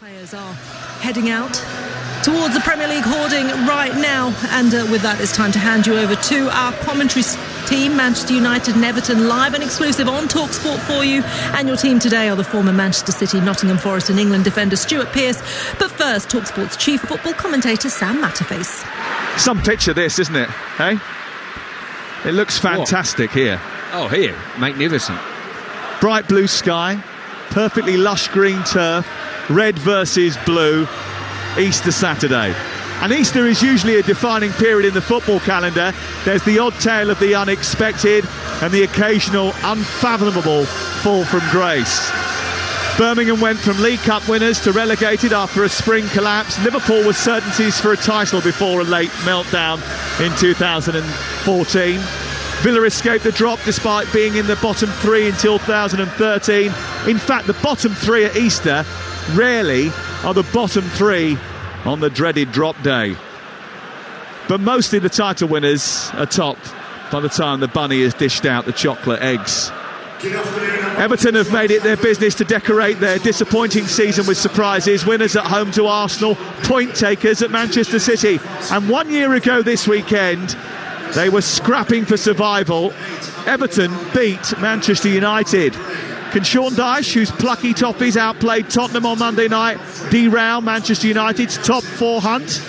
Players are heading out towards the Premier League hoarding right now, and with that it's time to hand you over to our commentary team. Manchester United and Everton live and exclusive on Talksport for you, and your team today are the former Manchester City, Nottingham Forest and England defender Stuart Pearce. But first, Talksport's chief football commentator Sam Matterface. Some picture this, isn't it? Hey, it looks fantastic here. Oh, here, magnificent. Bright blue sky, perfectly lush green turf, red versus blue, Easter Saturday. And Easter is usually a defining period in the football calendar. There's the odd tale of the unexpected and the occasional unfathomable fall from grace. Birmingham went from League Cup winners to relegated after a spring collapse. Liverpool was certainties for a title before a late meltdown in 2014. Villa escaped the drop despite being in the bottom three until 2013. In fact, the bottom three at Easter rarely are the bottom three on the dreaded drop day. But mostly the title winners are topped by the time the bunny has dished out the chocolate eggs. Everton have made it their business to decorate their disappointing season with surprises. Winners at home to Arsenal, point takers at Manchester City. And 1 year ago this weekend, they were scrapping for survival. Everton beat Manchester United. Can Sean Dyche, whose plucky Toffees outplayed Tottenham on Monday night, derail Manchester United's top four hunt?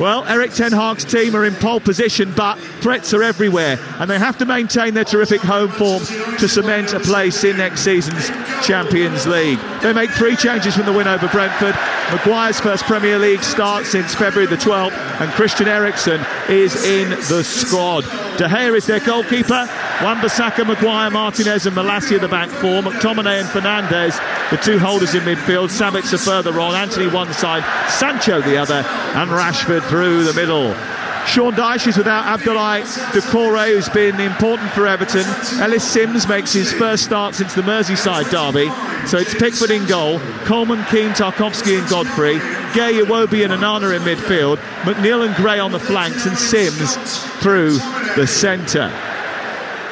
Well, Erik ten Hag's team are in pole position, but threats are everywhere, and they have to maintain their terrific home form to cement a place in next season's Champions League. They make three changes from the win over Brentford. Maguire's first Premier League start since February the 12th, and Christian Eriksen is in the squad. De Gea is their goalkeeper. Wan-Bissaka, Maguire, Martinez and Malacia the back four. McTominay and Fernandes, the two holders in midfield. Sabitzer further on, Anthony one side, Sancho the other, and Rashford through the middle. Sean Dyche is without Abdoulaye Doucouré, who's been important for Everton. Ellis Sims makes his first start since the Merseyside derby. So it's Pickford in goal, Coleman, Keane, Tarkowski and Godfrey, Gay, Iwobi and Onana in midfield, McNeil and Gray on the flanks, and Sims through the centre.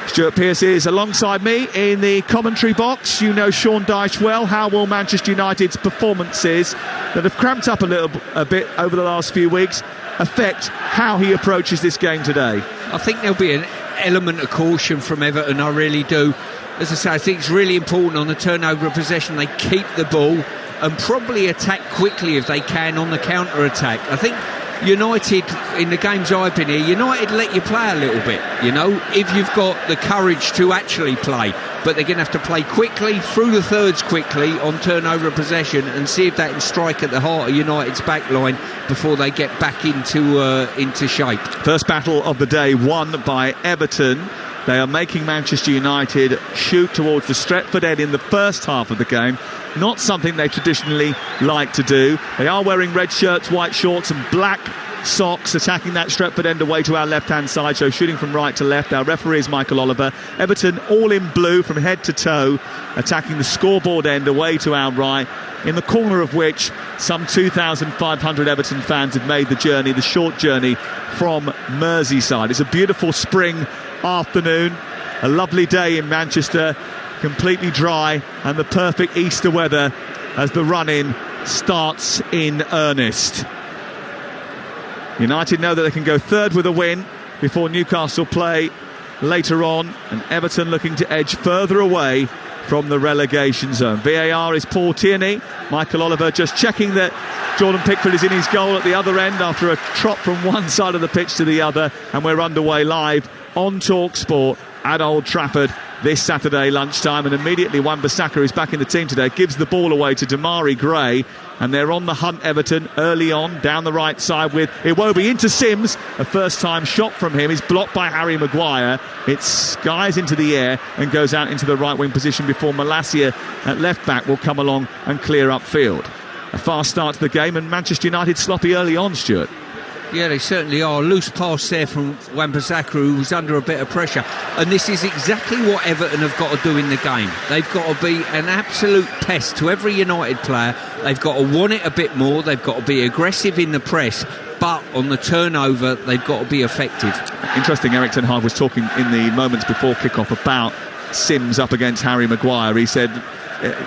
Stuart Pearce is alongside me in the commentary box. You know Sean Dyche well. How will Manchester United's performances that have cramped up a bit over the last few weeks affect how he approaches this game today? I think there'll be an element of caution from Everton, I really do. As I say, I think it's really important on the turnover of possession they keep the ball and probably attack quickly if they can on the counter-attack. I think United, in the games I've been here, United let you play a little bit, you know, if you've got the courage to actually play. But they're going to have to play quickly, through the thirds quickly, on turnover of possession, and see if they can strike at the heart of United's back line before they get back into shape. First battle of the day won by Everton. They are making Manchester United shoot towards the Stretford end in the first half of the game. Not something they traditionally like to do. They are wearing red shirts, white shorts and black socks, attacking that Stretford end away to our left-hand side, so shooting from right to left. Our referee is Michael Oliver. Everton all in blue from head to toe, attacking the scoreboard end away to our right, in the corner of which some 2,500 Everton fans have made the journey, the short journey from Merseyside. It's a beautiful spring afternoon, a lovely day in Manchester, completely dry, and the perfect Easter weather as the run-in starts in earnest. United know that they can go third with a win before Newcastle play later on, and Everton looking to edge further away from the relegation zone. VAR is Paul Tierney. Michael Oliver just checking that Jordan Pickford is in his goal at the other end after a trot from one side of the pitch to the other, and we're underway live on Talksport at Old Trafford this Saturday lunchtime. And immediately Wan-Bissaka, who's back in the team today, gives the ball away to Damari Gray, and they're on the hunt, Everton, early on down the right side with Iwobi into Sims. A first time shot from him is blocked by Harry Maguire. It skies into the air and goes out into the right wing position before Malacia at left back will come along and clear upfield. A fast start to the game, and Manchester United sloppy early on, Stuart. Yeah, they certainly are. Loose pass there from Wan-Bissaka, who was under a bit of pressure. And this is exactly what Everton have got to do in the game. They've got to be an absolute pest to every United player. They've got to want it a bit more. They've got to be aggressive in the press. But on the turnover, they've got to be effective. Interesting, Erik ten Hag was talking in the moments before kick-off about Sims up against Harry Maguire. He said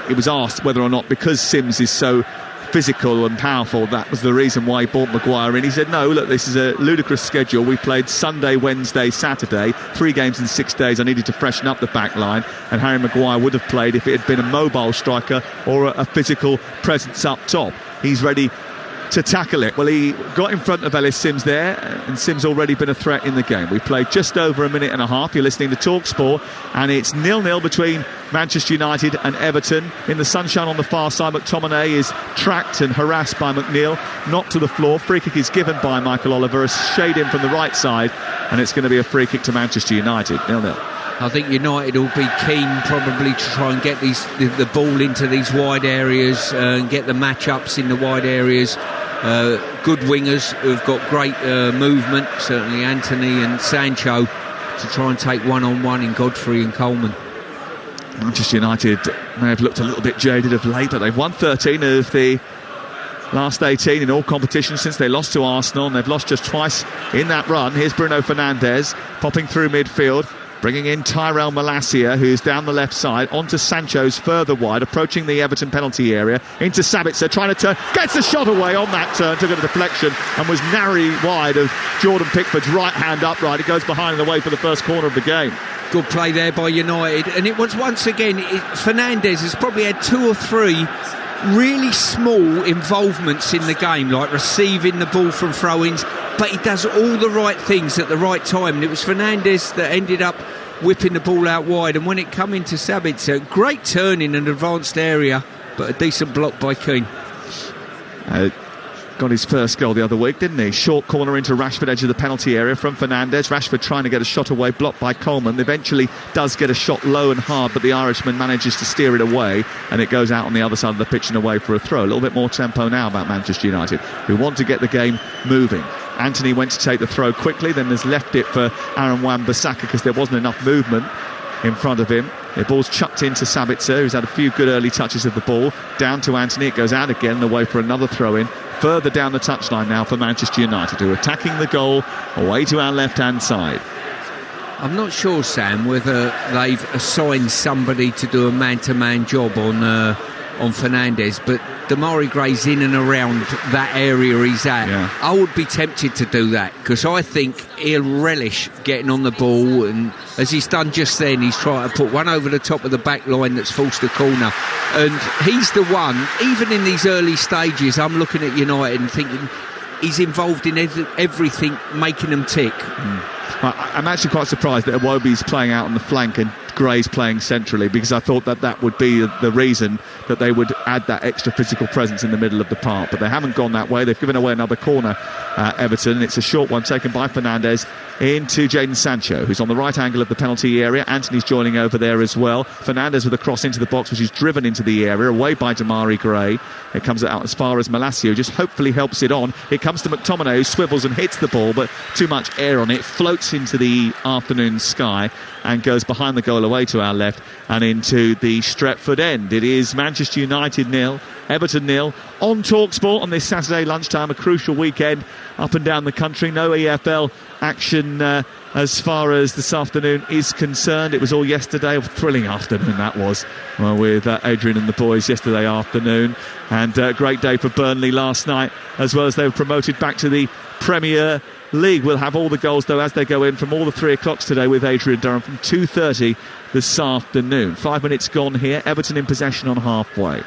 it was asked whether or not, because Sims is so physical and powerful. That was the reason why he brought Maguire in. He said, no, look, this is a ludicrous schedule. We played Sunday, Wednesday, Saturday, 3 games in 6 days. I needed to freshen up the back line, and Harry Maguire would have played if it had been a mobile striker or a physical presence up top. He's ready to tackle it. Well, he got in front of Ellis Sims there, and Sims already been a threat in the game. We played just over a minute and a half. You're listening to Talksport, and it's 0-0 between Manchester United and Everton. In the sunshine on the far side, McTominay is tracked and harassed by McNeil, knocked to the floor. Free kick is given by Michael Oliver, a shade in from the right side, and it's going to be a free kick to Manchester United. 0-0. I think United will be keen probably to try and get the ball into these wide areas and get the match-ups in the wide areas. Good wingers who've got great movement, certainly Anthony and Sancho, to try and take one-on-one in Godfrey and Coleman. Manchester United may have looked a little bit jaded of late, but they've won 13 of the last 18 in all competitions since they lost to Arsenal, and they've lost just twice in that run. Here's Bruno Fernandes popping through midfield, bringing in Tyrell Malacia, who's down the left side, onto Sancho's further wide, approaching the Everton penalty area, into Sabitzer, trying to turn, gets a shot away on that turn, took a deflection and was narrowly wide of Jordan Pickford's right hand upright. It goes behind and away for the first corner of the game. Good play there by United, and it was once again, Fernandes has probably had 2 or 3 really small involvements in the game, like receiving the ball from throw-ins, but he does all the right things at the right time, and it was Fernandes that ended up whipping the ball out wide. And when it come into Sabitzer, great turn in an advanced area, but a decent block by Keane. Got his first goal the other week, didn't he? Short corner into Rashford, edge of the penalty area from Fernandes. Rashford trying to get a shot away, blocked by Coleman. Eventually does get a shot low and hard, but the Irishman manages to steer it away, and it goes out on the other side of the pitch and away for a throw. A little bit more tempo now about Manchester United, who want to get the game moving. Anthony went to take the throw quickly, then has left it for Aaron Wan-Bissaka because there wasn't enough movement in front of him. The ball's chucked into Sabitzer, who's had a few good early touches of the ball. Down to Anthony, it goes out again and away for another throw-in. Further down the touchline now for Manchester United, who are attacking the goal away to our left-hand side. I'm not sure, Sam, whether they've assigned somebody to do a man-to-man job on Fernandes, but Damari Gray's in and around that area he's at. Yeah. I would be tempted to do that, because I think he'll relish getting on the ball, and as he's done just then, he's trying to put one over the top of the back line that's forced a corner, and he's the one, even in these early stages, I'm looking at United and thinking he's involved in everything making them tick. I'm actually quite surprised that Iwobi's playing out on the flank and Gray's playing centrally, because I thought that would be the reason that they would add that extra physical presence in the middle of the park, but they haven't gone that way. They've given away another corner, Everton, and it's a short one taken by Fernandes into Jadon Sancho, who's on the right angle of the penalty area. Anthony's joining over there as well. Fernandes with a cross into the box, which is driven into the area, away by Damari Gray. It comes out as far as Malacia, just hopefully helps it on. It comes to McTominay, who swivels and hits the ball, but too much air on it, floats into the afternoon sky and goes behind the goal away to our left and into the Stretford end. It is Manchester United 0, Everton 0 on Talksport on this Saturday lunchtime, a crucial weekend up and down the country. No EFL action as far as this afternoon is concerned. It was all yesterday. A thrilling afternoon that was, with Adrian and the boys yesterday afternoon, and a great day for Burnley last night, as well as they were promoted back to the Premier League. We'll have all the goals though as they go in from all the 3 o'clocks today with Adrian Durham from 2:30 this afternoon. 5 minutes gone here, Everton in possession on halfway,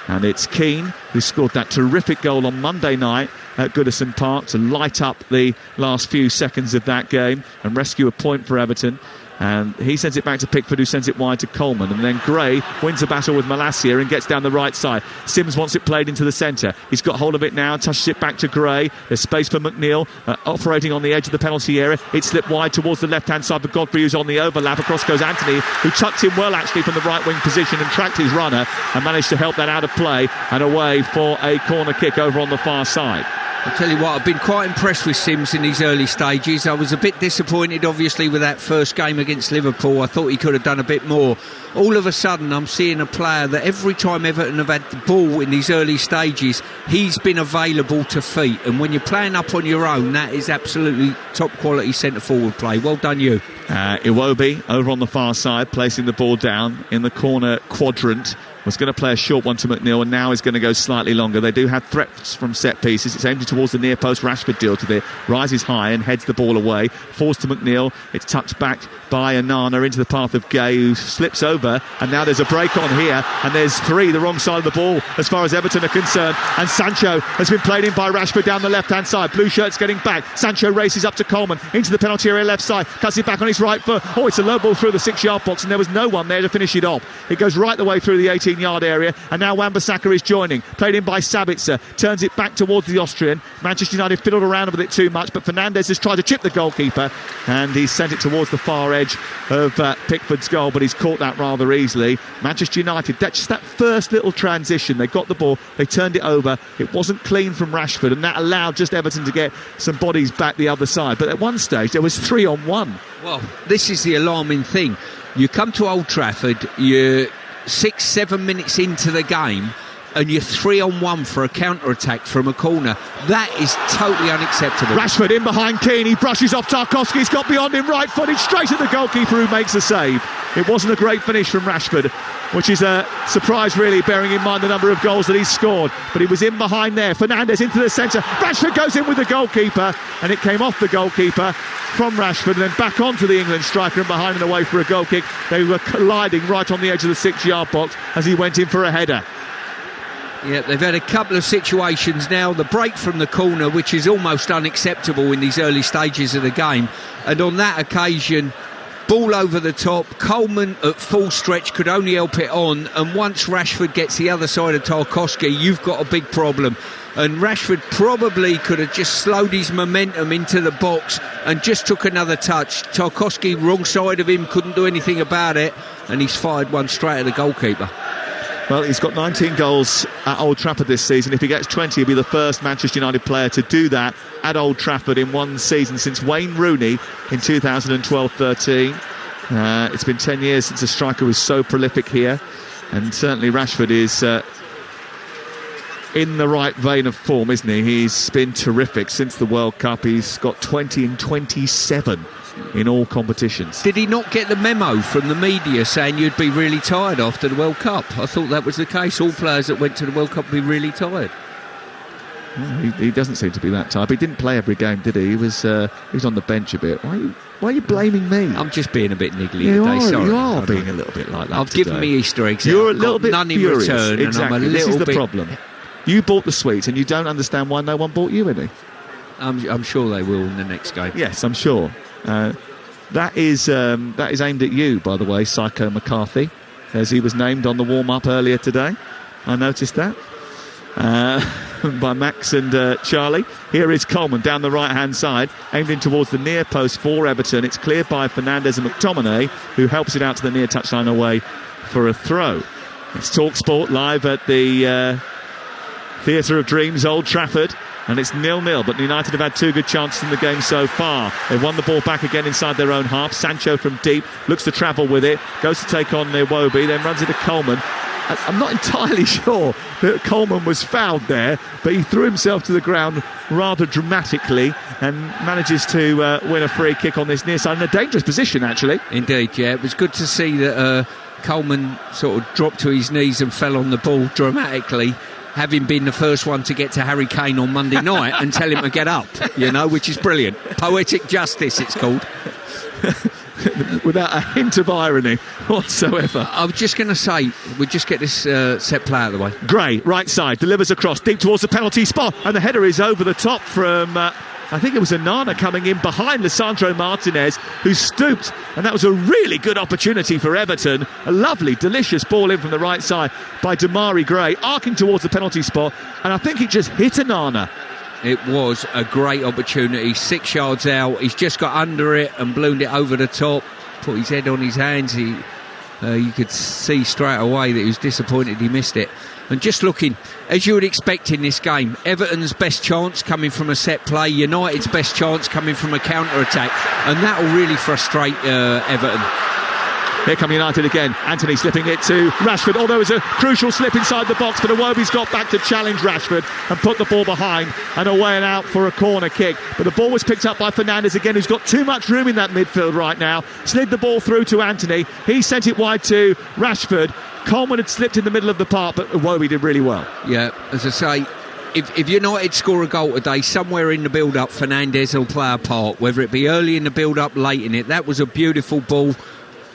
and it's Keane who scored that terrific goal on Monday night at Goodison Park to light up the last few seconds of that game and rescue a point for Everton. And he sends it back to Pickford, who sends it wide to Coleman, and then Gray wins a battle with Malacia and gets down the right side. Sims wants it played into the centre. He's got hold of it now, touches it back to Gray. There's space for McNeil operating on the edge of the penalty area. It slipped wide towards the left hand side, but Godfrey, who's on the overlap. Across goes Anthony, who tucked in well actually from the right wing position and tracked his runner and managed to help that out of play and away for a corner kick over on the far side. I'll tell you what, I've been quite impressed with Sims in these early stages. I was a bit disappointed, obviously, with that first game against Liverpool. I thought he could have done a bit more. All of a sudden, I'm seeing a player that every time Everton have had the ball in these early stages, he's been available to feet. And when you're playing up on your own, that is absolutely top quality centre-forward play. Well done, you. Iwobi over on the far side, placing the ball down in the corner quadrant was going to play a short one to McNeil and now is going to go slightly longer. They do have threats from set pieces. It's aimed towards the near post. Rashford deals with it, rises high and heads the ball away. Forced to McNeil. It's tucked back by Onana into the path of Gay, who slips over, and now there's a break on here, and there's three the wrong side of the ball as far as Everton are concerned, and Sancho has been played in by Rashford down the left hand side. Blue shirts getting back. Sancho races up to Coleman into the penalty area left side, cuts it back on his right foot. Oh, it's a low ball through the 6-yard box, and there was no one there to finish it off. It goes right the way through the 18-yard area, and now Wan-Bissaka is joining, played in by Sabitzer, turns it back towards the Austrian. Manchester United fiddled around with it too much, but Fernandes has tried to chip the goalkeeper, and he's sent it towards the far edge of Pickford's goal, but he's caught that rather easily. Manchester United, just that first little transition, they got the ball, they turned it over, it wasn't clean from Rashford, and that allowed just Everton to get some bodies back the other side. But at one stage there was 3-on-1. Well, this is the alarming thing. You come to Old Trafford, you're 6-7 minutes into the game, and you're 3-on-1 for a counter-attack from a corner. That is totally unacceptable. Rashford in behind Keane, he brushes off Tarkowski, he's got beyond him, right-footed, straight at the goalkeeper who makes a save. It wasn't a great finish from Rashford, which is a surprise really, bearing in mind the number of goals that he's scored. But he was in behind there. Fernandes into the centre. Rashford goes in with the goalkeeper, and it came off the goalkeeper from Rashford and then back onto the England striker and behind and away for a goal kick. They were colliding right on the edge of the 6-yard box as he went in for a header. Yeah, they've had a couple of situations now. The break from the corner, which is almost unacceptable in these early stages of the game. And on that occasion, ball over the top. Coleman at full stretch could only help it on. And once Rashford gets the other side of Tarkowski, you've got a big problem. And Rashford probably could have just slowed his momentum into the box and just took another touch. Tarkowski, wrong side of him, couldn't do anything about it. And he's fired one straight at the goalkeeper. Well, he's got 19 goals at Old Trafford this season. If he gets 20, he'll be the first Manchester United player to do that at Old Trafford in one season since Wayne Rooney in 2012-13. It's been 10 years since a striker was so prolific here, and certainly Rashford is in the right vein of form, isn't he? He's been terrific since the World Cup. He's got 20 and 27 in all competitions. Did he not get the memo from the media saying you'd be really tired after the World Cup? I thought that was the case. All players that went to the World Cup would be really tired. Well, he doesn't seem to be that tired. But he didn't play every game, did he? He was on the bench a bit. Why are you blaming me? I'm just being a bit niggly today. Sorry, you are being a little bit like that. I've given me Easter eggs. You're a little bit none furious. in return, exactly. And I'm a little this is the bit... problem. You bought the sweets, and you don't understand why no one bought you any. I'm sure they will in the next game. Yes, I'm sure. That is aimed at you, by the way, Psycho McCarthy, as he was named on the warm-up earlier today. I noticed that. By Max and Charlie. Here is Coleman down the right-hand side, aimed in towards the near post for Everton. It's cleared by Fernandes and McTominay, who helps it out to the near touchline away for a throw. It's Talksport live at the Theatre of Dreams, Old Trafford. And it's 0-0, but United have had two good chances in the game so far. They've won the ball back again inside their own half. Sancho from deep looks to travel with it, goes to take on Iwobi, then runs into Coleman. I'm not entirely sure that Coleman was fouled there, but he threw himself to the ground rather dramatically and manages to win a free kick on this near side in a dangerous position, actually. Indeed, yeah. It was good to see that Coleman sort of dropped to his knees and fell on the ball dramatically, having been the first one to get to Harry Kane on Monday night and tell him to get up, which is brilliant. Poetic justice, it's called. Without a hint of irony whatsoever. I was just going to say, we just get this set play out of the way. Gray, right side, delivers across, deep towards the penalty spot, and the header is over the top from... I think it was Onana coming in behind Lisandro Martinez, who stooped, and that was a really good opportunity for Everton. A lovely, delicious ball in from the right side by Damari Gray, arcing towards the penalty spot, and I think it just hit Onana. It was a great opportunity, 6 yards out. He's just got under it and ballooned it over the top, put his head on his hands. You could see straight away that he was disappointed he missed it. And just looking, as you would expect in this game, Everton's best chance coming from a set play, United's best chance coming from a counter-attack, and that will really frustrate Everton. Here come United again. Anthony slipping it to Rashford. Oh, there was a crucial slip inside the box, but Iwobi's got back to challenge Rashford and put the ball behind and away and out for a corner kick. But the ball was picked up by Fernandes again, who's got too much room in that midfield right now. Slid the ball through to Anthony. He sent it wide to Rashford. Coleman had slipped in the middle of the park, but Iwobi did really well. Yeah, as I say, if United score a goal today, somewhere in the build-up, Fernandes will play a part, whether it be early in the build-up, late in it. That was a beautiful ball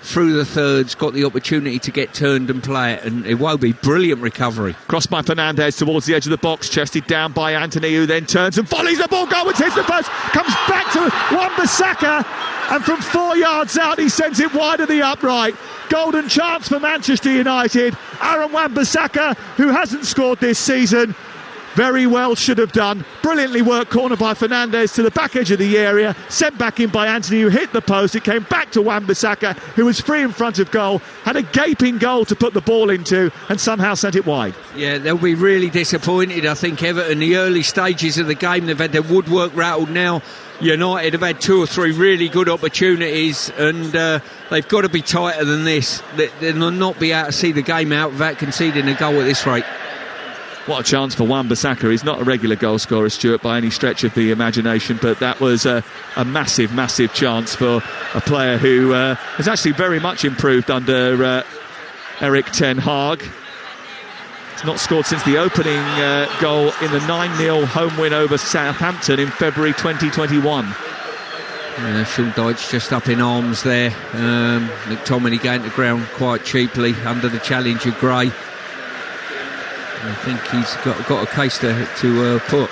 through the thirds, got the opportunity to get turned and play it, and Iwobi, brilliant recovery. Crossed by Fernandes towards the edge of the box, chested down by Anthony, who then turns and volleys the ball, Goldman hits the post, comes back to Wan-Bissaka, and from 4 yards out he sends it wide of the upright. Golden chance for Manchester United. Aaron Wan-Bissaka, who hasn't scored this season, very well should have done. Brilliantly worked corner by Fernandes to the back edge of the area, sent back in by Anthony, who hit the post. It came back to Wan-Bissaka, who was free in front of goal, had a gaping goal to put the ball into, and somehow sent it wide. Yeah, they'll be really disappointed. I think Everton, the early stages of the game, they've had their woodwork rattled now. United have had 2 or 3 really good opportunities, and they've got to be tighter than this. They'll not be able to see the game out without conceding a goal at this rate. What a chance for Wan-Bissaka. He's not a regular goal scorer, Stuart, by any stretch of the imagination, but that was a massive, massive chance for a player who has actually very much improved under Erik ten Hag. He's not scored since the opening goal in the 9-0 home win over Southampton in February 2021. Sean Dyche just up in arms there. McTominay going to ground quite cheaply under the challenge of Gray. I think he's got a case to put.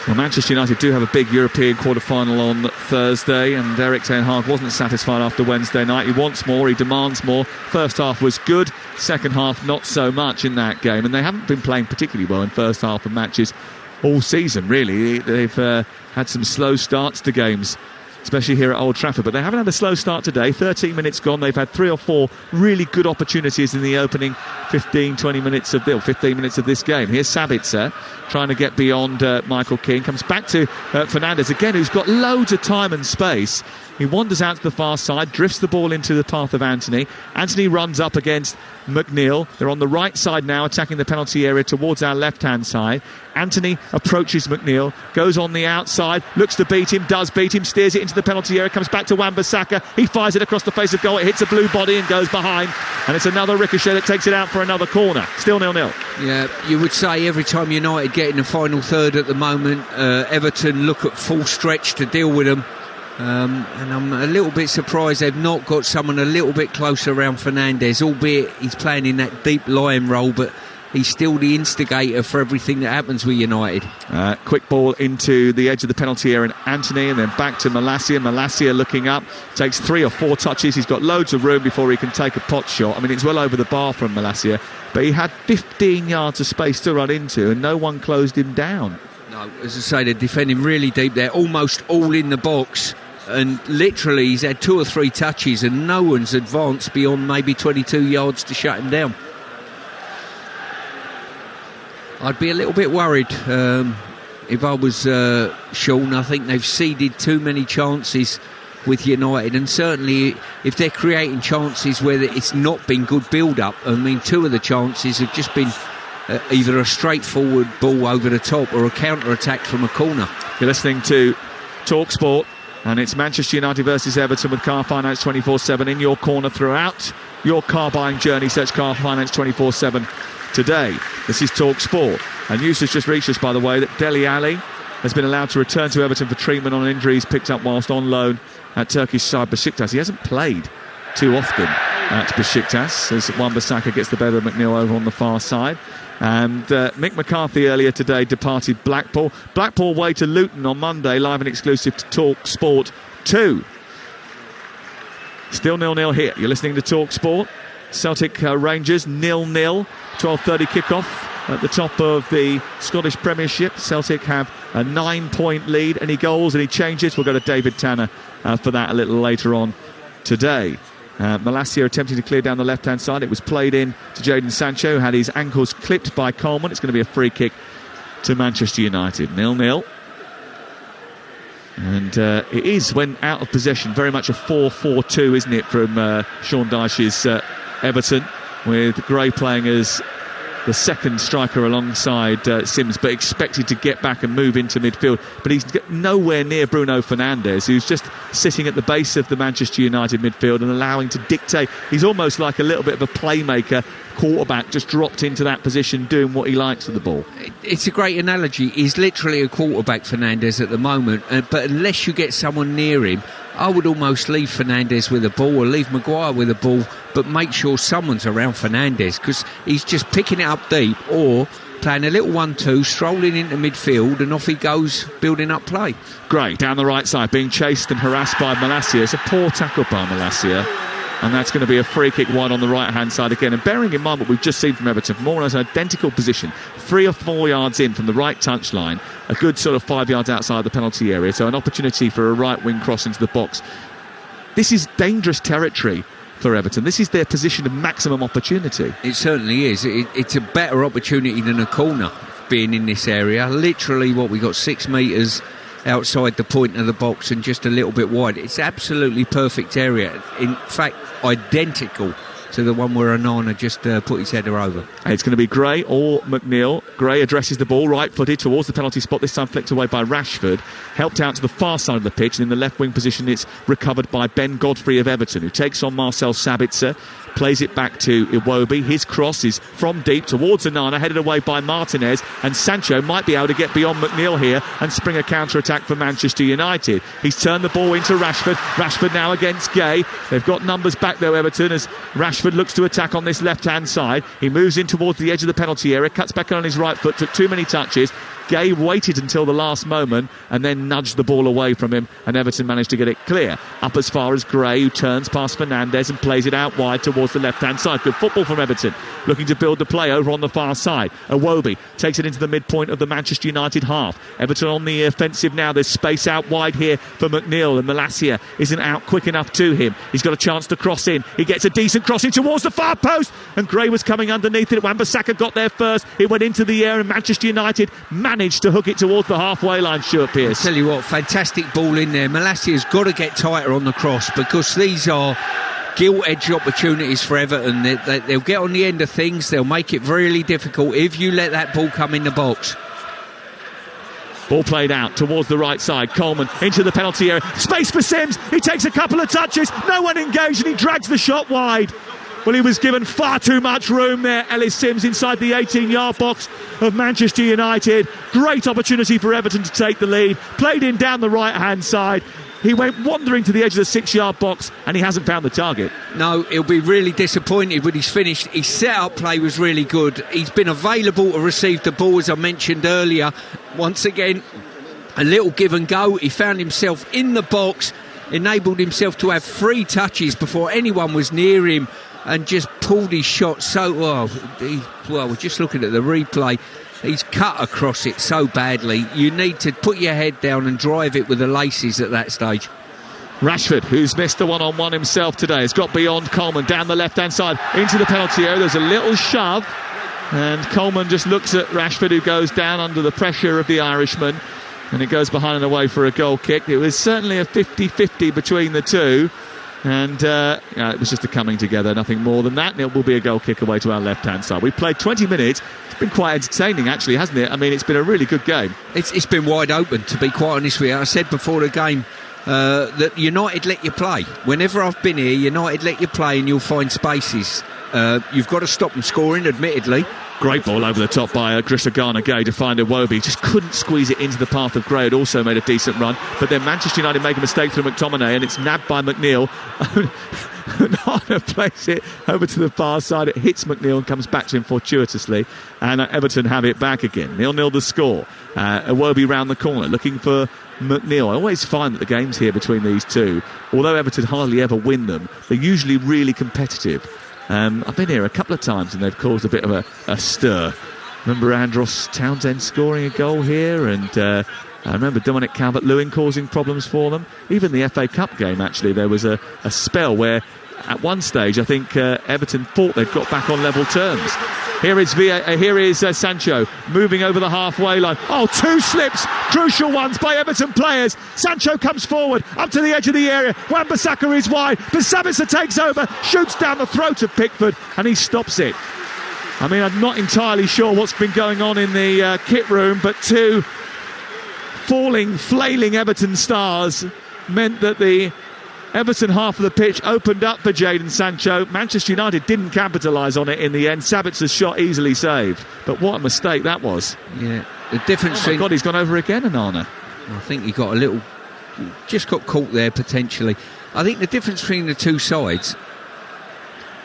Well, Manchester United do have a big European quarter-final on Thursday, and Erik ten Hag wasn't satisfied after Wednesday night. He wants more, he demands more. First half was good, second half not so much in that game, and they haven't been playing particularly well in first half of matches all season, really. They've had some slow starts to games, especially here at Old Trafford, but they haven't had a slow start today. 13 minutes gone, they've had 3 or 4 really good opportunities in the opening 15 minutes of this game. Here's Sabitzer trying to get beyond Michael Keane, comes back to Fernandes again, who's got loads of time and space. He wanders out to the far side, drifts the ball into the path of Anthony. Anthony runs up against McNeil. They're on the right side now, attacking the penalty area towards our left-hand side. Anthony approaches McNeil, goes on the outside, looks to beat him, does beat him, steers it into the penalty area, comes back to Wan-Bissaka. He fires it across the face of goal. It hits a blue body and goes behind. And it's another ricochet that takes it out for another corner. Still 0-0. Yeah, you would say every time United get in the final third at the moment, Everton look at full stretch to deal with them. And I'm a little bit surprised they've not got someone a little bit closer around Fernandes, albeit he's playing in that deep lying role, but he's still the instigator for everything that happens with United. Quick ball into the edge of the penalty area, and Anthony, and then back to Malacia. Malacia looking up, takes 3 or 4 touches. He's got loads of room before he can take a pot shot. I mean, it's well over the bar from Malacia, but he had 15 yards of space to run into, and no one closed him down. No, as I say, they're defending really deep. They're almost all in the box. And literally he's had 2 or 3 touches and no one's advanced beyond maybe 22 yards to shut him down. I'd be a little bit worried if I was Sean. I think they've ceded too many chances with United, and certainly if they're creating chances where it's not been good build-up. I mean, 2 of the chances have just been either a straightforward ball over the top or a counter-attack from a corner. You're listening to Talksport, and it's Manchester United versus Everton with Car Finance 24/7 in your corner throughout your car buying journey. Search Car Finance 24/7 today. This is Talk Sport. And news has just reached us, by the way, that Dele Alli has been allowed to return to Everton for treatment on injuries picked up whilst on loan at Turkish side Besiktas. He hasn't played too often at Besiktas as Wan-Bissaka gets the better of McNeil over on the far side. And Mick McCarthy earlier today departed Blackpool. Blackpool away to Luton on Monday, live and exclusive to Talk Sport 2. Still 0-0 here. You're listening to Talk Sport. Celtic Rangers 0-0. 12:30 kickoff at the top of the Scottish Premiership. Celtic have a 9-point lead. Any goals, any changes? We'll go to David Tanner for that a little later on today. Malacia attempting to clear down the left-hand side. It was played in to Jadon Sancho, who had his ankles clipped by Coleman. It's going to be a free kick to Manchester United. 0-0. And it is, when out of possession, very much a 4-4-2, isn't it, from Sean Dyche's Everton, with Gray playing as the second striker alongside Sims, but expected to get back and move into midfield. But he's nowhere near Bruno Fernandes, who's just sitting at the base of the Manchester United midfield and allowing to dictate. He's almost like a little bit of a playmaker quarterback, just dropped into that position doing what he likes with the ball. It's a great analogy. He's literally a quarterback, Fernandes, at the moment, but unless you get someone near him, I would almost leave Fernandes with a ball or leave Maguire with a ball, but make sure someone's around Fernandes, because he's just picking it up deep or playing a little 1-2, strolling into midfield, and off he goes, building up play. Gray down the right side, being chased and harassed by Malacia. It's a poor tackle by Malacia, and that's going to be a free kick wide on the right hand side again. And bearing in mind what we've just seen from Everton, from almost an identical position, 3 or 4 yards in from the right touchline, a good sort of 5 yards outside the penalty area, so an opportunity for a right wing cross into the box. This is dangerous territory for Everton. This is their position of maximum opportunity. It certainly is. It's a better opportunity than a corner, being in this area. Literally, we got 6 metres outside the point of the box and just a little bit wide. It's absolutely perfect area. In fact, identical to the one where Onana just put his header over. It's going to be Gray or McNeil. Gray addresses the ball right-footed towards the penalty spot, this time flicked away by Rashford, helped out to the far side of the pitch, and in the left wing position it's recovered by Ben Godfrey of Everton, who takes on Marcel Sabitzer, plays it back to Iwobi. His cross is from deep towards Onana, headed away by Martinez, and Sancho might be able to get beyond McNeil here and spring a counter-attack for Manchester United. He's turned the ball into Rashford. Rashford now against Gay. They've got numbers back though, Everton, as Rashford looks to attack on this left-hand side. He moves in towards the edge of the penalty area, cuts back on his right foot, took too many touches. Gay waited until the last moment and then nudged the ball away from him, and Everton managed to get it clear. Up as far as Gray, who turns past Fernandes and plays it out wide towards the left-hand side. Good football from Everton, looking to build the play over on the far side. Iwobi takes it into the midpoint of the Manchester United half. Everton on the offensive now. There's space out wide here for McNeil, and Malacia isn't out quick enough to him. He's got a chance to cross in. He gets a decent crossing towards the far post, and Gray was coming underneath it. Wan-Bissaka got there first. It went into the air, and Manchester United managed to hook it towards the halfway line. Stuart Pearce. I tell you what, fantastic ball in there. Malacia's got to get tighter on the cross, because these are gilt-edged opportunities for Everton. They'll get on the end of things. They'll make it really difficult if you let that ball come in the box. Ball played out towards the right side. Coleman into the penalty area. Space for Sims. He takes a couple of touches. No one engaged, and he drags the shot wide. Well, he was given far too much room there, Ellis Sims, inside the 18-yard box of Manchester United. Great opportunity for Everton to take the lead. Played in down the right-hand side. He went wandering to the edge of the 6-yard box, and he hasn't found the target. No, he'll be really disappointed when he's finished. His set-up play was really good. He's been available to receive the ball, as I mentioned earlier. Once again, a little give and go. He found himself in the box, enabled himself to have 3 touches before anyone was near him, and just pulled his shot so well. We're just looking at the replay. He's cut across it so badly. You need to put your head down and drive it with the laces at that stage. Rashford, who's missed a one-on-one himself today, has got beyond Coleman down the left-hand side into the penalty area. There's a little shove, and Coleman just looks at Rashford, who goes down under the pressure of the Irishman, and it goes behind and away for a goal kick. It was certainly a 50-50 between the two. And it was just a coming together, nothing more than that. And it will be a goal kick away to our left-hand side. We've played 20 minutes. It's been quite entertaining, actually, hasn't it? I mean, it's been a really good game. It's been wide open, to be quite honest with you. I said before the game that United let you play. Whenever I've been here, United let you play, and you'll find spaces. You've got to stop them scoring, admittedly. Great ball over the top by Grishagana Gay to find Iwobi. Just couldn't squeeze it into the path of Gray. Had also made a decent run, but then Manchester United make a mistake through McTominay, and it's nabbed by McNeil. Onana plays it over to the far side. It hits McNeil and comes back to him fortuitously, and Everton have it back again. 0-0 the score. Iwobi round the corner looking for McNeil. I always find that the games here between these two, although Everton hardly ever win them, they're usually really competitive. I've been here a couple of times and they've caused a bit of a stir. Remember Andros Townsend scoring a goal here, and I remember Dominic Calvert-Lewin causing problems for them. Even the FA Cup game, actually, there was a spell where at one stage I think Everton thought they'd got back on level terms. Here is Sancho moving over the halfway line. Oh, two slips, crucial ones by Everton players. Sancho comes forward up to the edge of the area. Wan-Bissaka is wide, but Sabitzer takes over, shoots down the throat of Pickford, and he stops it. I mean, I'm not entirely sure what's been going on in the kit room, but two flailing Everton stars meant that the Everton half of the pitch opened up for Jadon Sancho. Manchester United didn't capitalise on it in the end. Sabitzer's shot easily saved, but what a mistake that was. Yeah, the difference. Oh my God, he's gone over again, Onana. I think he got just got caught there potentially. I think the difference between the two sides,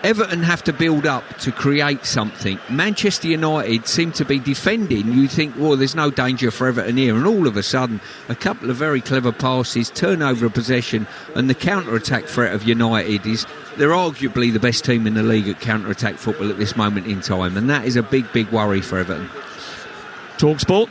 Everton have to build up to create something. Manchester United seem to be defending. You think, well, there's no danger for Everton here, and all of a sudden a couple of very clever passes, turnover of possession, and the counter-attack threat of United is, they're arguably the best team in the league at counter-attack football at this moment in time, and that is a big worry for Everton. Talksport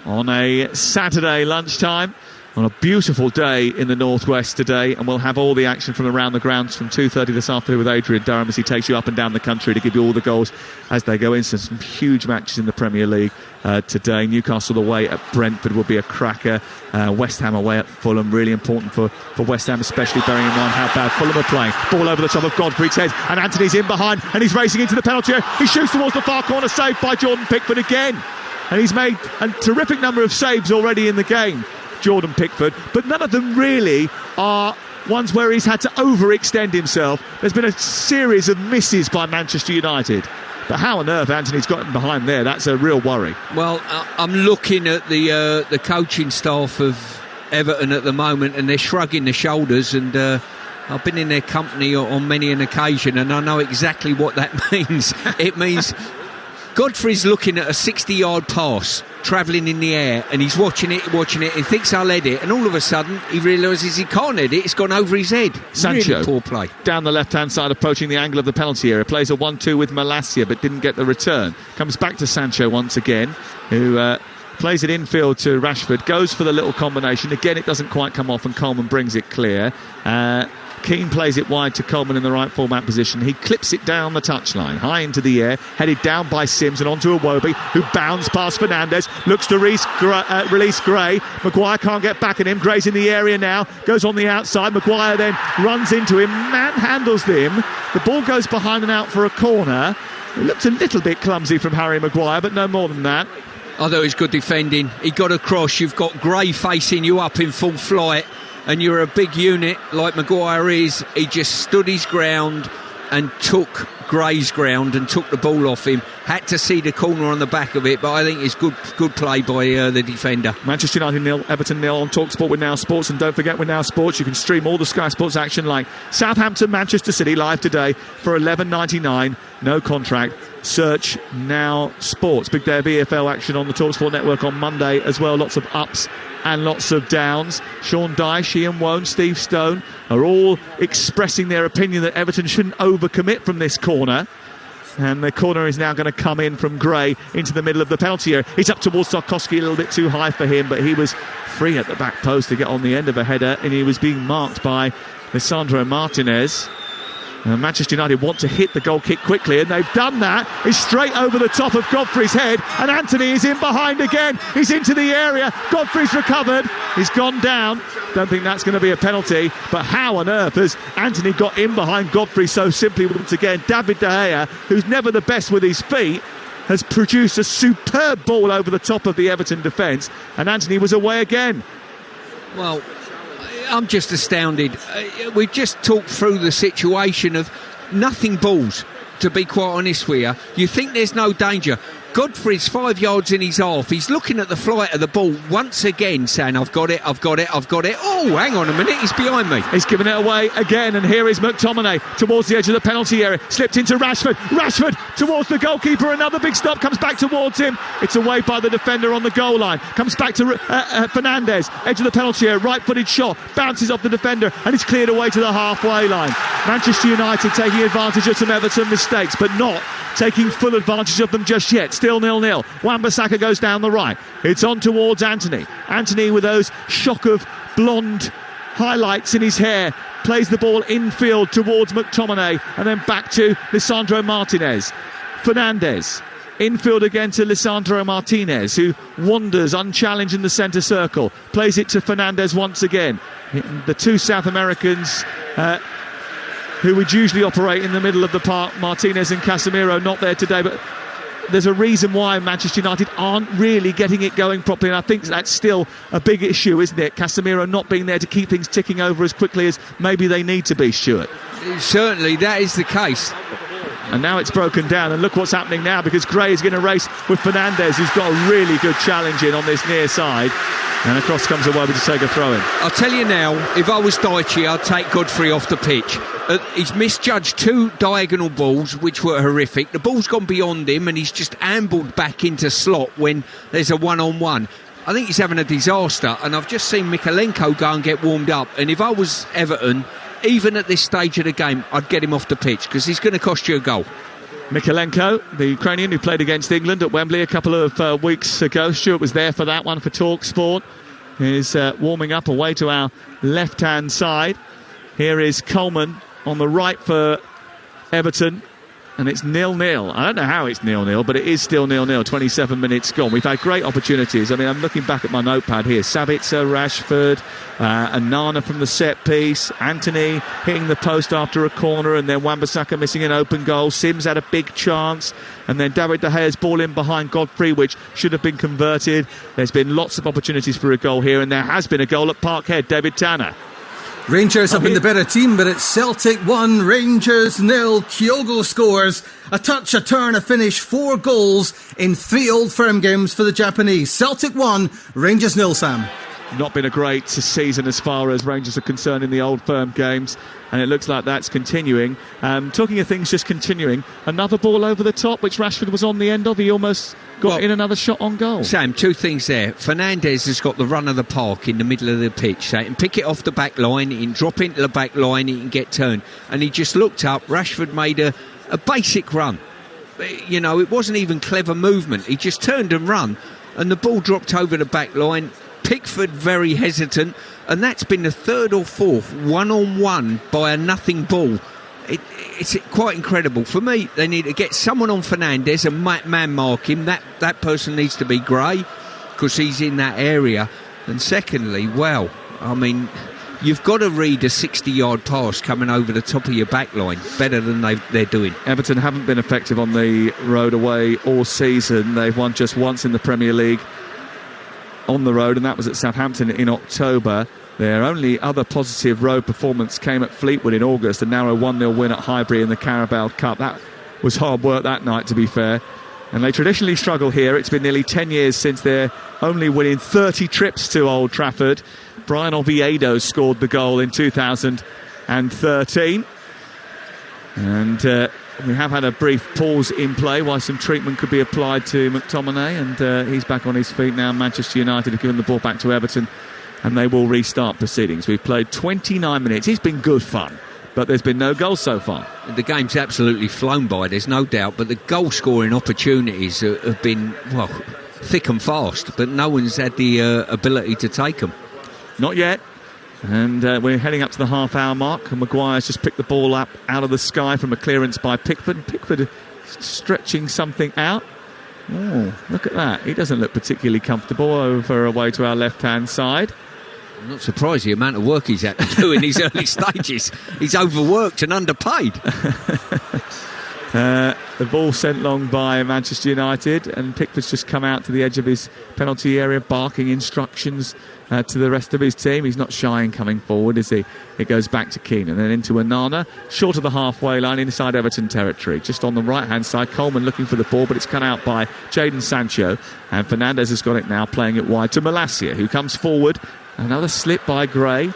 on a Saturday lunchtime, on a beautiful day in the northwest today, and we'll have all the action from around the grounds from 2:30 this afternoon with Adrian Durham as he takes you up and down the country to give you all the goals as they go in. So some huge matches in the Premier League today. Newcastle away at Brentford will be a cracker. West Ham away at Fulham, really important for West Ham, especially bearing in mind how bad Fulham are playing. Ball over the top of Godfrey's head, and Anthony's in behind, and he's racing into the penalty area. He shoots towards the far corner, saved by Jordan Pickford again, and he's made a terrific number of saves already in the game, Jordan Pickford, but none of them really are ones where he's had to overextend himself. There's been a series of misses by Manchester United, but how on earth Anthony's gotten behind there, that's a real worry. Well, I'm looking at the coaching staff of Everton at the moment, and they're shrugging their shoulders, and I've been in their company on many an occasion, and I know exactly what that means. It means Godfrey's looking at a 60-yard pass travelling in the air, and he's watching it, he thinks I'll head it, and all of a sudden he realises he can't head it, it's gone over his head. Sancho, really poor play. Down the left-hand side, approaching the angle of the penalty area, plays a 1-2 with Malacia, but didn't get the return. Comes back to Sancho once again, who plays it infield to Rashford, goes for the little combination. Again, it doesn't quite come off, and Coleman brings it clear. Keane plays it wide to Coleman in the right full-back position. He clips it down the touchline, high into the air, headed down by Sims and onto Iwobi, who bounds past Fernandes, looks to release Gray. Maguire can't get back at him. Gray's in the area now, goes on the outside. Maguire then runs into him, manhandles him. The ball goes behind and out for a corner. It looked a little bit clumsy from Harry Maguire, but no more than that. I thought it was good defending. He got across. You've got Gray facing you up in full flight, and you're a big unit like Maguire is. He just stood his ground and took Gray's ground and took the ball off him. Had to see the corner on the back of it, but I think it's good play by the defender. Manchester United 0, Everton 0 on Talksport with Now Sports, and don't forget with Now Sports you can stream all the Sky Sports action like Southampton, Manchester City live today for $11.99, no contract. Search Now Sports. Big day of EFL action on the Talksport network on Monday as well. Lots of ups and lots of downs. Sean Dyche, Ian Wone, Steve Stone are all expressing their opinion that Everton shouldn't overcommit from this corner. And the corner is now going to come in from Gray into the middle of the penalty area. He's up towards Tarkowski, a little bit too high for him, but he was free at the back post to get on the end of a header, and he was being marked by Lisandro Martinez. Manchester United want to hit the goal kick quickly, and they've done that. It's straight over the top of Godfrey's head, and Anthony is in behind again. He's into the area. Godfrey's recovered. He's gone down. Don't think that's going to be a penalty, but how on earth has Anthony got in behind Godfrey so simply once again? David De Gea, who's never the best with his feet, has produced a superb ball over the top of the Everton defence, and Anthony was away again. Well, I'm just astounded. We've just talked through the situation of nothing balls, to be quite honest with you. You think there's no danger. Godfrey's 5 yards in his half. He's looking at the flight of the ball once again, saying, I've got it. Oh, hang on a minute, he's behind me. He's given it away again, and here is McTominay towards the edge of the penalty area. Slipped into Rashford towards the goalkeeper. Another big stop, comes back towards him. It's away by the defender on the goal line. Comes back to Fernandes, edge of the penalty area. Right-footed shot, bounces off the defender, and it's cleared away to the halfway line. Manchester United taking advantage of some Everton mistakes, but not taking full advantage of them just yet. Still 0-0. Wan-Bissaka goes down the right. It's on towards Anthony. Anthony with those shock of blonde highlights in his hair plays the ball infield towards McTominay, and then back to Lisandro Martinez. Fernandes. Infield again to Lisandro Martinez, who wanders unchallenged in the centre circle. Plays it to Fernandes once again. The two South Americans who would usually operate in the middle of the park, Martinez and Casemiro, not there today, but there's a reason why Manchester United aren't really getting it going properly, and I think that's still a big issue, isn't it? Casemiro not being there to keep things ticking over as quickly as maybe they need to be, Stuart. Certainly, that is the case. And now it's broken down, and look what's happening now, because Gray is going to race with Fernandes, who's got a really good challenge in on this near side, and across comes Iwobi to take a throw in. I'll tell you now, if I was Daichi, I'd take Godfrey off the pitch. He's misjudged two diagonal balls which were horrific. The ball's gone beyond him and he's just ambled back into slot when there's a one-on-one. I think he's having a disaster, and I've just seen Mykolenko go and get warmed up, and if I was Everton, even at this stage of the game, I'd get him off the pitch because he's going to cost you a goal. Mykolenko, the Ukrainian who played against England at Wembley a couple of weeks ago. Stuart was there for that one for Talksport. He's warming up away to our left-hand side. Here is Coleman on the right for Everton, and it's 0-0. I don't know how it's 0-0, but it is still 0-0. 27 minutes gone. We've had great opportunities. I mean, I'm looking back at my notepad here. Sabitzer, Rashford, Onana from the set piece, Anthony hitting the post after a corner, and then Wan-Bissaka missing an open goal. Sims had a big chance, and then David De Gea's ball in behind Godfrey, which should have been converted. There's been lots of opportunities for a goal here, and there has been a goal at Parkhead. David Tanner. Rangers have been the better team, but it's Celtic 1, Rangers 0. Kyogo scores. A touch, a turn, a finish, 4 goals in 3 Old Firm games for the Japanese. Celtic 1, Rangers 0, Sam. Not been a great season as far as Rangers are concerned in the Old Firm games, and it looks like that's continuing. Talking of things just continuing, another ball over the top, which Rashford was on the end of. He almost got in another shot on goal. Sam, two things there. Fernandes has got the run of the park in the middle of the pitch, so he can pick it off the back line, he can drop into the back line, he can get turned. And he just looked up, Rashford made a basic run. You know, it wasn't even clever movement. He just turned and run, and the ball dropped over the back line. Pickford very hesitant, and that's been the third or fourth one-on-one by a nothing ball. It's quite incredible. For me, they need to get someone on Fernandes and man mark him. That person needs to be Gray, because he's in that area. And secondly, well, I mean, you've got to read a 60-yard pass coming over the top of your back line better than they're doing. Everton haven't been effective on the road away all season. They've won just once in the Premier League on the road, and that was at Southampton in October. Their only other positive road performance came at Fleetwood in August, a narrow 1-0 win at Highbury in the Carabao Cup. That was hard work that night, to be fair. And they traditionally struggle here. It's been nearly 10 years since they're only winning 30 trips to Old Trafford. Brian Oviedo scored the goal in 2013. And we have had a brief pause in play while some treatment could be applied to McTominay, and he's back on his feet now. Manchester United have given the ball back to Everton, and they will restart proceedings. We've played 29 minutes. It's been good fun, but there's been no goals so far. The game's absolutely flown by, there's no doubt, but the goal-scoring opportunities have been, well, thick and fast, but no one's had the ability to take them. Not yet. And we're heading up to the half-hour mark, and Maguire's just picked the ball up out of the sky from a clearance by Pickford. Pickford stretching something out. Oh, look at that. He doesn't look particularly comfortable over away to our left-hand side. I'm not surprised the amount of work he's had to do in his early stages. He's overworked and underpaid. The ball sent long by Manchester United, and Pickford's just come out to the edge of his penalty area, barking instructions to the rest of his team. He's not shy in coming forward, is he? It goes back to Keane and then into Onana, short of the halfway line inside Everton territory. Just on the right-hand side, Coleman looking for the ball, but it's cut out by Jadon Sancho, and Fernandes has got it now, playing it wide to Malacia, who comes forward. Another slip by Gray.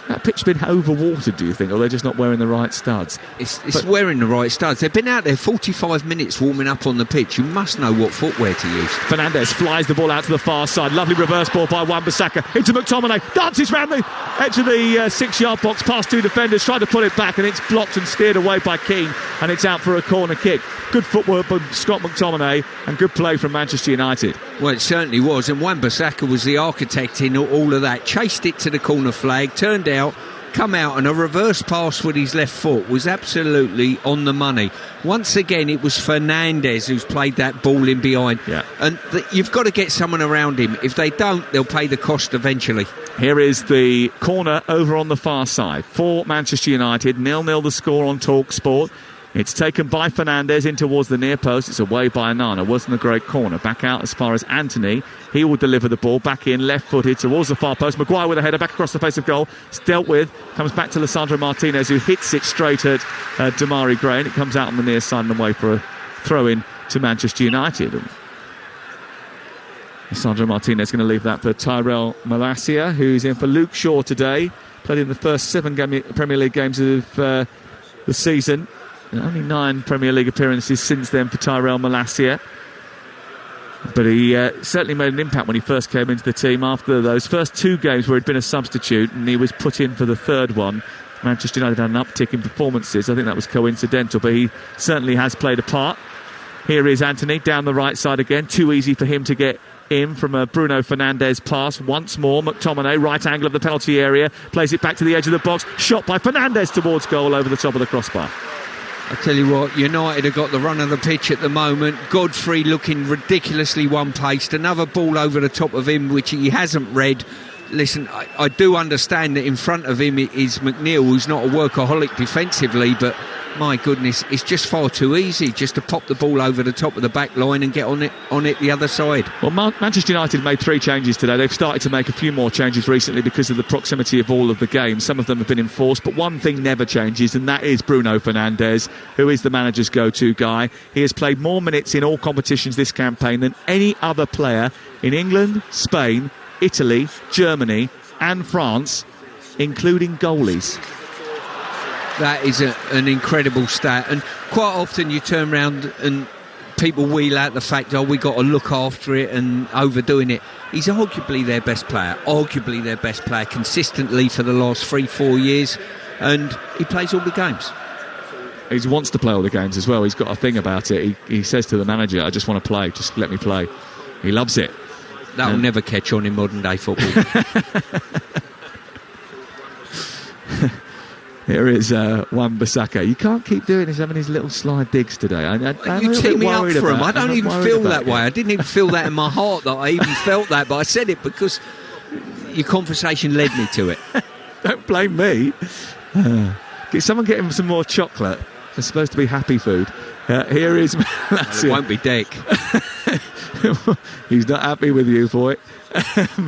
That pitch been overwatered, do you think, or they're just not wearing the right studs? It's wearing the right studs. They've been out there 45 minutes warming up on the pitch. You must know what footwear to use. Fernandes flies the ball out to the far side. Lovely reverse ball by Wan-Bissaka into McTominay. Dances round the edge of the 6-yard box past two defenders. Tried to pull it back, and it's blocked and steered away by Keane, and it's out for a corner kick. Good footwork from Scott McTominay, and good play from Manchester United. Well, it certainly was, and Wan-Bissaka was the architect in all of that. Chased it to the corner flag, turned out, come out, and a reverse pass with his left foot was absolutely on the money. Once again, it was Fernandes who's played that ball in behind. Yeah. And you've got to get someone around him. If they don't, they'll pay the cost eventually. Here is the corner over on the far side for Manchester United. 0-0 the score on Talksport. It's taken by Fernandes in towards the near post. It's away by Nana. Wasn't a great corner. Back out as far as Anthony. He will deliver the ball back in, left-footed towards the far post. Maguire with a header back across the face of goal. It's dealt with. Comes back to Lisandro Martinez, who hits it straight at Damari Gray. And it comes out on the near side and away for a throw-in to Manchester United. Lisandro Martinez going to leave that for Tyrell Malacia, who's in for Luke Shaw today. Played in the first 7 Premier League games of the season. Only 9 Premier League appearances since then for Tyrell Malacia. But he certainly made an impact when he first came into the team after those first 2 games where he'd been a substitute, and he was put in for the third one. Manchester United had an uptick in performances. I think that was coincidental, but he certainly has played a part. Here is Anthony down the right side again. Too easy for him to get in from a Bruno Fernandes pass. Once more, McTominay, right angle of the penalty area, plays it back to the edge of the box. Shot by Fernandes towards goal over the top of the crossbar. I tell you what, United have got the run of the pitch at the moment. Godfrey looking ridiculously one-paced. Another ball over the top of him, which he hasn't read. Listen, I do understand that in front of him is McNeil, who's not a workaholic defensively, but my goodness, it's just far too easy just to pop the ball over the top of the back line and get on it the other side. Well, Manchester United made 3 changes today. They've started to make a few more changes recently because of the proximity of all of the games. Some of them have been enforced, but one thing never changes, and that is Bruno Fernandes, who is the manager's go-to guy. He has played more minutes in all competitions this campaign than any other player in England, Spain, Italy, Germany and France, including goalies. That is an incredible stat, and quite often you turn around and people wheel out the fact, we got to look after it and overdoing it. He's arguably their best player consistently for the last 3-4 years, and he plays all the games. He wants to play all the games as well. He's got a thing about it. He says to the manager, I just want to play, just let me play. He loves it. That'll never catch on in modern day football. Here is Wan-Bissaka. You can't keep doing this, having his little slide digs today. You tee me up for him. I don't even feel that way. I didn't even feel that in my heart that I even felt that, but I said it because your conversation led me to it. Don't blame me. Someone get him some more chocolate. It's supposed to be happy food. Here is Malacia. It won't be Dick. He's not happy with you, boy.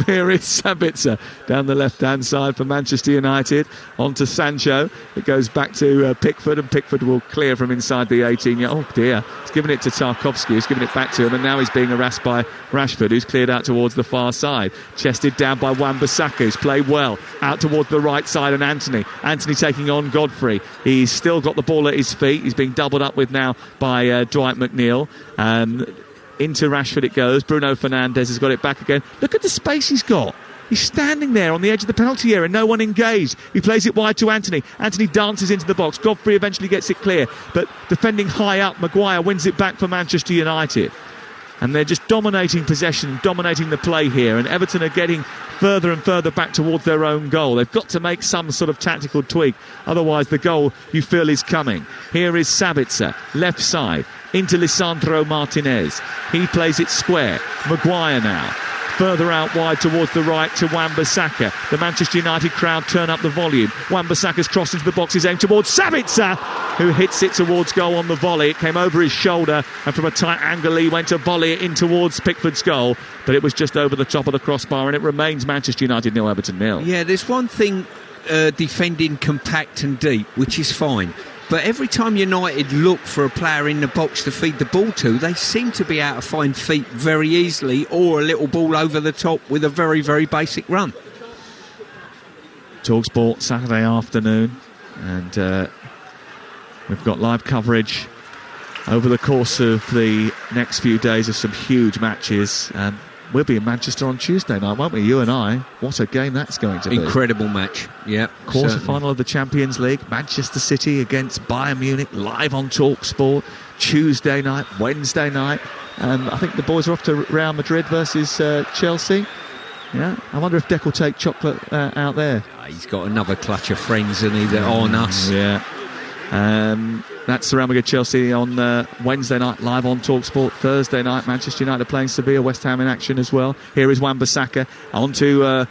Here is Sabitzer down the left-hand side for Manchester United. On to Sancho. It goes back to Pickford, and Pickford will clear from inside the 18. Oh dear, he's given it to Tarkowski, who's given it back to him, and now he's being harassed by Rashford, who's cleared out towards the far side. Chested down by Wan-Bissaka, who's played well out towards the right side, and Anthony taking on Godfrey. He's still got the ball at his feet. He's being doubled up with now by Dwight McNeil. Into Rashford it goes. Bruno Fernandes has got it back again. Look at the space he's got. He's standing there on the edge of the penalty area, no one engaged. He plays it wide to Anthony. Anthony dances into the box. Godfrey eventually gets it clear, but defending high up, Maguire wins it back for Manchester United. And they're just dominating possession, dominating the play here, and Everton are getting further and further back towards their own goal. They've got to make some sort of tactical tweak, otherwise the goal you feel is coming. Here is Sabitzer, left side, into Lisandro Martinez. He plays it square. Maguire now. Further out wide towards the right to Wan-Bissaka. The Manchester United crowd turn up the volume. Wan-Bissaka's cross into the box is aimed towards Sabitzer, who hits it towards goal on the volley. It came over his shoulder, and from a tight angle he went to volley it in towards Pickford's goal, but it was just over the top of the crossbar, and it remains Manchester United 0, Everton 0. Yeah, there's one thing defending compact and deep, which is fine. But every time United look for a player in the box to feed the ball to, they seem to be able to find feet very easily, or a little ball over the top with a very, very basic run. Talksport Saturday afternoon, and we've got live coverage over the course of the next few days of some huge matches. We'll be in Manchester on Tuesday night, won't we? You and I. What a game that's going to be. Incredible match. Yeah. Quarter-final of the Champions League. Manchester City against Bayern Munich, live on Talksport. Tuesday night, Wednesday night. I think the boys are off to Real Madrid versus Chelsea. Yeah, I wonder if Deck will take chocolate out there. He's got another clutch of friends, and they're on us. Yeah. That's Real Madrid Chelsea on Wednesday night, live on Talksport. Thursday night, Manchester United playing Sevilla, West Ham in action as well. Here is Wan-Bissaka on to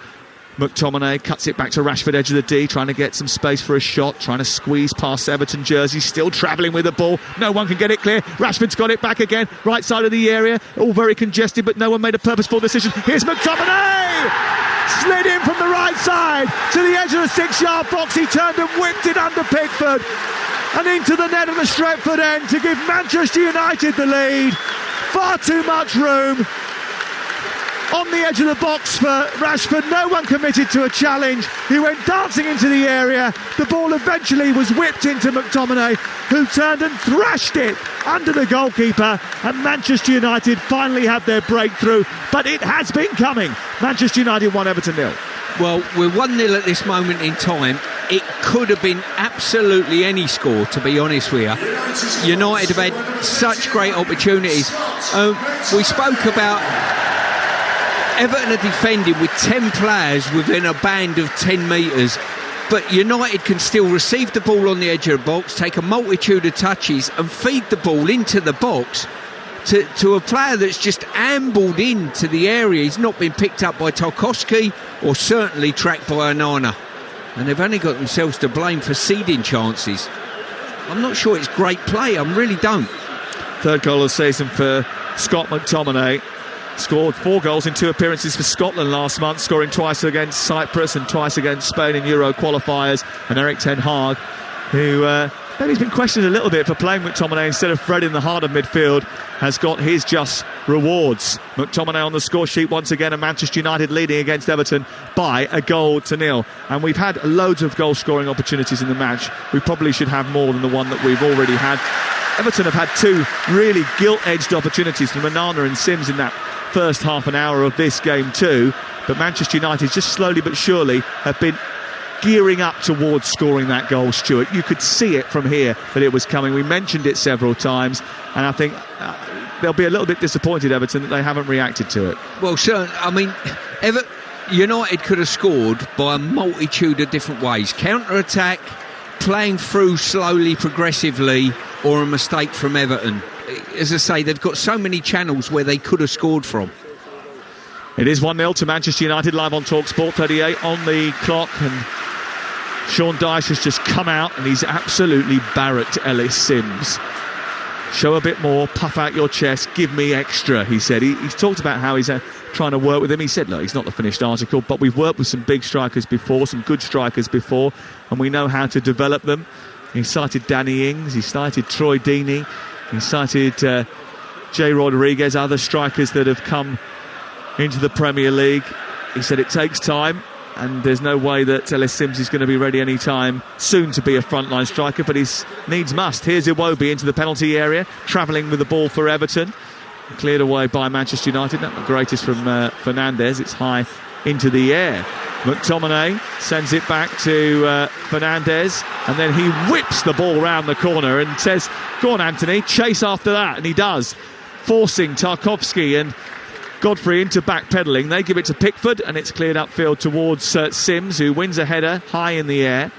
McTominay, cuts it back to Rashford, edge of the D, trying to get some space for a shot, trying to squeeze past Everton jersey, still travelling with the ball. No one can get it clear. Rashford's got it back again, right side of the area, all very congested, but no one made a purposeful decision. Here's McTominay! Slid in from the right side to the edge of the 6-yard box. He turned and whipped it under Pickford and into the net of the Stretford end to give Manchester United the lead. Far too much room on the edge of the box for Rashford. No one committed to a challenge. He went dancing into the area. The ball eventually was whipped into McTominay, who turned and thrashed it under the goalkeeper, and Manchester United finally had their breakthrough, but it has been coming. Manchester United 1, Everton 0. Well, we're 1-0 at this moment in time. It could have been absolutely any score, to be honest with you. United have had such great opportunities. We spoke about Everton are defending with 10 players within a band of 10 metres, but United can still receive the ball on the edge of the box, take a multitude of touches and feed the ball into the box to a player that's just ambled into the area. He's not been picked up by Tarkowski or certainly tracked by Onana, and they've only got themselves to blame for ceding chances. I'm not sure it's great play, I really don't. Third goal of the season for Scott McTominay. Scored 4 goals in 2 appearances for Scotland last month, scoring twice against Cyprus and twice against Spain in Euro qualifiers. And Erik ten Hag, who maybe he's been questioned a little bit for playing McTominay instead of Fred in the heart of midfield, has got his just rewards. McTominay on the score sheet once again, and Manchester United leading against Everton by 1-0. And we've had loads of goal scoring opportunities in the match. We probably should have more than the one that we've already had. Everton have had 2 really gilt-edged opportunities from Onana and Sims in that first half an hour of this game too, but Manchester United just slowly but surely have been gearing up towards scoring that goal, Stuart. You could see it from here that it was coming. We mentioned it several times, and I think they'll be a little bit disappointed, Everton, that they haven't reacted to it. Well, sure, I mean, United could have scored by a multitude of different ways. Counter-attack, playing through slowly, progressively, or a mistake from Everton. As I say, they've got so many channels where they could have scored from. It is 1-0 to Manchester United, live on Talksport, 38 on the clock, and Sean Dyche has just come out and he's absolutely barracked Ellis Sims. Show a bit more, puff out your chest, give me extra, he said. He's talked about how he's trying to work with him. He said, look, he's not the finished article, but we've worked with some big strikers before, some good strikers before, and we know how to develop them. He cited Danny Ings, he cited Troy Deeney, he cited Jay Rodriguez, other strikers that have come into the Premier League. He said it takes time, and there's no way that Ellis Sims is going to be ready any time soon to be a frontline striker, but he's needs must. Here's Iwobi into the penalty area, travelling with the ball for Everton. Cleared away by Manchester United. Not the greatest from Fernandes. It's high into the air. McTominay sends it back to Fernandes, and then he whips the ball round the corner and says, go on Anthony, chase after that, and he does, forcing Tarkowski and Godfrey into backpedaling. They give it to Pickford, and it's cleared upfield towards Sims, who wins a header high in the air.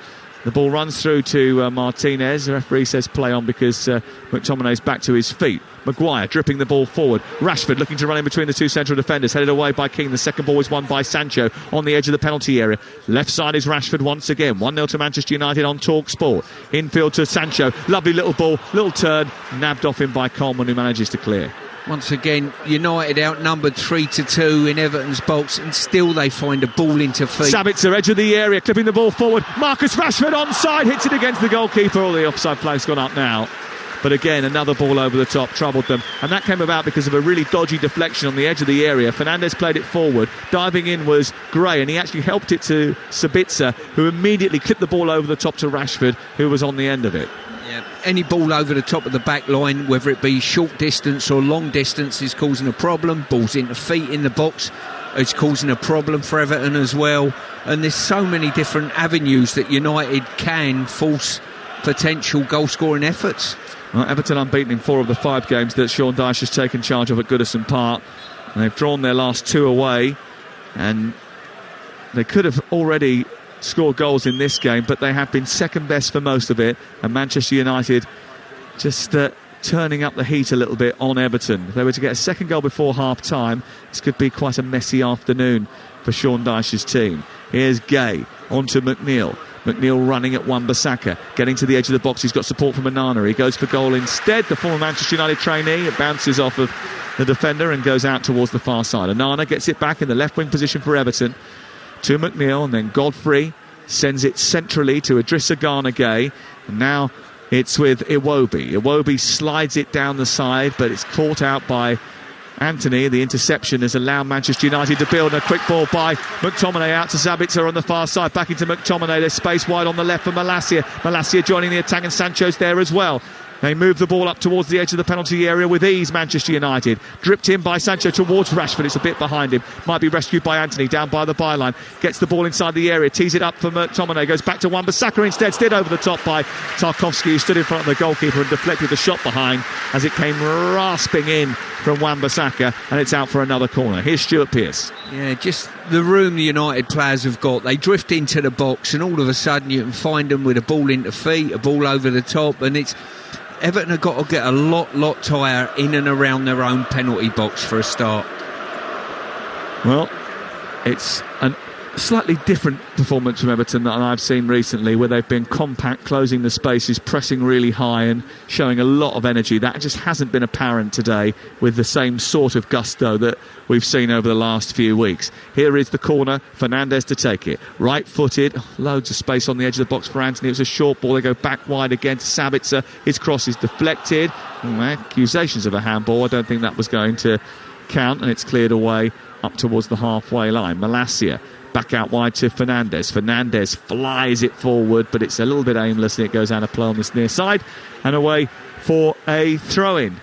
The ball runs through to Martinez. The referee says play on because McTominay's back to his feet. Maguire dripping the ball forward. Rashford looking to run in between the 2 central defenders. Headed away by King. The second ball is won by Sancho on the edge of the penalty area. Left side is Rashford once again. 1-0 to Manchester United on Talksport. Infield to Sancho. Lovely little ball, little turn. Nabbed off him by Coleman, who manages to clear. Once again, United outnumbered 3-2 in Everton's box, and still they find a ball into feet. Sabitzer, edge of the area, clipping the ball forward. Marcus Rashford onside, hits it against the goalkeeper. All the offside flag's gone up now. But again, another ball over the top troubled them. And that came about because of a really dodgy deflection on the edge of the area. Fernandes played it forward. Diving in was Gray, and he actually helped it to Sabitzer, who immediately clipped the ball over the top to Rashford, who was on the end of it. Yeah, any ball over the top of the back line, whether it be short distance or long distance, is causing a problem. Balls into feet in the box, it's causing a problem for Everton as well. And there's so many different avenues that United can force potential goal-scoring efforts. Well, Everton unbeaten in 4 of the 5 games that Sean Dyche has taken charge of at Goodison Park. And they've drawn their last 2 away. And they could have already scored goals in this game, but they have been second best for most of it. And Manchester United just turning up the heat a little bit on Everton. If they were to get a second goal before half-time, this could be quite a messy afternoon for Sean Dyche's team. Here's Gay, onto McNeil. McNeil running at Wan-Bissaka, getting to the edge of the box. He's got support from Onana. He goes for goal instead. The former Manchester United trainee. It bounces off of the defender and goes out towards the far side. Onana gets it back in the left-wing position for Everton to McNeil, and then Godfrey sends it centrally to Idrissa Gana Gueye. And now it's with Iwobi. Iwobi slides it down the side, but it's caught out by Anthony. The interception has allowed Manchester United to build. A quick ball by McTominay out to Sabitzer on the far side. Back into McTominay. There's space wide on the left for Malacia. Malacia joining the attack, and Sancho's there as well. They move the ball up towards the edge of the penalty area with ease, Manchester United. Dripped in by Sancho towards Rashford. It's a bit behind him. Might be rescued by Anthony down by the byline. Gets the ball inside the area. Tees it up for McTominay. Goes back to Wan-Bissaka instead. Steered over the top by Tarkowski, who stood in front of the goalkeeper and deflected the shot behind as it came rasping in from Wan-Bissaka, and it's out for another corner. Here's Stuart Pearce. Yeah, just the room the United players have got. They drift into the box, and all of a sudden you can find them with a ball into feet, a ball over the top, and it's Everton have got to get a lot tighter in and around their own penalty box for a start. Well, it's a slightly different performance from Everton that I've seen recently, where they've been compact, closing the spaces, pressing really high and showing a lot of energy. That just hasn't been apparent today with the same sort of gusto that we've seen over the last few weeks. Here is the corner, Fernandes to take it. Right-footed, loads of space on the edge of the box for Anthony. It was a short ball. They go back wide again to Sabitzer. His cross is deflected. Accusations of a handball. I don't think that was going to count, and it's cleared away up towards the halfway line. Malacia back out wide to Fernandes. Fernandes flies it forward, but it's a little bit aimless, and it goes out of play on this near side and away for a throw-in.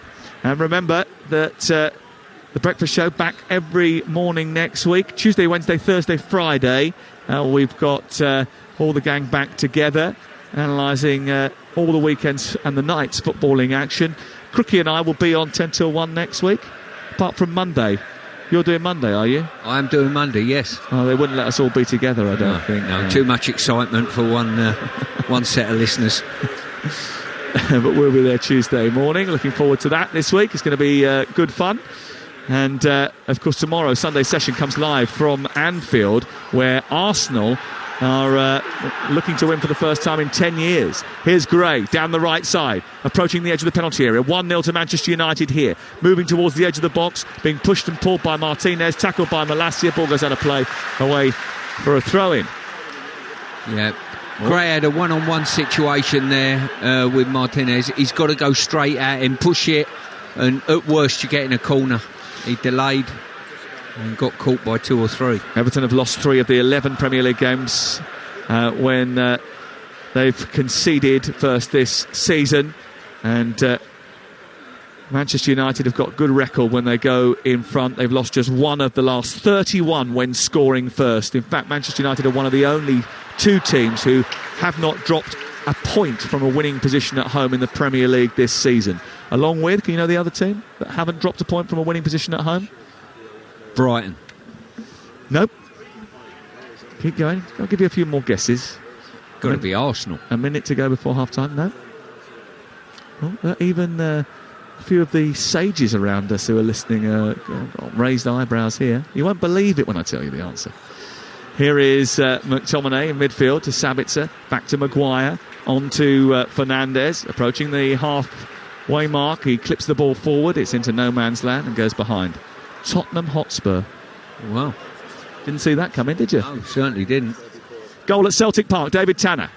And remember that the Breakfast Show back every morning next week, Tuesday, Wednesday, Thursday, Friday. We've got all the gang back together, analysing all the weekends and the nights footballing action. Crookie and I will be on 10 till 1 next week, apart from Monday. You're doing Monday, are you? I'm doing Monday, yes. Oh, they wouldn't let us all be together, I don't think. No, too much excitement for one set of listeners. But we'll be there Tuesday morning. Looking forward to that this week. It's going to be good fun. And, of course, tomorrow, Sunday session comes live from Anfield, where Arsenal are looking to win for the first time in 10 years. Here's Gray down the right side, approaching the edge of the penalty area. 1-0 to Manchester United here. Moving towards the edge of the box, being pushed and pulled by Martinez, tackled by Malacia. Ball goes out of play, away for a throw-in. Yeah. Gray had a one-on-one situation there with Martinez. He's got to go straight at him, push it, and at worst you get in a corner. He delayed and got caught by 2 or 3. Everton have lost 3 of the 11 Premier League games when they've conceded first this season, and Manchester United have got a good record when they go in front. They've lost just 1 of the last 31 when scoring first. In fact, Manchester United are one of the only 2 teams who have not dropped a point from a winning position at home in the Premier League this season. Along with, can you know the other team that haven't dropped a point from a winning position at home? Brighton. Nope. Keep going. I'll give you a few more guesses. Got to be Arsenal. A minute to go before half-time. No. Well, even a few of the sages around us who are listening got raised eyebrows here. You won't believe it when I tell you the answer. Here is McTominay in midfield to Sabitzer. Back to Maguire. On to Fernandes. Approaching the halfway mark. He clips the ball forward. It's into no man's land and goes behind. Tottenham Hotspur. Wow. Didn't see that coming, did you? No, certainly didn't. Goal at Celtic Park, David Tanner.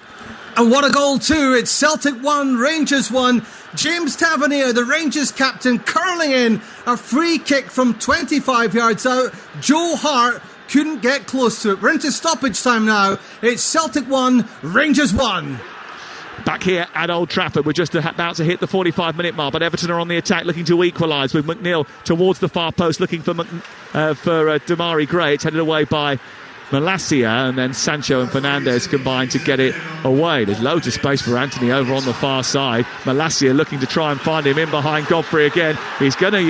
And what a goal too. It's Celtic 1, Rangers 1. James Tavernier, the Rangers captain, curling in a free kick from 25 yards out. Joe Hart couldn't get close to it. We're into stoppage time now. It's Celtic 1, Rangers 1. Back here at Old Trafford, we're just about to hit the 45-minute mark, but Everton are on the attack, looking to equalise with McNeil towards the far post, looking for Damari Gray. It's headed away by Malacia, and then Sancho and Fernandes combined to get it away. There's loads of space for Anthony over on the far side. Malacia looking to try and find him in behind Godfrey again. He's gonna,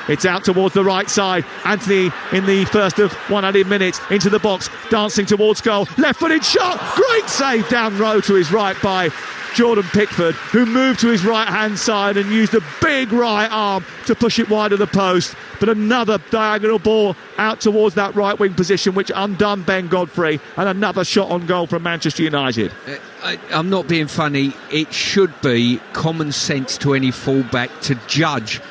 it's out towards the right side. Anthony in the first of 100 minutes into the box, dancing towards goal. Left-footed shot, great save down low to his right by Jordan Pickford, who moved to his right-hand side and used a big right arm to push it wide of the post. But another diagonal ball out towards that right-wing position, which undone Ben Godfrey, and another shot on goal from Manchester United. I'm not being funny. It should be common sense to any fullback to judge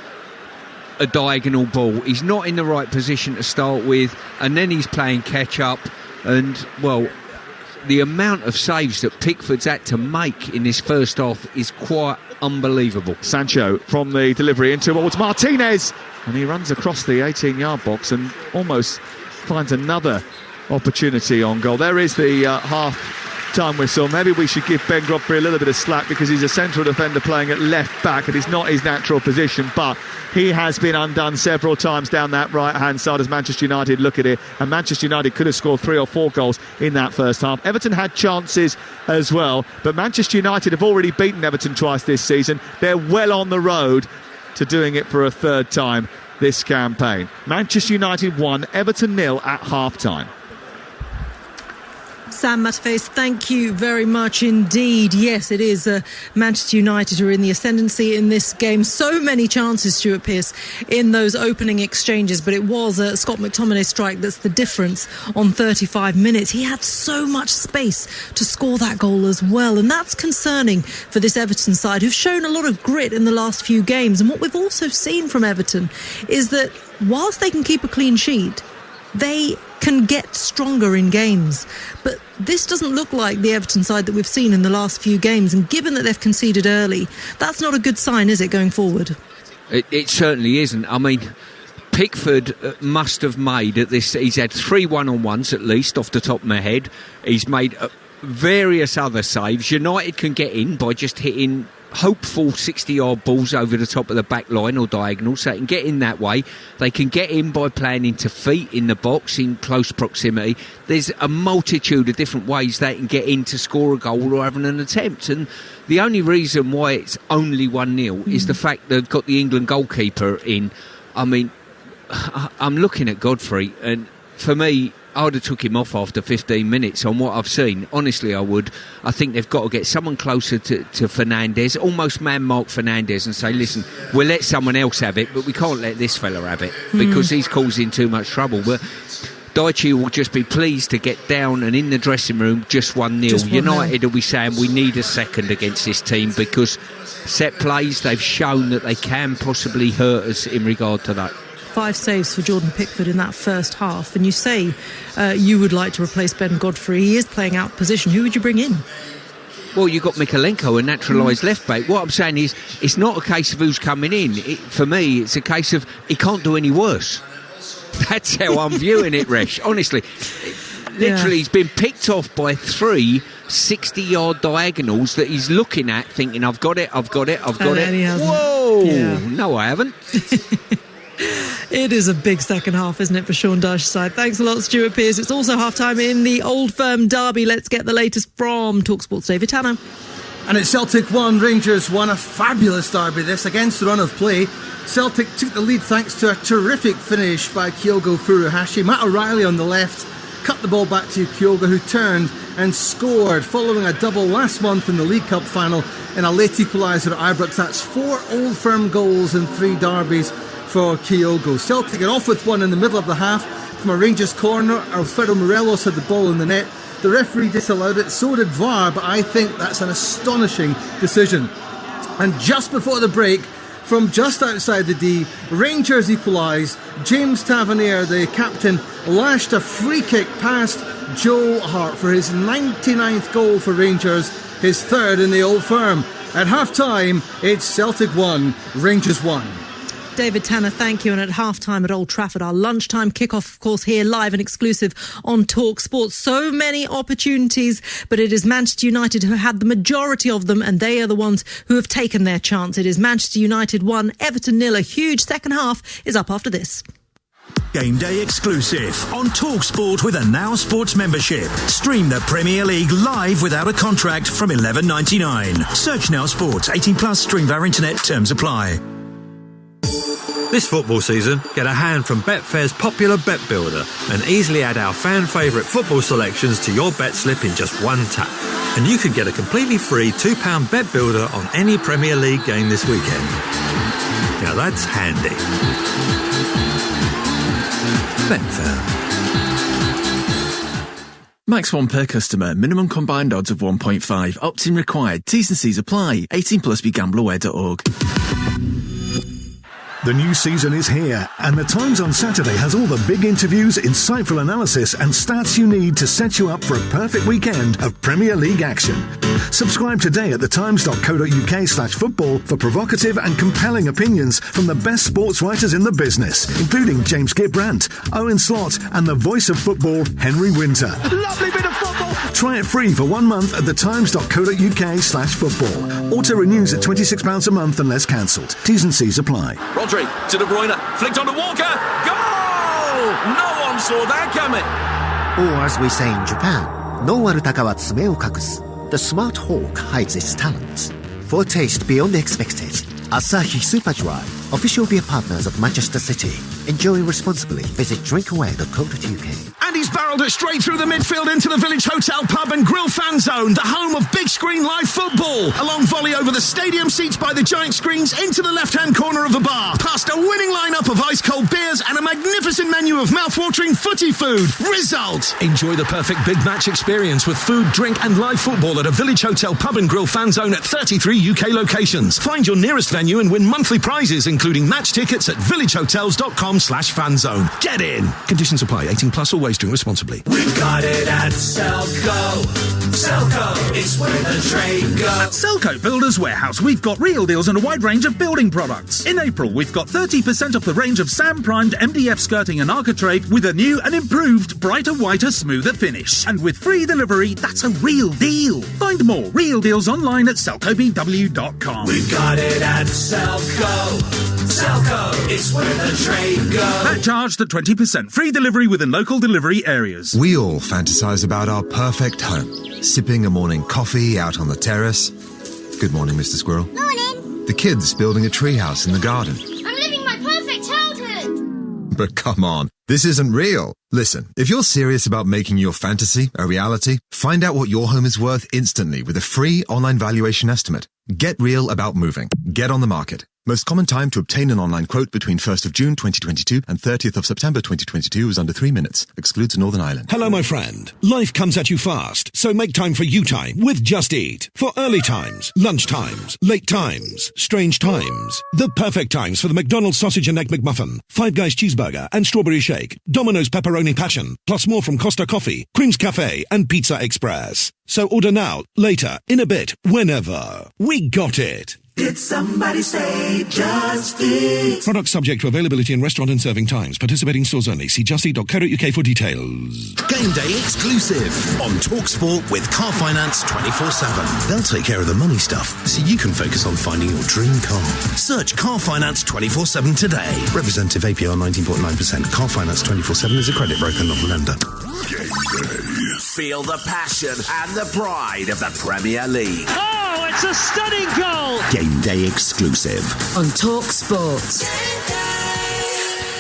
a diagonal ball. He's not in the right position to start with, and then he's playing catch-up, and, well, the amount of saves that Pickford's had to make in this first half is quite unbelievable. Sancho from the delivery in towards Martinez, and he runs across the 18-yard box and almost finds another opportunity on goal. There is the half-time whistle. Maybe we should give Ben Godfrey a little bit of slack because he's a central defender playing at left back and it's not his natural position, but he has been undone several times down that right-hand side as Manchester United look at it, and Manchester United could have scored 3 or 4 goals in that first half. Everton had chances as well, but Manchester United have already beaten Everton twice this season. They're well on the road to doing it for a third time this campaign. Manchester United 1, Everton 0 at half-time. Sam Matterface, thank you very much indeed. Yes, it is Manchester United who are in the ascendancy in this game. So many chances, Stuart Pearce, in those opening exchanges, but it was Scott McTominay's strike that's the difference on 35 minutes. He had so much space to score that goal as well, and that's concerning for this Everton side, who've shown a lot of grit in the last few games. And what we've also seen from Everton is that whilst they can keep a clean sheet, they can get stronger in games. But this doesn't look like the Everton side that we've seen in the last few games, and given that they've conceded early, that's not a good sign, is it, going forward? It certainly isn't. I mean, Pickford must have made at this, he's had 3 one-on-ones at least off the top of my head. He's made various other saves. United can get in by just hitting hopeful 60-yard balls over the top of the back line or diagonal, so they can get in that way. They can get in by playing into feet in the box in close proximity. There's a multitude of different ways they can get in to score a goal or having an attempt, and the only reason why it's only 1-0 is the fact they've got the England goalkeeper in. I mean, I'm looking at Godfrey, and for me, I would have took him off after 15 minutes on what I've seen. Honestly, I would. I think they've got to get someone closer to Fernandes, almost man-mark Fernandes, and say, listen, we'll let someone else have it, but we can't let this fella have it because he's causing too much trouble. But Daichi will just be pleased to get down and in the dressing room just 1-0. United will be saying we need a second against this team because set plays, they've shown that they can possibly hurt us in regard to that. 5 saves for Jordan Pickford in that first half, and you say you would like to replace Ben Godfrey. He is playing out of position. Who would you bring in? Well, you've got Mikalenko, a naturalised left back. What I'm saying is, it's not a case of who's coming in. For me, it's a case of he can't do any worse. That's how I'm viewing it, Resh. Honestly, literally, he's been picked off by 3 60-yard diagonals that he's looking at, thinking, I've got it. Whoa! Yeah. No, I haven't. It is a big second half, isn't it, for Sean Dyche's side? Thanks a lot, Stuart Pearce. It's also half-time in the Old Firm derby. Let's get the latest from Talksport's David Tanner. And it's Celtic 1, Rangers 1. A fabulous derby this against the run of play. Celtic took the lead thanks to a terrific finish by Kyogo Furuhashi. Matt O'Reilly on the left cut the ball back to Kyogo, who turned and scored following a double last month in the League Cup final in a late equaliser at Ibrox. That's 4 Old Firm goals in 3 derbies for Kyogo. Celtic get off with one in the middle of the half from a Rangers corner. Alfredo Morelos had the ball in the net. The referee disallowed it, so did VAR, but I think that's an astonishing decision. And just before the break, from just outside the D, Rangers equalise. James Tavernier, the captain, lashed a free kick past Joe Hart for his 99th goal for Rangers, his 3rd in the Old Firm. At half-time, it's Celtic 1, Rangers 1. David Tanner, thank you. And at half-time at Old Trafford, our lunchtime kickoff, of course, here live and exclusive on Talksport. So many opportunities, but it is Manchester United who had the majority of them, and they are the ones who have taken their chance. It is Manchester United 1, Everton 0. A huge second half is up after this. Game day exclusive on Talksport with a Now Sports membership. Stream the Premier League live without a contract from $11.99. Search Now Sports. 18 plus. Stream via internet. Terms apply. This football season, get a hand from Betfair's popular Bet Builder and easily add our fan favourite football selections to your bet slip in just one tap. And you can get a completely free £2 Bet Builder on any Premier League game this weekend. Now that's handy. Betfair. Max 1 per customer. Minimum combined odds of 1.5. Opt-in required. T's and C's apply. 18 plus begambleaware.org. The new season is here, and The Times on Saturday has all the big interviews, insightful analysis and stats you need to set you up for a perfect weekend of Premier League action. Subscribe today at thetimes.co.uk/football for provocative and compelling opinions from the best sports writers in the business, including James Gibbrandt, Owen Slott and the voice of football, Henry Winter. Lovely bit of football. Try it free for 1 month at thetimes.co.uk/football. Auto renews at £26 a month unless cancelled. T's and C's apply. Rodri to De Bruyne, flicked onto Walker. Goal! No one saw that coming. Or as we say in Japan, no warutaka wa tsume o kakusu. The smart hawk hides its talents. For a taste beyond expected, Asahi Super Dry, official beer partners of Manchester City. Enjoy responsibly. Visit drinkaware.co.uk. And he's barrelled it straight through the midfield into the Village Hotel Pub and Grill fan zone, the home of big screen live football. A long volley over the stadium seats by the giant screens into the left-hand corner of the bar, past a winning lineup of ice-cold beers and a magnificent menu of mouth-watering footy food. Result! Enjoy the perfect big match experience with food, drink and live football at a Village Hotel Pub and Grill fan zone at 33 UK locations. Find your nearest venue and win monthly prizes, including match tickets at villagehotels.com/fanzone. Get in! Conditions apply. 18 plus, always drink responsibly. We've got it at Selco. Selco, it's where the trade goes. At Selco Builders Warehouse, we've got real deals on a wide range of building products. In April, we've got 30% off the range of sand-primed MDF skirting and architrave with a new and improved, brighter, whiter, smoother finish. And with free delivery, that's a real deal. Find more real deals online at selcobw.com. We've got it at Selco. Selco, it's where the trade goes. That charged at 20%. Free delivery within local delivery areas. We all fantasize about our perfect home. Sipping a morning coffee out on the terrace. Good morning, Mr. Squirrel. Morning. The kids building a treehouse in the garden. I'm living my perfect childhood. But come on, this isn't real. Listen, if you're serious about making your fantasy a reality, find out what your home is worth instantly with a free online valuation estimate. Get real about moving. Get on the market. Most common time to obtain an online quote between 1st of June 2022 and 30th of September 2022 is under 3 minutes. Excludes Northern Ireland. Hello, my friend. Life comes at you fast, so make time for you time with Just Eat. For early times, lunch times, late times, strange times. The perfect times for the McDonald's Sausage and Egg McMuffin, Five Guys Cheeseburger and Strawberry Shake, Domino's Pepperoni Passion, plus more from Costa Coffee, Creams Cafe and Pizza Express. So order now, later, in a bit, whenever. We got it. Did somebody say Just Eat? Product subject to availability in restaurant and serving times. Participating stores only. See justeat.co.uk for details. Game day exclusive on Talksport with Car Finance 24/7. They'll take care of the money stuff, so you can focus on finding your dream car. Search Car Finance 24/7 today. Representative APR 19.9%. Car Finance 24/7 is a credit broker, not a lender. Feel the passion and the pride of the Premier League. Oh, it's a stunning goal! Game day exclusive on Talksport.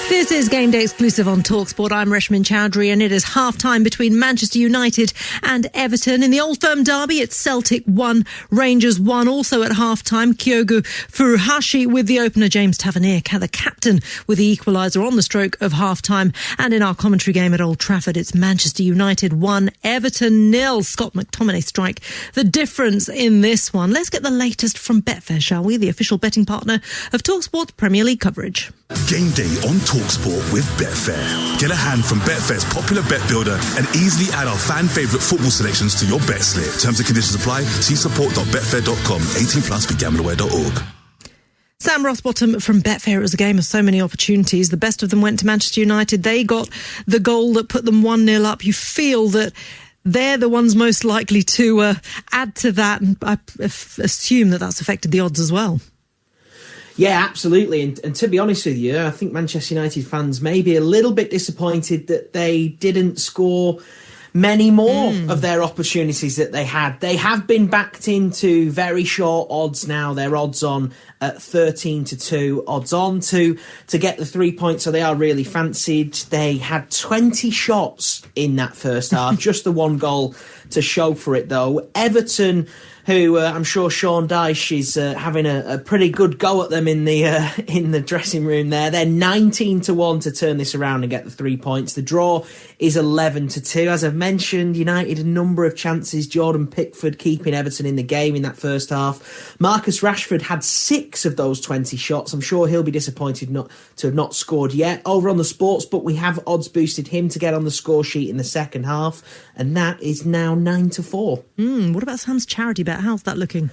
This is Game Day exclusive on Talksport. I'm Reshmin Chowdhury, and it is half-time between Manchester United and Everton. In the Old Firm derby, it's Celtic 1, Rangers 1. Also at half-time, Kyogo Furuhashi with the opener, James Tavernier, the captain, with the equaliser on the stroke of half-time. And in our commentary game at Old Trafford, it's Manchester United 1, Everton 0. Scott McTominay strike the difference in this one. Let's get the latest from Betfair, shall we? The official betting partner of Talksport's Premier League coverage. Game day on Talksport with Betfair. Get a hand from Betfair's popular bet builder and easily add our fan favourite football selections to your bet slip. Terms and conditions apply. See support.betfair.com. 18 plus. begambleaware.org. Sam Rossbottom from Betfair. It was a game of so many opportunities. The best of them went to Manchester United. They got the goal that put them 1-0 up. You feel that they're the ones most likely to add to that, and I assume that that's affected the odds as well. Yeah, absolutely. And to be honest with you, I think Manchester United fans may be a little bit disappointed that they didn't score many more of their opportunities that they had. They have been backed into very short odds now. They're odds on at 13-2, odds on to get the 3 points, so they are really fancied. They had 20 shots in that first half, just the one goal to show for it, though. Everton, who I'm sure Sean Dyche is having a pretty good go at them in the dressing room there. They're 19-1 to turn this around and get the 3 points. The draw is 11-2. As I've mentioned, United a number of chances. Jordan Pickford keeping Everton in the game in that first half. Marcus Rashford had 6 of those 20 shots. I'm sure he'll be disappointed not to have not scored yet. Over on the Sportsbook, we have odds boosted him to get on the score sheet in the second half, and that is now 9-4. What about Sam's charity bet? How's that looking?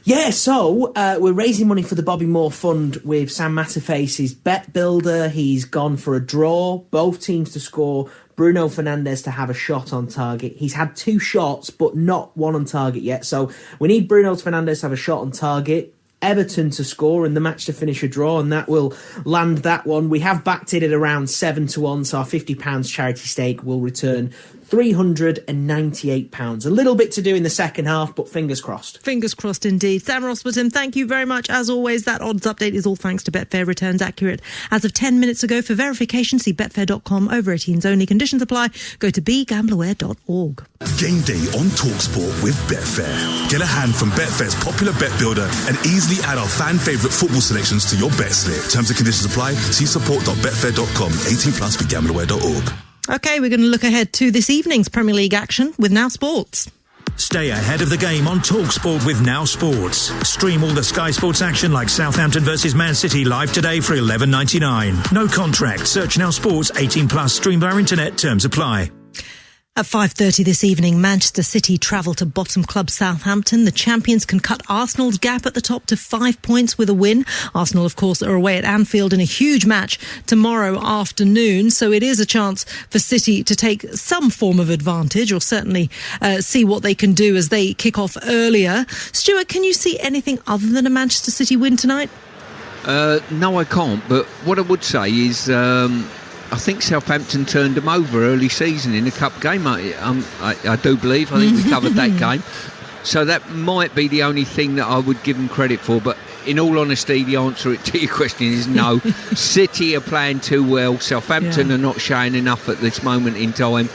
Yeah, so we're raising money for the Bobby Moore Fund with Sam Matterface's bet builder. He's gone for a draw, both teams to score, Bruno Fernandes to have a shot on target. He's had 2 shots, but not one on target yet. So we need Bruno Fernandes to have a shot on target, Everton to score, and the match to finish a draw, and that will land that one. We have backed it at around 7-1, so our £50 charity stake will return £398. A little bit to do in the second half, but fingers crossed. Fingers crossed indeed. Sam Rossburton, thank you very much. As always, that odds update is all thanks to Betfair. Returns accurate as of 10 minutes ago. For verification, see betfair.com. Over 18s only. Conditions apply. Go to begambleaware.org. Game day on Talksport with Betfair. Get a hand from Betfair's popular bet builder and easily add our fan favourite football selections to your bet slip. Terms and conditions apply. See support.betfair.com. 18+ begambleaware.org. OK, we're going to look ahead to this evening's Premier League action with Now Sports. Stay ahead of the game on Talksport with Now Sports. Stream all the Sky Sports action like Southampton versus Man City live today for $11.99. No contract. Search Now Sports 18+. Stream via internet. Terms apply. At 5:30 this evening, Manchester City travel to bottom club Southampton. The champions can cut Arsenal's gap at the top to 5 points with a win. Arsenal, of course, are away at Anfield in a huge match tomorrow afternoon. So it is a chance for City to take some form of advantage, or certainly see what they can do as they kick off earlier. Stuart, can you see anything other than a Manchester City win tonight? No, I can't. But what I would say is I think Southampton turned them over early season in a cup game. I do believe. I think we covered that game. So that might be the only thing that I would give them credit for. But in all honesty, the answer to your question is no. City are playing too well. Southampton are not showing enough at this moment in time.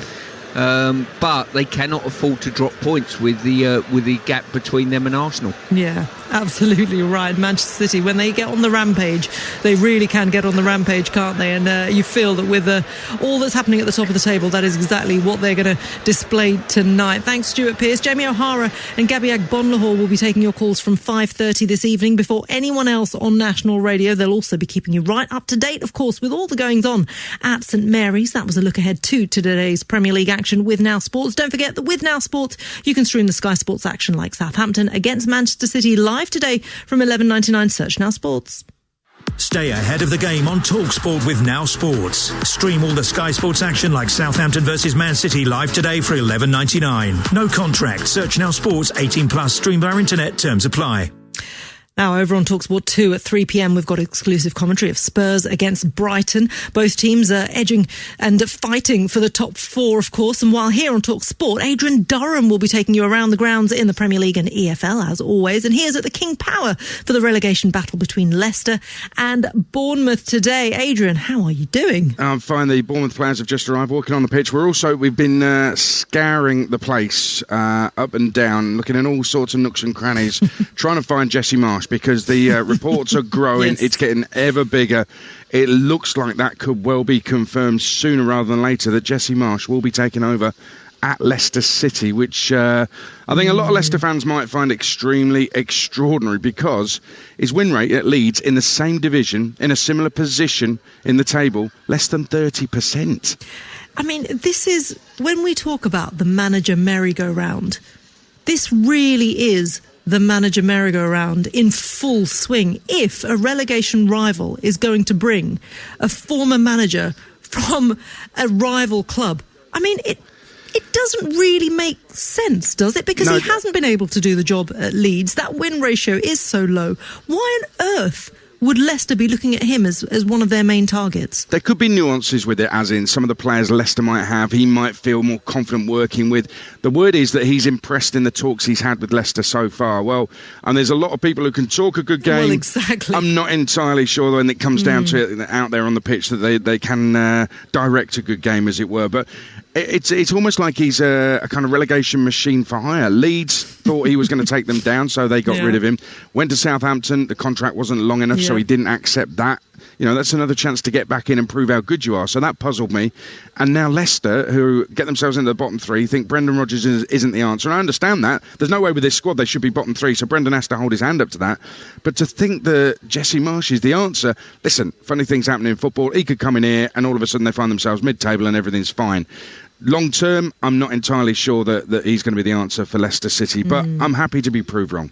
But they cannot afford to drop points with the gap between them and Arsenal. Yeah, absolutely right. Manchester City, when they get on the rampage, they really can get on the rampage, can't they? And you feel that with all that's happening at the top of the table, that is exactly what they're going to display tonight. Thanks, Stuart Pearce. Jamie O'Hara and Gabby Agbonlahor will be taking your calls from 5:30 this evening. Before anyone else on national radio, they'll also be keeping you right up to date, of course, with all the goings on at St Mary's. That was a look ahead to today's Premier League action with Now Sports. Don't forget that with Now Sports, you can stream the Sky Sports action like Southampton against Manchester City live today from $11.99. Search Now Sports. Stay ahead of the game on Talksport with Now Sports. Stream all the Sky Sports action like Southampton versus Man City live today for $11.99. No contract. Search Now Sports 18+. Stream via internet. Terms apply. Now, over on Talksport 2 at 3 p.m, we've got exclusive commentary of Spurs against Brighton. Both teams are edging and fighting for the top 4, of course. And while here on Talksport, Adrian Durham will be taking you around the grounds in the Premier League and EFL, as always. And he is at the King Power for the relegation battle between Leicester and Bournemouth today. Adrian, how are you doing? I'm fine. The Bournemouth players have just arrived, walking on the pitch. We've been scouring the place up and down, looking in all sorts of nooks and crannies, trying to find Jesse Marsh, because the reports are growing. Yes. It's getting ever bigger. It looks like that could well be confirmed sooner rather than later, that Jesse Marsh will be taking over at Leicester City, which I think a lot of Leicester fans might find extremely extraordinary, because his win rate at Leeds in the same division, in a similar position in the table, less than 30%. I mean, this is, when we talk about the manager merry-go-round, this really is the manager merry-go-round in full swing. If a relegation rival is going to bring a former manager from a rival club, I mean, it doesn't really make sense, does it? Because he hasn't been able to do the job at Leeds. That win ratio is so low. Why on earth would Leicester be looking at him as one of their main targets? There could be nuances with it, as in some of the players Leicester might have, he might feel more confident working with. The word is that he's impressed in the talks he's had with Leicester so far. Well, and there's a lot of people who can talk a good game. Well, exactly. I'm not entirely sure when it comes down to it out there on the pitch that they can direct a good game, as it were. But it's almost like he's a kind of relegation machine for hire. Leeds thought he was going to take them down, so they got rid of him. Went to Southampton, the contract wasn't long enough, so he didn't accept that. You know, that's another chance to get back in and prove how good you are. So that puzzled me. And now Leicester, who get themselves into the bottom three, think Brendan Rodgers isn't the answer. And I understand that. There's no way with this squad they should be bottom three, so Brendan has to hold his hand up to that. But to think that Jesse Marsch is the answer, listen, funny things happen in football. He could come in here and all of a sudden they find themselves mid-table and everything's fine. Long term, I'm not entirely sure that he's going to be the answer for Leicester City, but I'm happy to be proved wrong.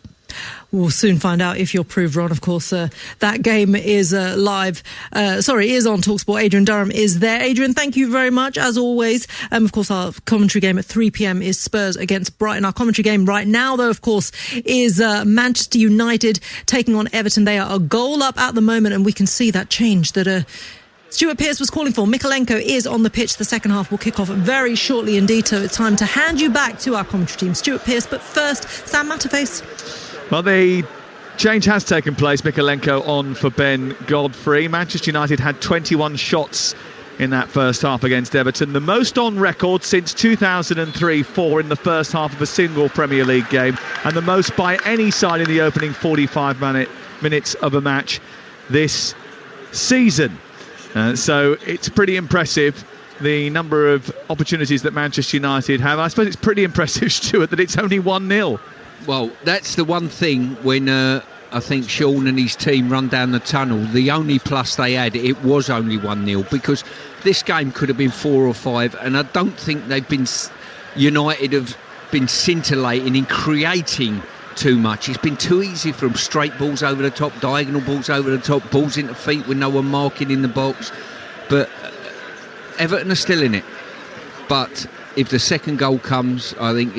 We'll soon find out if you're proved wrong. Of course, that game is live. Is on Talksport. Adrian Durham is there. Adrian, thank you very much, as always. Of course, our commentary game at 3 p.m. is Spurs against Brighton. Our commentary game right now, though, of course, is Manchester United taking on Everton. They are a goal up at the moment, and we can see that change that Stuart Pearce was calling for. Mikalenko is on the pitch. The second half will kick off very shortly indeed, so it's time to hand you back to our commentary team. Stuart Pearce, but first, Sam Matterface. Well, the change has taken place. Mikalenko on for Ben Godfrey. Manchester United had 21 shots in that first half against Everton, the most on record since 2003-04 in the first half of a single Premier League game, and the most by any side in the opening 45 minutes of a match this season. So it's pretty impressive, the number of opportunities that Manchester United have. I suppose it's pretty impressive, Stuart, that it's only 1-0. Well, that's the one thing when I think Sean and his team run down the tunnel. The only plus they had, it was only 1-0, because this game could have been 4 or 5, and I don't think United have been scintillating in creating too much. It's been too easy for them. Straight balls over the top, diagonal balls over the top, balls into feet with no one marking in the box. But Everton are still in it. But if the second goal comes, I think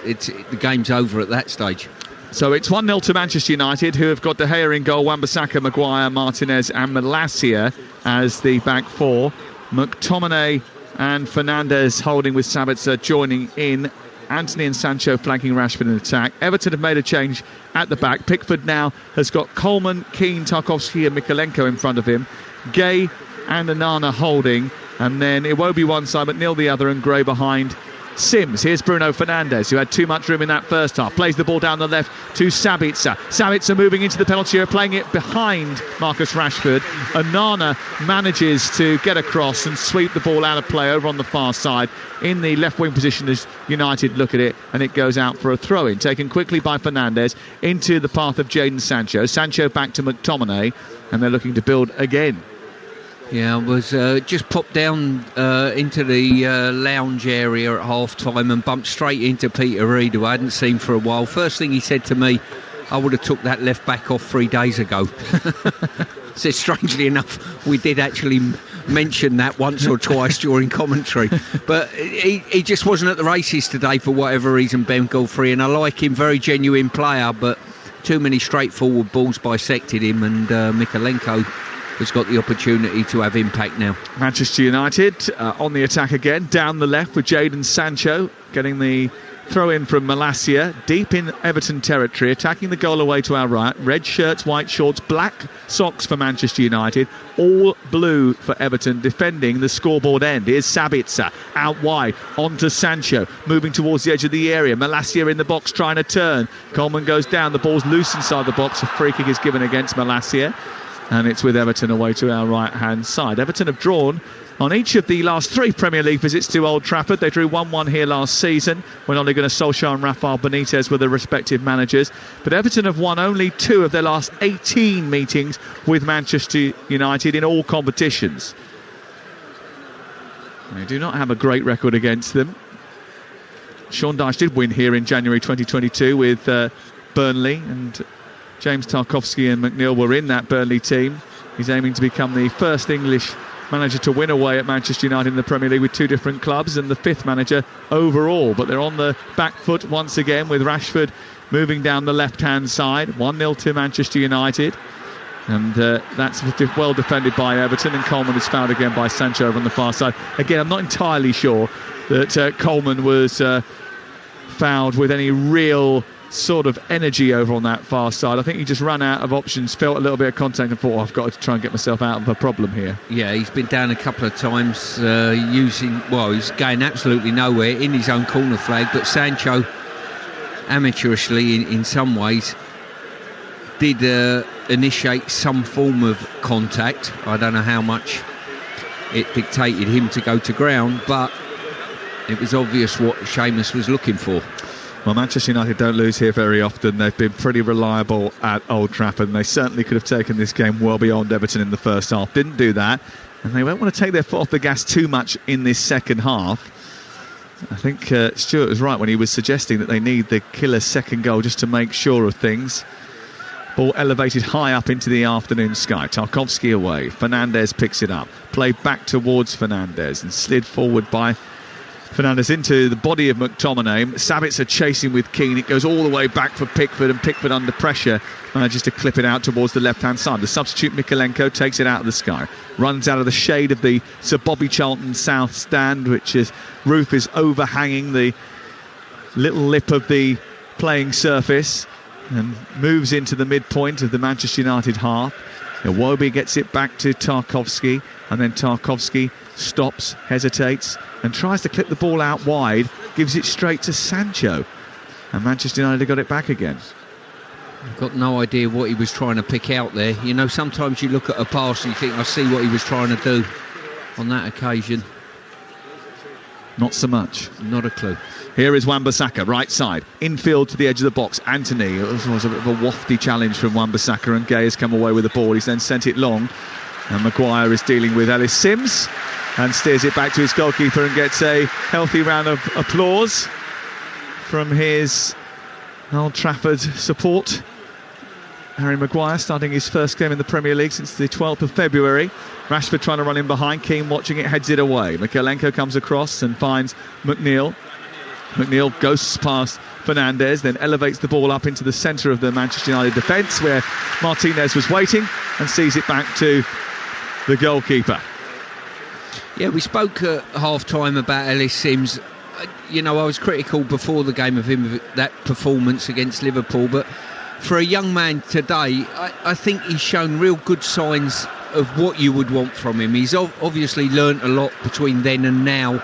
the game's over at that stage. So it's 1-0 to Manchester United, who have got De Gea in goal, Wan-Bissaka, Maguire, Martinez and Malacia as the back four. McTominay and Fernandes holding with Sabitzer joining in. Anthony and Sancho flanking Rashford in attack. Everton have made a change at the back. Pickford now has got Coleman, Keane, Tarkowski and Mikalenko in front of him. Gay and Onana holding. And then Iwobi one side, McNeil the other, and Gray behind Sims. Here's Bruno Fernandes, who had too much room in that first half. Plays the ball down the left to Sabitzer. Sabitzer moving into the penalty area, playing it behind Marcus Rashford. Onana manages to get across and sweep the ball out of play over on the far side in the left wing position as United look at it, and it goes out for a throw-in, taken quickly by Fernandes into the path of Jadon Sancho. Sancho back to McTominay, and they're looking to build again. Yeah, I was just popped down into the lounge area at half-time and bumped straight into Peter Reid, who I hadn't seen for a while. First thing he said to me, I would have took that left back off 3 days ago. So strangely enough, we did actually mention that once or twice during commentary. But he just wasn't at the races today for whatever reason, Ben Godfrey, and I like him, very genuine player, but too many straightforward balls bisected him, and Mikalenko has got the opportunity to have impact now. Manchester United on the attack again, down the left with Jadon Sancho getting the throw in from Malacia, deep in Everton territory, attacking the goal away to our right. Red shirts, white shorts, black socks for Manchester United, all blue for Everton, defending the scoreboard end. Here's Sabitzer out wide onto Sancho, moving towards the edge of the area. Malacia in the box trying to turn. Coleman goes down, the ball's loose inside the box. A free kick is given against Malacia, and it's with Everton away to our right-hand side. Everton have drawn on each of the last 3 Premier League visits to Old Trafford. They drew 1-1 here last season when Ole Gunnar Solskjaer and Rafael Benitez were the respective managers. But Everton have won only 2 of their last 18 meetings with Manchester United in all competitions. They do not have a great record against them. Sean Dyche did win here in January 2022 with Burnley, and James Tarkowski and McNeil were in that Burnley team. He's aiming to become the first English manager to win away at Manchester United in the Premier League with 2 different clubs, and the 5th manager overall. But they're on the back foot once again, with Rashford moving down the left-hand side. 1-0 to Manchester United. And that's well defended by Everton, and Coleman is fouled again by Sancho over on the far side. Again, I'm not entirely sure that Coleman was fouled with any real sort of energy over on that far side. I think he just ran out of options, felt a little bit of contact and thought, I've got to try and get myself out of a problem here. Yeah, he's been down a couple of times he's going absolutely nowhere in his own corner flag, but Sancho, amateurishly in some ways, did initiate some form of contact. I don't know how much it dictated him to go to ground, but it was obvious what Seamus was looking for. Well, Manchester United don't lose here very often. They've been pretty reliable at Old Trafford, and they certainly could have taken this game well beyond Everton in the first half. Didn't do that, and they won't want to take their foot off the gas too much in this second half. I think Stuart was right when he was suggesting that they need the killer second goal just to make sure of things. Ball elevated high up into the afternoon sky. Tarkowski away. Fernandes picks it up. Played back towards Fernandes and slid forward by Fernandes into the body of McTominay. Sabitzer chasing with Keane. It goes all the way back for Pickford, and Pickford under pressure manages to clip it out towards the left-hand side. The substitute Mikalenko takes it out of the sky. Runs out of the shade of the Sir Bobby Charlton South stand, which is roof is overhanging the little lip of the playing surface, and moves into the midpoint of the Manchester United half. Iwobi gets it back to Tarkowski, and then Tarkowski stops, hesitates, and tries to clip the ball out wide, gives it straight to Sancho, and Manchester United got it back again. I've got no idea what he was trying to pick out there. You know, sometimes you look at a pass and you think, I see what he was trying to do. On that occasion, not so much. Not a clue. Here is Wan-Bissaka, right side, infield to the edge of the box. Anthony, it was a bit of a wafty challenge from Wan-Bissaka, and Gay has come away with the ball. He's then sent it long, and Maguire is dealing with Ellis Sims and steers it back to his goalkeeper and gets a healthy round of applause from his Old Trafford support. Harry Maguire starting his first game in the Premier League since the 12th of February. Rashford trying to run in behind, Keane watching it, heads it away. Mikalenko comes across and finds McNeil. McNeil ghosts past Fernandes, then elevates the ball up into the centre of the Manchester United defence, where Martinez was waiting, and sees it back to the goalkeeper. Yeah, we spoke at half-time about Ellis Sims. You know, I was critical before the game of him, that performance against Liverpool, but for a young man today, I think he's shown real good signs of what you would want from him. He's obviously learnt a lot between then and now.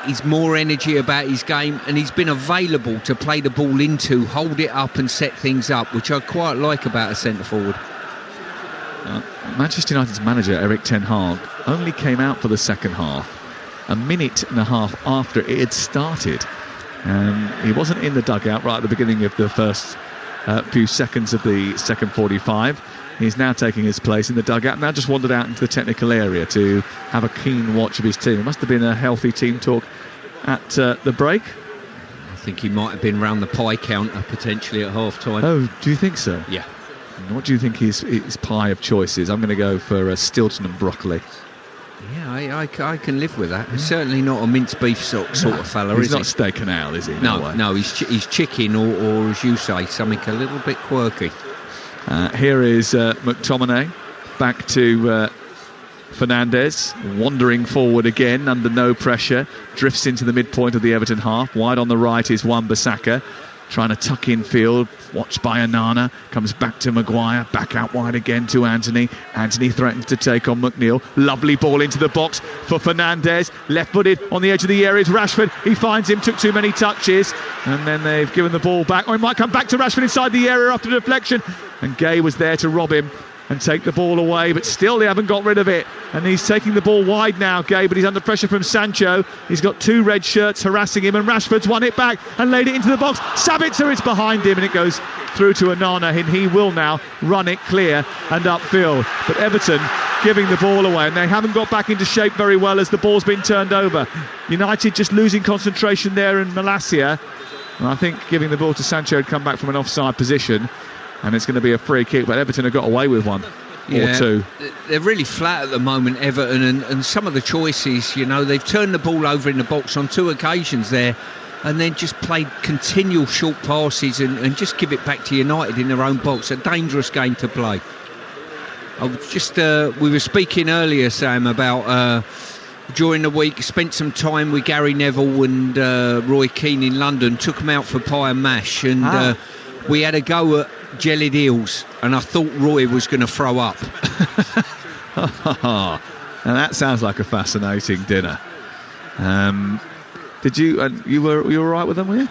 He's more energy about his game, and he's been available to play the ball into, hold it up and set things up, which I quite like about a centre-forward. Manchester United's manager, Erik ten Hag, only came out for the second half a minute and a half after it had started. He wasn't in the dugout right at the beginning of the first few seconds of the second 45. He's now taking his place in the dugout, now just wandered out into the technical area to have a keen watch of his team. It must have been a healthy team talk at the break. I think he might have been round the pie counter potentially at half-time. Oh, do you think so? Yeah. And what do you think his pie of choice is? I'm going to go for Stilton and broccoli. Yeah, I can live with that. He's certainly not a mince beef sort of fella, he's is he? He's not steak and ale, is he? No, he's chicken or as you say, something a little bit quirky. Here is McTominay back to Fernandes, wandering forward again under no pressure, drifts into the midpoint of the Everton half. Wide on the right is Wan-Bissaka, trying to tuck in field, watched by Onana, comes back to Maguire, back out wide again to Anthony. Anthony threatens to take on McNeil. Lovely ball into the box for Fernandes, left-footed on the edge of the area is Rashford. He finds him, took too many touches, and then they've given the ball back. Or it might come back to Rashford inside the area after the deflection, and Gay was there to rob him and take the ball away, but still they haven't got rid of it, and he's taking the ball wide now, Gay, but he's under pressure from Sancho. He's got 2 red shirts harassing him, and Rashford's won it back and laid it into the box. Sabitzer is behind him, and it goes through to Onana, and he will now run it clear and upfield. But Everton giving the ball away, and they haven't got back into shape very well as the ball's been turned over. United just losing concentration there in Malacia, and I think giving the ball to Sancho had come back from an offside position, and it's going to be a free kick, but Everton have got away with one. or two. They're really flat at the moment, Everton, and some of the choices, they've turned the ball over in the box on 2 occasions there, and then just played continual short passes and just give it back to United in their own box. A dangerous game to play. We were speaking earlier, Sam, about during the week, spent some time with Gary Neville and Roy Keane in London, took them out for pie and mash, and we had a go at jellied eels, and I thought Roy was going to throw up. Now that sounds like a fascinating dinner. Did you? You were all right with them, were you?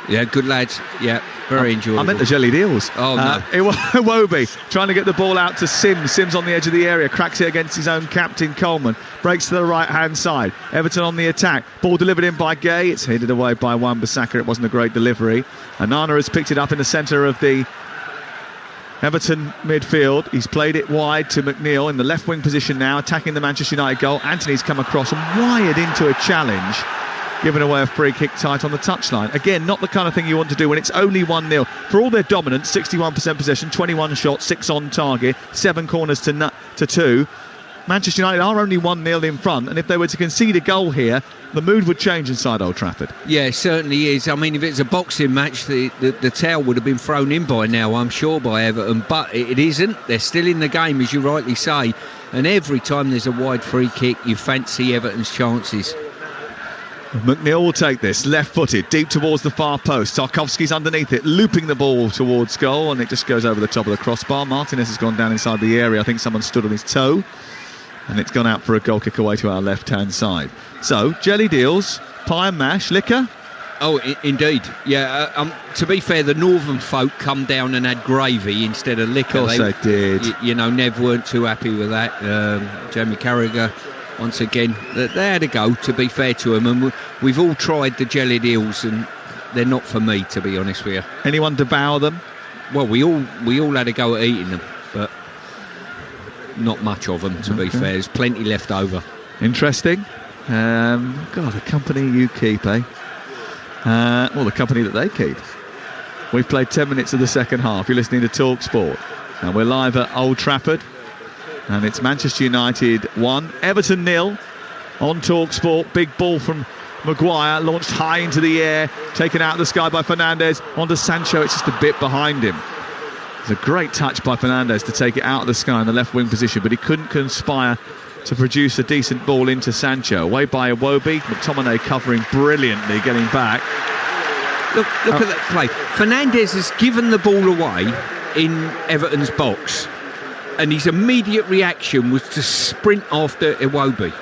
Yeah, good lads. Yeah, very enjoyable. I meant the jellied eels. Oh, no. Iwobi trying to get the ball out to Sims. Sims on the edge of the area, cracks it against his own captain, Coleman. Breaks to the right-hand side. Everton on the attack. Ball delivered in by Gay. It's headed away by Wan-Bissaka. It wasn't a great delivery. Anana has picked it up in the centre of the Everton midfield. He's played it wide to McNeil in the left wing position now, attacking the Manchester United goal. Anthony's come across and wired into a challenge, giving away a free kick tight on the touchline. Again, not the kind of thing you want to do when it's only 1-0. For all their dominance, 61% possession, 21 shots, 6 on target, 7 corners to 2. Manchester United are only 1-0 in front, and if they were to concede a goal here, the mood would change inside Old Trafford. Yeah, it certainly is. I mean, if it's a boxing match, the towel would have been thrown in by now, I'm sure, by Everton, but it isn't. They're still in the game, as you rightly say, and every time there's a wide free kick, you fancy Everton's chances. McNeil will take this, left-footed, deep towards the far post. Tarkowski's underneath it, looping the ball towards goal, and it just goes over the top of the crossbar. Martinez has gone down inside the area. I think someone stood on his toe, and it's gone out for a goal kick away to our left-hand side. So, jelly deals, pie and mash, liquor. Oh, indeed. Yeah, to be fair, the northern folk come down and had gravy instead of liquor. Of course they did. Nev weren't too happy with that. Jamie Carragher, once again, they had a go, to be fair to them, and we've all tried the jellied eels, and they're not for me, to be honest with you. Anyone devour them? Well, we all had a go at eating them, but not much of them, to be fair. There's plenty left over. Interesting. God, the company you keep, eh? Well, the company that they keep. We've played 10 minutes of the second half. You're listening to Talksport, and we're live at Old Trafford. And it's Manchester United 1, Everton 0 on Talksport. Big ball from Maguire, launched high into the air, taken out of the sky by Fernandes. Onto Sancho, it's just a bit behind him. It's a great touch by Fernandes to take it out of the sky in the left wing position, but he couldn't conspire to produce a decent ball into Sancho. Away by Iwobi, McTominay covering brilliantly, getting back. Look at that play. Fernandes has given the ball away in Everton's box, and his immediate reaction was to sprint after Iwobi.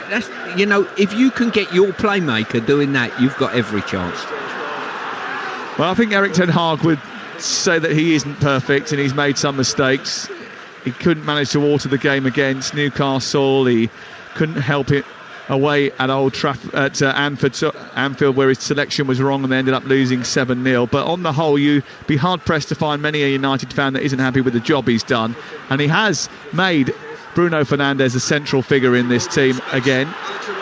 If you can get your playmaker doing that, you've got every chance. Well, I think Erik ten Hag would say that he isn't perfect and he's made some mistakes. He couldn't manage to alter the game against Newcastle. He couldn't help it away at at Anfield, where his selection was wrong and they ended up losing 7-0. But on the whole, you'd be hard-pressed to find many a United fan that isn't happy with the job he's done. And he has made Bruno Fernandes a central figure in this team again.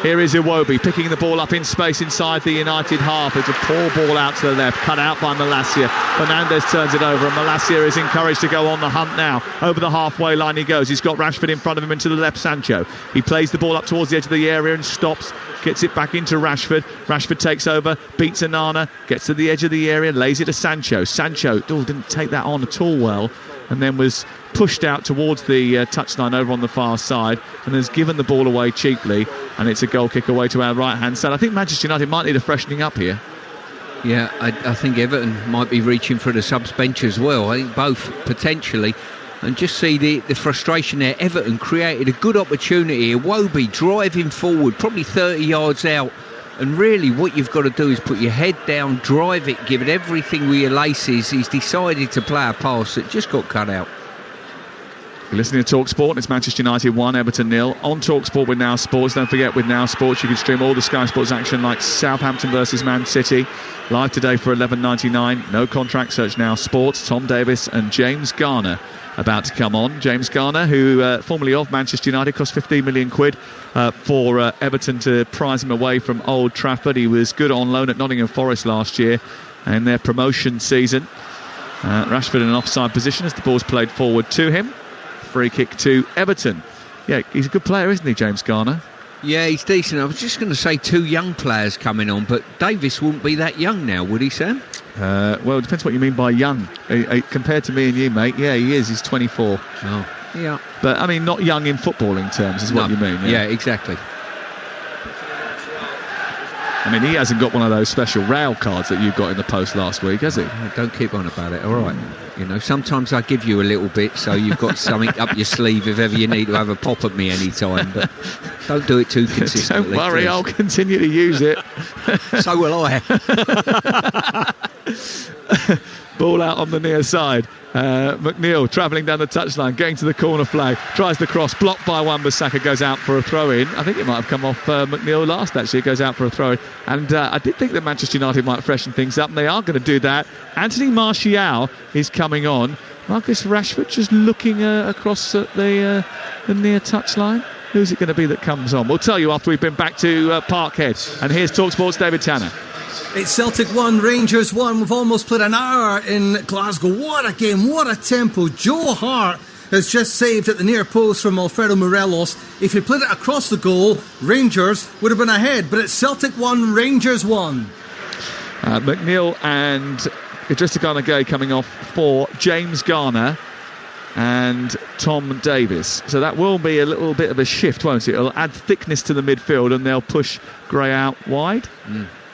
Here is Iwobi picking the ball up in space inside the United half. It's a poor ball out to the left, cut out by Malacia. Fernandes turns it over, and Malacia is encouraged to go on the hunt now. Over the halfway line he goes. He's got Rashford in front of him, and to the left Sancho. He plays the ball up towards the edge of the area and stops. Gets it back into Rashford. Rashford takes over, beats Anana, gets to the edge of the area, lays it to Sancho. Sancho didn't take that on at all well, and then was pushed out towards the touchline over on the far side, and has given the ball away cheaply, and it's a goal kick away to our right hand side. I think Manchester United might need a freshening up here. Yeah, I think Everton might be reaching for the subs bench as well. I think both potentially. And just see the frustration there. Everton created a good opportunity. Iwobi driving forward, probably 30 yards out. And really what you've got to do is put your head down, drive it, give it everything with your laces. He's decided to play a pass that just got cut out. You're listening to Talksport. It's Manchester United 1, Everton 0. On Talksport with Now Sports. Don't forget, with Now Sports you can stream all the Sky Sports action, like Southampton versus Man City, live today for $11.99. No contract. Search Now Sports. Tom Davis and James Garner about to come on. James Garner, who formerly of Manchester United, cost 15 million quid for Everton to prize him away from Old Trafford. He was good on loan at Nottingham Forest last year in their promotion season. Rashford in an offside position as the ball's played forward to him. free kick to Everton. Yeah, he's a good player, isn't he, James Garner? Yeah, he's decent. I was just going to say 2 young players coming on, but Davis wouldn't be that young now, would he, Sam? Well, it depends what you mean by young. Compared to me and you, mate, yeah, he is. He's 24. Oh, yeah. But, I mean, not young in footballing terms is what you mean. Yeah, exactly. I mean, he hasn't got one of those special rail cards that you got in the post last week, has he? Don't keep on about it, all right. You know, sometimes I give you a little bit so you've got something up your sleeve if ever you need to have a pop at me any time, but don't do it too consistently. Don't worry, please. I'll continue to use it. So will I. Ball out on the near side. McNeil travelling down the touchline, getting to the corner flag, tries the cross, blocked by Wan-Bissaka, goes out for a throw-in. I think it might have come off McNeil last, actually. It goes out for a throw-in. And I did think that Manchester United might freshen things up, and they are going to do that. Anthony Martial is coming on. Marcus Rashford just looking across at the near touchline. Who's it going to be that comes on? We'll tell you after we've been back to Parkhead. And here's Talksport's David Tanner. It's Celtic 1, Rangers 1. We've almost played an hour in Glasgow. What a game, what a tempo. Joe Hart has just saved at the near post from Alfredo Morelos. If he played it across the goal, Rangers would have been ahead. But it's Celtic 1, Rangers 1. McNeil and Idrissa Gana Gueye coming off for James Garner and Tom Davis. So that will be a little bit of a shift, won't it? It'll add thickness to the midfield and they'll push Gray out wide.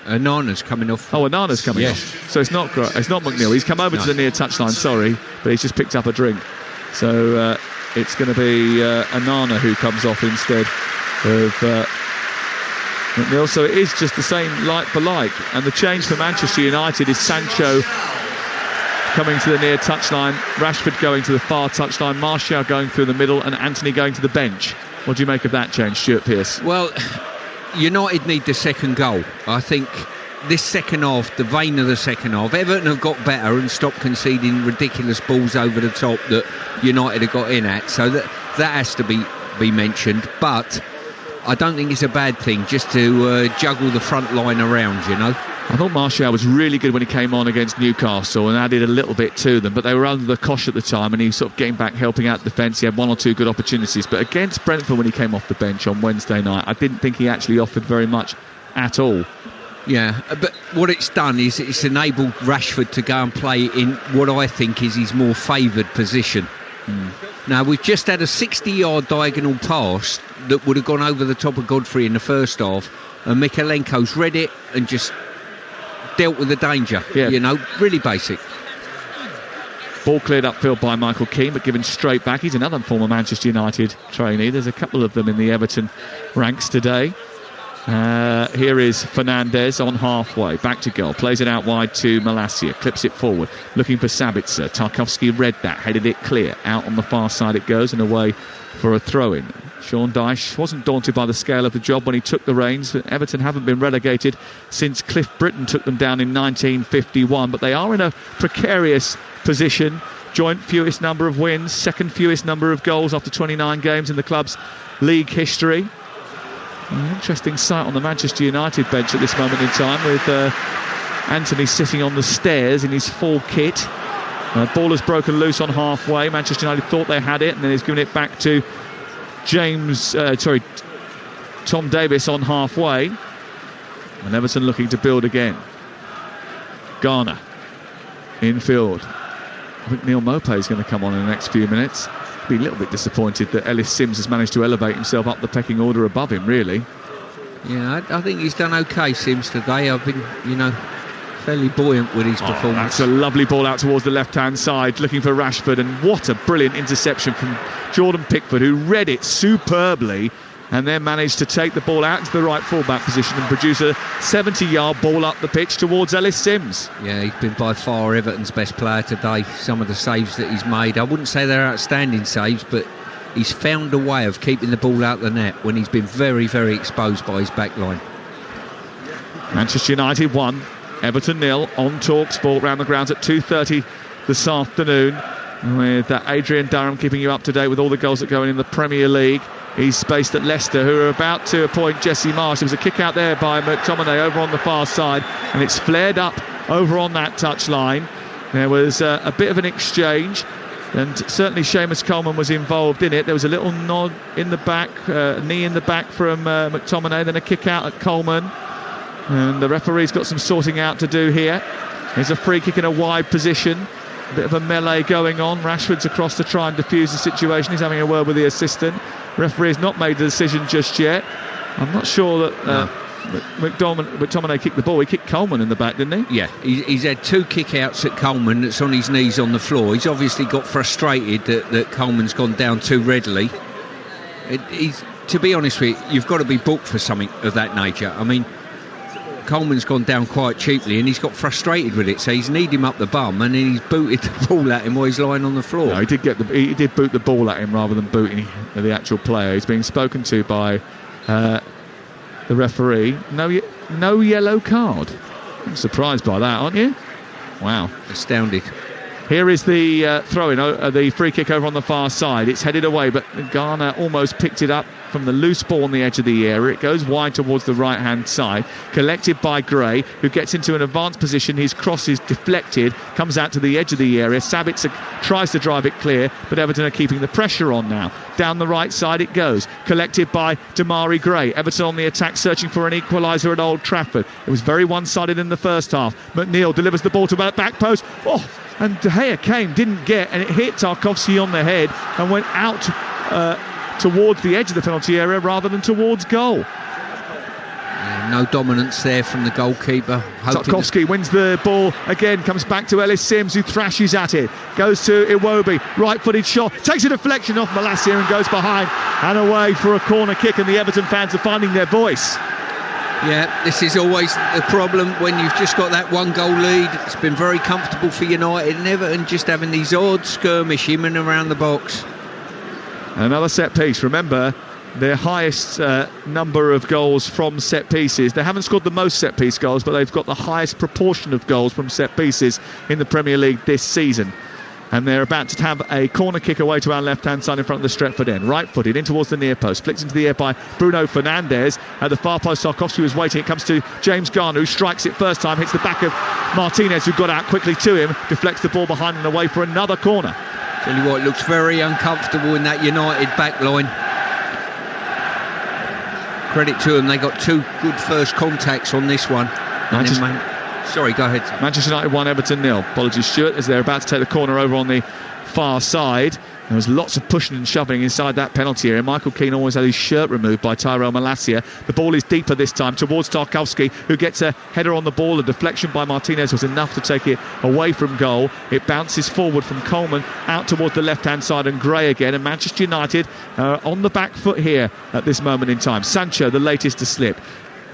Anana's coming off. Oh, Anana's coming off. So it's not McNeil. He's come over to the near touchline, sorry, but he's just picked up a drink. So it's going to be Anana who comes off instead of McNeil. So it is just the same like for like. And the change for Manchester United is Sancho coming to the near touchline, Rashford going to the far touchline, Martial going through the middle, and Anthony going to the bench. What do you make of that change, Stuart Pearce? Well, United need the second goal. I think this second half, the vein of the second half, Everton have got better and stopped conceding ridiculous balls over the top that United have got in at. So that has to be mentioned. But I don't think it's a bad thing just to juggle the front line around, you know. I thought Martial was really good when he came on against Newcastle and added a little bit to them, but they were under the cosh at the time and he was sort of getting back, helping out the defence. He had 1 or 2 good opportunities, but against Brentford when he came off the bench on Wednesday night, I didn't think he actually offered very much at all. Yeah, but what it's done is it's enabled Rashford to go and play in what I think is his more favoured position. Now, we've just had a 60-yard diagonal pass that would have gone over the top of Godfrey in the first half, and Mikalenko's read it and just dealt with the danger. You know, really basic. Ball cleared upfield by Michael Keane, but given straight back. He's another former Manchester United trainee. There's a couple of them in the Everton ranks today. Here is Fernandes on halfway, back to goal, plays it out wide to Malacia, clips it forward, looking for Sabitzer. Tarkowski read that, headed it clear, out on the far side it goes and away for a throw-in. Sean Dyche wasn't daunted by the scale of the job when he took the reins. Everton haven't been relegated since Cliff Britton took them down in 1951, but they are in a precarious position. Joint fewest number of wins, second fewest number of goals after 29 games in the club's league history. An interesting sight on the Manchester United bench at this moment in time, with Anthony sitting on the stairs in his full kit. Ball has broken loose on halfway. Manchester United thought they had it, and then he's given it back to Tom Davis on halfway. And Everton looking to build again. Garner infield. I think Neil Maupay is going to come on in the next few minutes. Be a little bit disappointed that Ellis Sims has managed to elevate himself up the pecking order above him, really. Yeah, I think he's done okay, Sims, today. I've been, fairly buoyant with his performance. That's a lovely ball out towards the left-hand side, looking for Rashford, and what a brilliant interception from Jordan Pickford, who read it superbly and then managed to take the ball out into the right full-back position and produce a 70-yard ball up the pitch towards Ellis Sims. Yeah, he's been by far Everton's best player today. Some of the saves that he's made, I wouldn't say they're outstanding saves, but he's found a way of keeping the ball out the net when he's been very, very exposed by his back line. Manchester United 1, Everton 0 on Talksport, round the grounds at 2:30 this afternoon, with Adrian Durham keeping you up to date with all the goals that go in the Premier League. He's spaced at Leicester, who are about to appoint Jesse Marsh. There was a kick out there by McTominay over on the far side, and it's flared up over on that touchline. There was a bit of an exchange. And certainly Seamus Coleman was involved in it. There was a little nod in the back, knee in the back from McTominay, then a kick out at Coleman. And the referee's got some sorting out to do here. Here's a free kick in a wide position. A bit of a melee going on. Rashford's across to try and defuse the situation. He's having a word with the assistant. Referee has not made the decision just yet. I'm not sure that McTominay kicked the ball. He kicked Coleman in the back, didn't he? Yeah, he's had 2 kick-outs at Coleman that's on his knees on the floor. He's obviously got frustrated that Coleman's gone down too readily. To be honest with you, you've got to be booked for something of that nature. I mean, Coleman's gone down quite cheaply and he's got frustrated with it, so he's kneed him up the bum and then he's booted the ball at him while he's lying on the floor. No, he did boot the ball at him rather than booting the actual player. He's being spoken to by the referee. No yellow card. I'm surprised by that, aren't you? Wow. Astounded. Here is the throw-in, the free kick over on the far side. It's headed away, but Ghana almost picked it up from the loose ball on the edge of the area. It goes wide towards the right-hand side, collected by Gray, who gets into an advanced position. His cross is deflected, comes out to the edge of the area. Sabitzer tries to drive it clear, but Everton are keeping the pressure on now. Down the right side it goes, collected by Damari Gray. Everton on the attack, searching for an equaliser at Old Trafford. It was very one-sided in the first half. McNeil delivers the ball to the back post. And De Gea came, didn't get, and it hit Tarkowski on the head and went out towards the edge of the penalty area rather than towards goal. No dominance there from the goalkeeper. Tarkowski wins the ball again, comes back to Ellis Sims, who thrashes at it, goes to Iwobi, right-footed shot, takes a deflection off Malacia and goes behind and away for a corner kick, and the Everton fans are finding their voice. Yeah, this is always the problem when you've just got that 1-goal lead. It's been very comfortable for United and Everton, just having these odd skirmish in and around the box. Another set piece. Remember, their highest number of goals from set pieces. They haven't scored the most set piece goals, but they've got the highest proportion of goals from set pieces in the Premier League this season. And they're about to have a corner kick away to our left-hand side in front of the Stretford end. Right-footed in towards the near post. Flicks into the air by Bruno Fernandes. At the far post, Tarkowski was waiting. It comes to James Garner, who strikes it first time. Hits the back of Martinez, who got out quickly to him. Deflects the ball behind and away for another corner. Tell you what, it looks very uncomfortable in that United back line. Credit to them, they got 2 good first contacts on this one. Sorry, go ahead. Manchester United 1, Everton 0. Apologies, Stuart, as they're about to take the corner over on the far side. There was lots of pushing and shoving inside that penalty area. Michael Keane always had his shirt removed by Tyrell Malacia. The ball is deeper this time towards Tarkowski, who gets a header on the ball. A deflection by Martinez was enough to take it away from goal. It bounces forward from Coleman out towards the left-hand side, and Gray again. And Manchester United on the back foot here at this moment in time. Sancho, the latest to slip.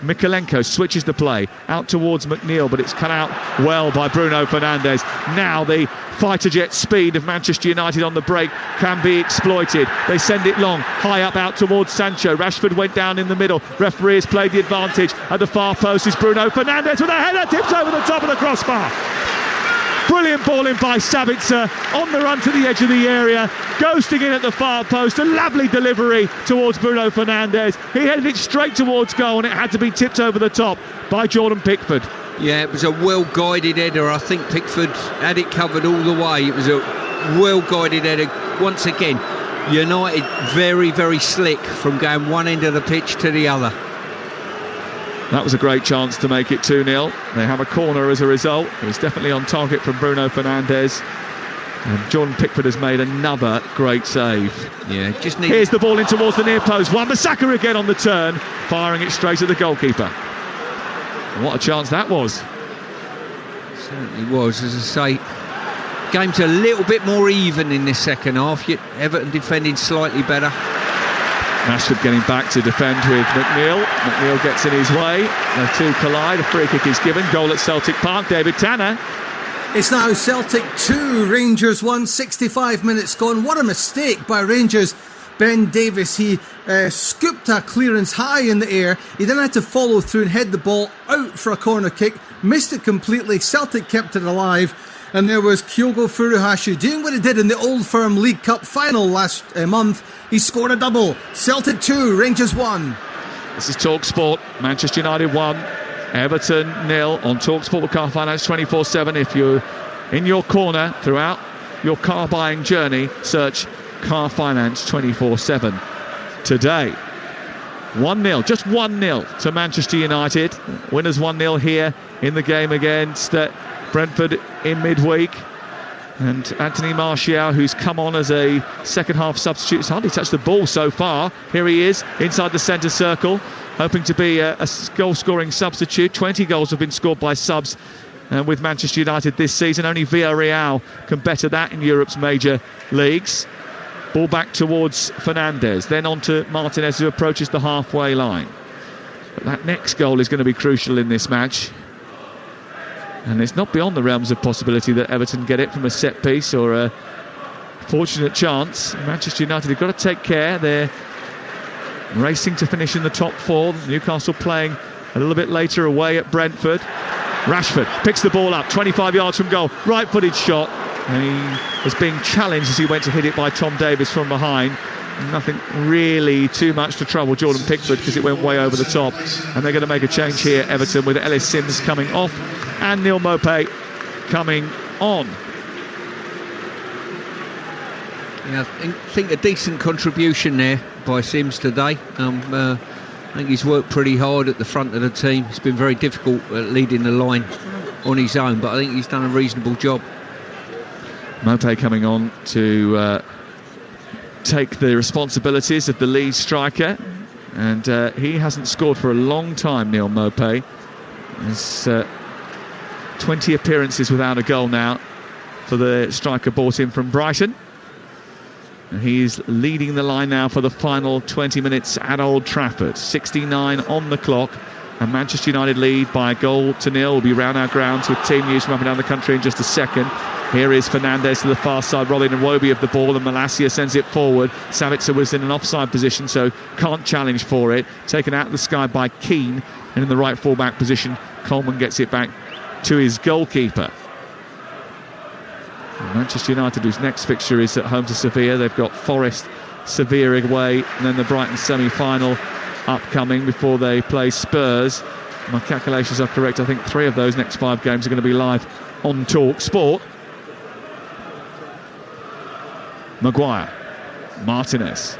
Mikalenko switches the play out towards McNeil, but it's cut out well by Bruno Fernandes. Now the fighter jet speed of Manchester United on the break can be exploited. They send it long, high up out towards Sancho. Rashford went down in the middle. Referee has played the advantage. At the far post is Bruno Fernandes with a header, tips over the top of the crossbar. Brilliant ball in by Sabitzer, on the run to the edge of the area, ghosting in at the far post. A lovely delivery towards Bruno Fernandes. He headed it straight towards goal, and it had to be tipped over the top by Jordan Pickford. Yeah, it was a well-guided header. I think Pickford had it covered all the way. It was a well-guided header. Once again, United very, very slick from going one end of the pitch to the other. That was a great chance to make it 2-0. They have a corner as a result. It was definitely on target from Bruno Fernandes. And Jordan Pickford has made another great save. Yeah, Here's the ball in towards the near post. Wan-Bissaka again on the turn, firing it straight at the goalkeeper. What a chance that was. Certainly was, as I say. Game's a little bit more even in this second half. Everton defending slightly better. Rashford getting back to defend with McNeil. McNeil gets in his way. The two collide. A free kick is given. Goal at Celtic Park. David Tanner. It's now Celtic 2, Rangers 1, 65 minutes gone. What a mistake by Rangers. Ben Davies, he scooped a clearance high in the air. He then had to follow through and head the ball out for a corner kick. Missed it completely. Celtic kept it alive. And there was Kyogo Furuhashi doing what he did in the Old Firm League Cup final last month. He scored a double. Celtic 2, Rangers 1. This is Talksport. Manchester United 1, Everton 0 on Talksport with Car Finance 24/7. If you're in your corner throughout your car buying journey. Search Car Finance 24/7 today. 1-0, just 1-0 to Manchester United. Winners 1-0 here in the game against Brentford in midweek. And Anthony Martial, who's come on as a second half substitute, has hardly touched the ball so far. Here he is inside the centre circle, hoping to be a goal-scoring substitute. 20 goals have been scored by subs with Manchester United this season. Only Villarreal can better that in Europe's major leagues. Ball back towards Fernandes, then on to Martinez, who approaches the halfway line. But that next goal is going to be crucial in this match. And it's not beyond the realms of possibility that Everton get it from a set piece or a fortunate chance. Manchester United have got to take care. They're racing to finish in the top 4. Newcastle playing a little bit later away at Brentford. Rashford picks the ball up 25 yards from goal. Right-footed shot. And he was being challenged as he went to hit it by Tom Davies from behind. Nothing really too much to trouble Jordan Pickford because it went way over the top. And they're going to make a change here, Everton, with Ellis Sims coming off and Neal Maupay coming on. Yeah, I think a decent contribution there by Sims today. I think he's worked pretty hard at the front of the team. It's been very difficult leading the line on his own, but I think he's done a reasonable job. Maupay coming on to take the responsibilities of the lead striker, and he hasn't scored for a long time, Neal Maupay. There's 20 appearances without a goal now for the striker bought in from Brighton, and he's leading the line now for the final 20 minutes at Old Trafford. 69 on the clock, and Manchester United lead by a goal to nil. We'll be round our grounds with team news from up and down the country in just a second. Here is Fernandes to the far side, Robin and Iwobi of the ball, and Malacia sends it forward. Savitzer was in an offside position, so can't challenge for it. Taken out of the sky by Keane, and in the right full-back position, Coleman gets it back to his goalkeeper. And Manchester United, whose next fixture is at home to Sevilla. They've got Forest, Sevilla away, and then the Brighton semi-final upcoming before they play Spurs. My calculations are correct. I think 3 of those next 5 games are going to be live on Talksport. Maguire, Martinez,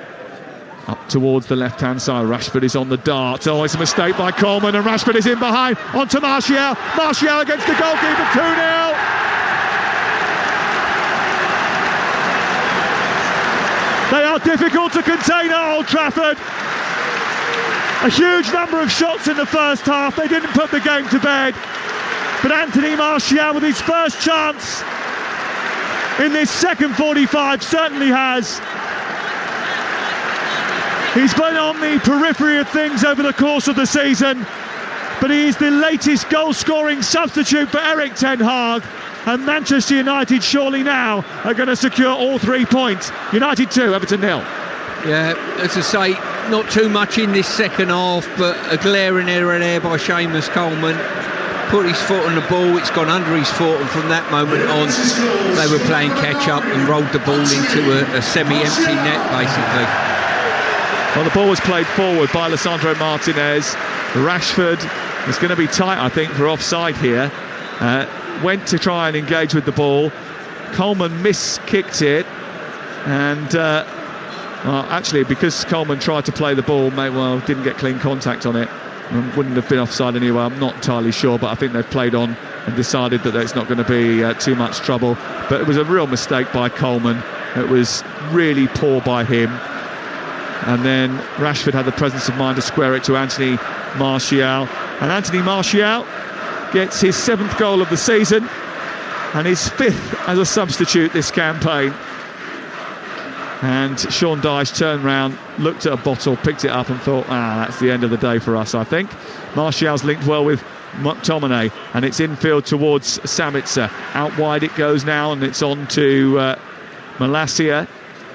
up towards the left-hand side. Rashford is on the dart. Oh, it's a mistake by Coleman, and Rashford is in behind. On to Martial. Martial against the goalkeeper, 2-0. They are difficult to contain at Old Trafford. A huge number of shots in the first half. They didn't put the game to bed. But Anthony Martial, with his first chance in this second 45, certainly has. He's been on the periphery of things over the course of the season, but he is the latest goal-scoring substitute for Erik ten Hag, and Manchester United surely now are going to secure all 3 points. United 2, Everton 0. Yeah, as I say, not too much in this second half, but a glaring error there by Seamus Coleman. Put his foot on the ball, it's gone under his foot, and from that moment on they were playing catch up and rolled the ball into a semi-empty net basically. Well, the ball was played forward by Alessandro Martinez. Rashford is going to be tight, I think, for offside here. Went to try and engage with the ball. Coleman miskicked it, and actually, because Coleman tried to play the ball, didn't get clean contact on it. Wouldn't have been offside anyway, I'm not entirely sure, but I think they've played on and decided that it's not going to be too much trouble. But it was a real mistake by Coleman. It was really poor by him. And then Rashford had the presence of mind to square it to Anthony Martial. And Anthony Martial gets his 7th goal of the season and his 5th as a substitute this campaign. And Sean Dyche turned round, looked at a bottle, picked it up and thought, that's the end of the day for us, I think. Martial's linked well with McTominay, and it's infield towards Savitzer. Out wide it goes now, and it's on to Malacia,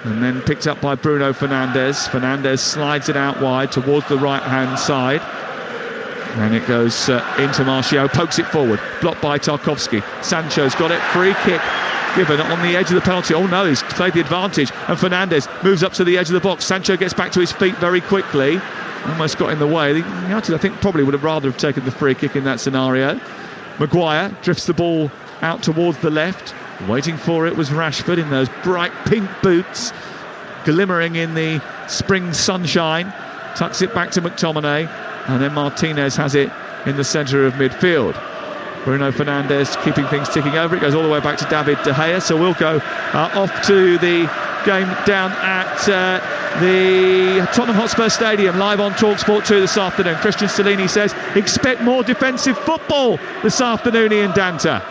and then picked up by Bruno Fernandes. Fernandes slides it out wide towards the right-hand side. And it goes into Martial, pokes it forward, blocked by Tarkowski. Sancho's got it, free kick given on the edge of the penalty. Oh no, he's played the advantage, and Fernandes moves up to the edge of the box. Sancho gets back to his feet very quickly, almost got in the way. United, I think, probably would have rather have taken the free kick in that scenario. Maguire drifts the ball out towards the left. Waiting for it was Rashford in those bright pink boots, glimmering in the spring sunshine. Tucks it back to McTominay, and then Martinez has it in the centre of midfield. Bruno Fernandes keeping things ticking over. It goes all the way back to David De Gea. So we'll go off to the game down at the Tottenham Hotspur Stadium, live on Talksport 2 this afternoon. Christian Stellini says expect more defensive football this afternoon, Ian Danta.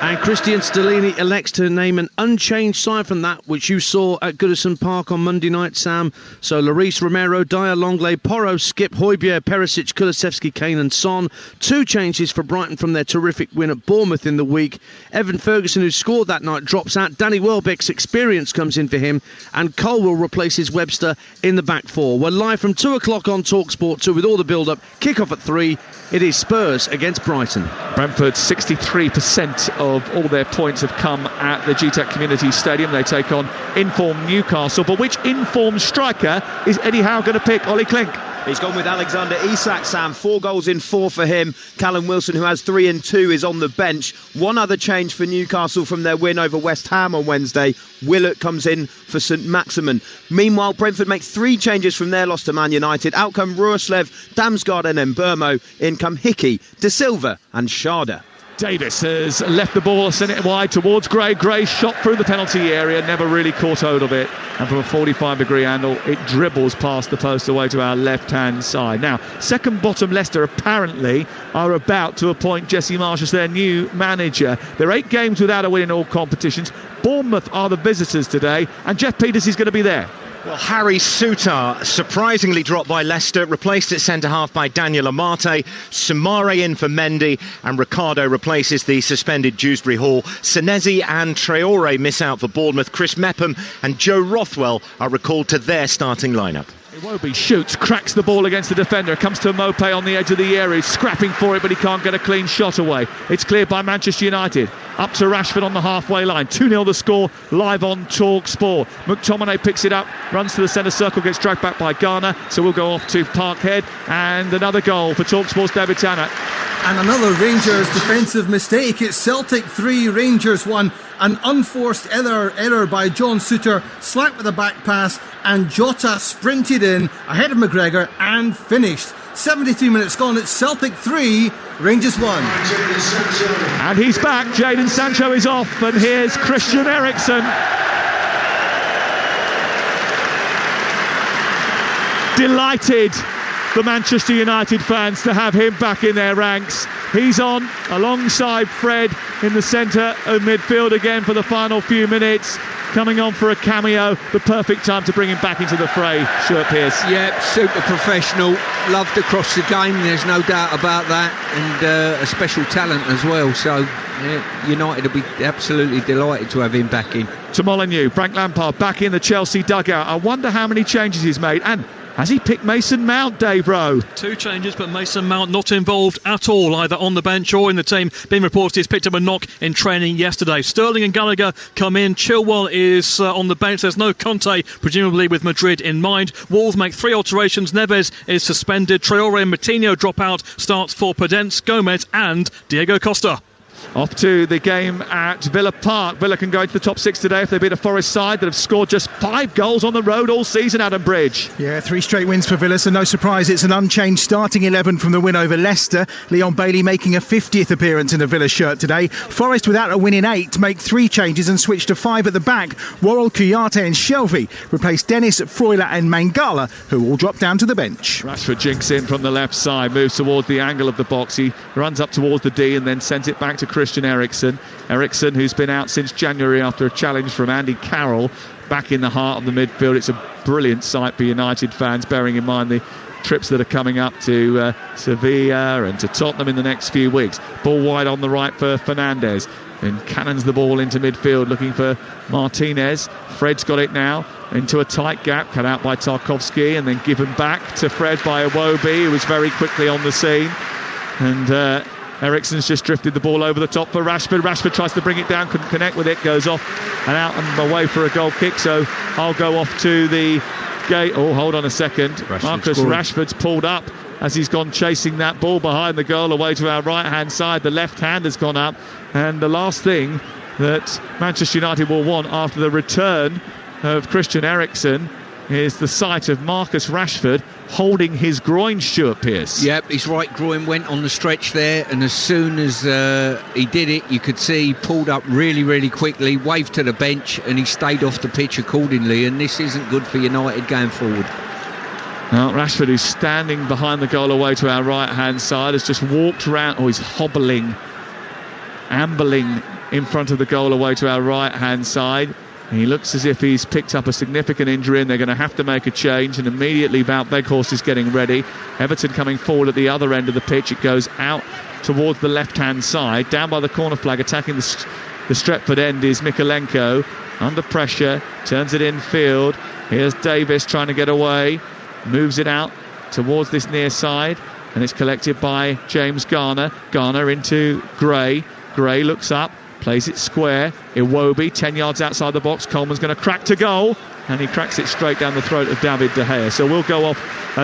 And Christian Stellini elects to name an unchanged side from that which you saw at Goodison Park on Monday night, Sam. So Lloris, Romero, Dyer, Longley, Porro, Skip, Højbjerg, Perisic, Kulusevski, Kane and Son. 2 changes for Brighton from their terrific win at Bournemouth in the week. Evan Ferguson, who scored that night, drops out. Danny Welbeck's experience comes in for him. And Colwill replaces Webster in the back 4. We're live from 2 o'clock on Talksport 2 with all the build-up. Kick-off at 3. It is Spurs against Brighton. Brentford, 63% of all their points have come at the GTEC Community Stadium. They take on informed Newcastle. But which informed striker is Eddie Howe going to pick? Ollie Klink. He's gone with Alexander Isak, Sam. 4 goals in 4 for him. Callum Wilson, who has 3 and 2, is on the bench. One other change for Newcastle from their win over West Ham on Wednesday. Willett comes in for St Maximin. Meanwhile, Brentford make 3 changes from their loss to Man United. Out come Ruoslev, Damsgaard and Mbeumo. In come Hickey, De Silva and Sharda. Davis has left the ball, sent it wide towards Gray. Gray shot through the penalty area, never really caught hold of it. And from a 45-degree angle, it dribbles past the post away to our left-hand side. Now, second bottom Leicester apparently are about to appoint Jesse Marsh as their new manager. They're 8 games without a win in all competitions. Bournemouth are the visitors today, and Jeff Peters is going to be there. Well, Harry Souttar surprisingly dropped by Leicester, replaced at centre-half by Daniel Amate, Soumare in for Mendy, and Ricardo replaces the suspended Dewsbury Hall. Senesi and Traore miss out for Bournemouth. Chris Mepham and Joe Rothwell are recalled to their starting lineup. Iwobi shoots, cracks the ball against the defender, comes to Mope on the edge of the area. He's scrapping for it, but he can't get a clean shot away. It's cleared by Manchester United. Up to Rashford on the halfway line. 2-0 the score, live on Talksport. McTominay picks it up, runs to the centre circle, gets dragged back by Garner. So we'll go off to Parkhead. And another goal for Talksport's David Tannant. And another Rangers defensive mistake. It's Celtic 3, Rangers 1. An unforced error by John Souttar, slapped with a back pass, and Jota sprinted in ahead of McGregor and finished. 73 minutes gone. It's Celtic 3, Rangers 1. And he's back. Jadon Sancho is off, and here's Christian Eriksen. Delighted, the Manchester United fans, to have him back in their ranks. He's on alongside Fred in the centre of midfield again for the final few minutes. Coming on for a cameo, the perfect time to bring him back into the fray. Stuart Pearce. Yeah, super professional, loved across the game, there's no doubt about that, and a special talent as well. So yeah, United will be absolutely delighted to have him back in. To Molineux, Frank Lampard back in the Chelsea dugout. I wonder how many changes he's made, and has he picked Mason Mount, Dave Rowe? 2 changes, but Mason Mount not involved at all, either on the bench or in the team. Being reported he's picked up a knock in training yesterday. Sterling and Gallagher come in. Chilwell is on the bench. There's no Conte, presumably with Madrid in mind. Wolves make 3 alterations. Neves is suspended. Traore and Moutinho drop out. Starts for Podence, Gomez and Diego Costa. Off to the game at Villa Park. Villa can go into the top 6 today if they beat a Forest side that have scored just 5 goals on the road all season, Adam Bridge. Yeah, 3 straight wins for Villa, so no surprise it's an unchanged starting 11 from the win over Leicester. Leon Bailey making a 50th appearance in a Villa shirt today. Forest, without a win in 8, make 3 changes and switch to 5 at the back. Worrell, Kouyaté and Shelvey replace Dennis, Freuler and Mangala, who all drop down to the bench. Rashford jinks in from the left side, moves towards the angle of the box. He runs up towards the D and then sends it back to Christian Eriksen. Eriksen, who's been out since January after a challenge from Andy Carroll, back in the heart of the midfield. It's a brilliant sight for United fans, bearing in mind the trips that are coming up to Sevilla and to Tottenham in the next few weeks. Ball wide on the right for Fernandes, and cannons the ball into midfield looking for Martinez. Fred's got it now into a tight gap, cut out by Tarkowski and then given back to Fred by Iwobi, who was very quickly on the scene. And Eriksen's just drifted the ball over the top for Rashford. Rashford tries to bring it down, couldn't connect with it, goes off and out and away for a goal kick. So I'll go off to the gate. Oh, hold on a second. Marcus Rashford's pulled up as he's gone chasing that ball behind the goal away to our right-hand side. The left hand has gone up. And the last thing that Manchester United will want after the return of Christian Eriksen is the sight of Marcus Rashford holding his groin, Stuart Pearce. Yep, his right groin went on the stretch there, and as soon as he did it, you could see he pulled up really, really quickly, waved to the bench, and he stayed off the pitch accordingly, and this isn't good for United going forward. Now, Rashford, who's standing behind the goal away to our right-hand side, has just walked around, he's hobbling, ambling in front of the goal away to our right-hand side. He looks as if he's picked up a significant injury and they're going to have to make a change, and immediately Wout Weghorst is getting ready. Everton coming forward at the other end of the pitch. It goes out towards the left-hand side. Down by the corner flag, attacking the Stretford end is Mikalenko. Under pressure, turns it in field. Here's Davis trying to get away. Moves it out towards this near side, and it's collected by James Garner. Garner into Gray. Gray looks up. Plays it square. Iwobi, 10 yards outside the box. Coleman's going to crack to goal, and he cracks it straight down the throat of David De Gea. So we'll go off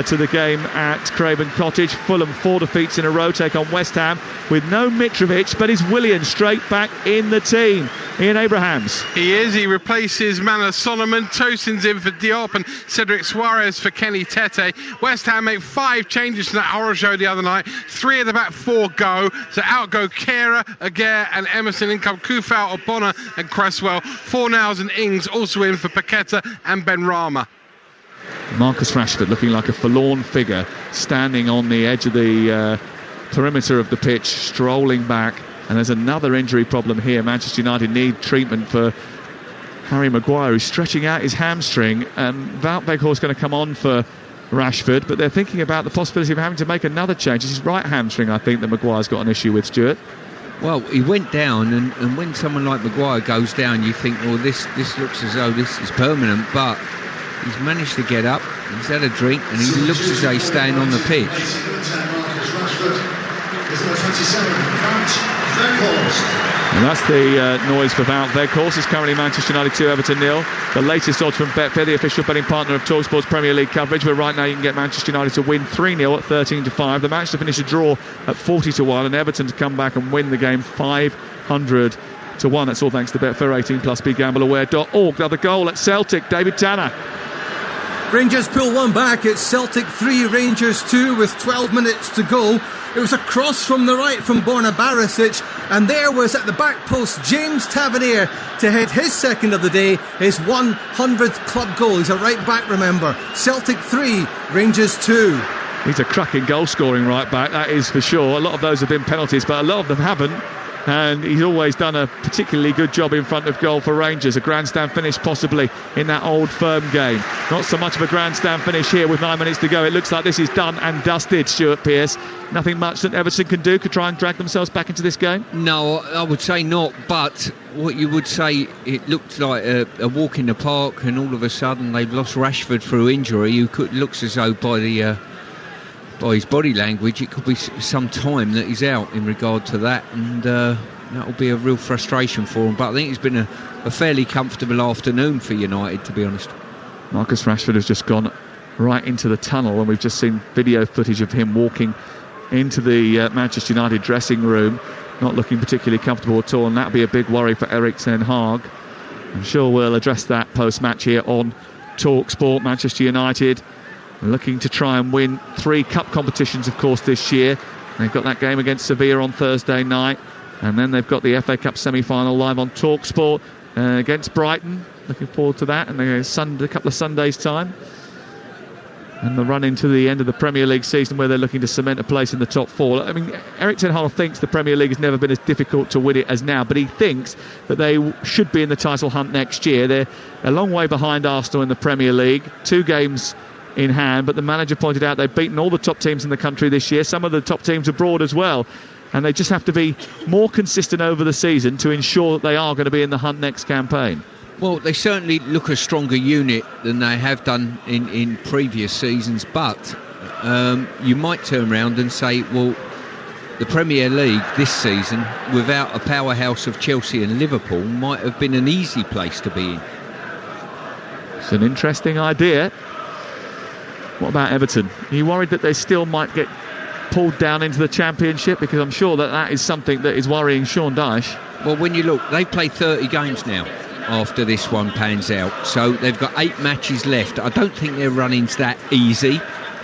to the game at Craven Cottage. Fulham 4 defeats in a row, take on West Ham with no Mitrovic, but is Willian straight back in the team. Ian Abrahams. He is. He replaces Manor Solomon. Tosin's in for Diop and Cedric Suarez for Kenny Tete. West Ham make 5 changes to that horror show the other night. 3 of the back 4 go. So out go Kehrer, Aguirre and Emerson. In come Kufau, Obona and Cresswell. Fornals and Ings also in for Paqueta and Benrahma. Marcus Rashford looking like a forlorn figure, standing on the edge of the perimeter of the pitch, strolling back. And there's another injury problem here. Manchester United need treatment for Harry Maguire, who's stretching out his hamstring. Wout Weghorst going to come on for Rashford, but they're thinking about the possibility of having to make another change. It's his right hamstring, I think, that Maguire's got an issue with, Stuart. Well, he went down, and when someone like Maguire goes down, you think, well, this looks as though this is permanent, but he's managed to get up, he's had a drink, and he looks as though he's staying on the pitch. And that's the noise for Wout Weghorst. It's currently Manchester United 2, Everton 0. The latest odds from Betfair, the official betting partner of Talksport's Premier League coverage, where right now you can get Manchester United to win 3-0 at 13-5. The match to finish a draw at 40-1, and Everton to come back and win the game 500-1. That's all thanks to Betfair. 18+, begambleaware.org. Another goal at Celtic, David Tanner. Rangers pull one back. It's Celtic 3, Rangers 2 with 12 minutes to go. It was a cross from the right from Borna Barisic, and there was at the back post James Tavernier to hit his second of the day, his 100th club goal. He's a right back, remember. Celtic 3, Rangers 2. He's a cracking goal scoring right back, that is for sure. A lot of those have been penalties, but a lot of them haven't. And he's always done a particularly good job in front of goal for Rangers. A grandstand finish possibly in that Old Firm game. Not so much of a grandstand finish here with 9 minutes to go. It looks like this is done and dusted, Stuart Pearce. Nothing much that Everton can do to try and drag themselves back into this game? No, I would say not. But what you would say, it looked like a walk in the park, and all of a sudden they've lost Rashford through injury. Looks as though by his body language, it could be some time that he's out in regard to that, and that will be a real frustration for him. But I think it's been a fairly comfortable afternoon for United, to be honest. Marcus Rashford has just gone right into the tunnel, and we've just seen video footage of him walking into the Manchester United dressing room, not looking particularly comfortable at all, and that'll be a big worry for Erik ten Hag. I'm sure we'll address that post-match here on Talksport. Manchester United looking to try and win 3 cup competitions, of course, this year. They've got that game against Sevilla on Thursday night, and then they've got the FA Cup semi-final live on Talksport against Brighton. Looking forward to that, and a couple of Sundays' time. And the run into the end of the Premier League season, where they're looking to cement a place in the top 4. I mean, Erik ten Hag thinks the Premier League has never been as difficult to win it as now, but he thinks that they should be in the title hunt next year. They're a long way behind Arsenal in the Premier League, 2 games in hand, but the manager pointed out they've beaten all the top teams in the country this year, some of the top teams abroad as well, and they just have to be more consistent over the season to ensure that they are going to be in the hunt next campaign. Well, they certainly look a stronger unit than they have done in previous seasons, but you might turn around and say, well, the Premier League this season, without a powerhouse of Chelsea and Liverpool, might have been an easy place to be in. It's an interesting idea. What about Everton? Are you worried that they still might get pulled down into the Championship? Because I'm sure that is something that is worrying Sean Dyche. Well, when you look, they've played 30 games now after this one pans out. So they've got 8 matches left. I don't think their running's that easy.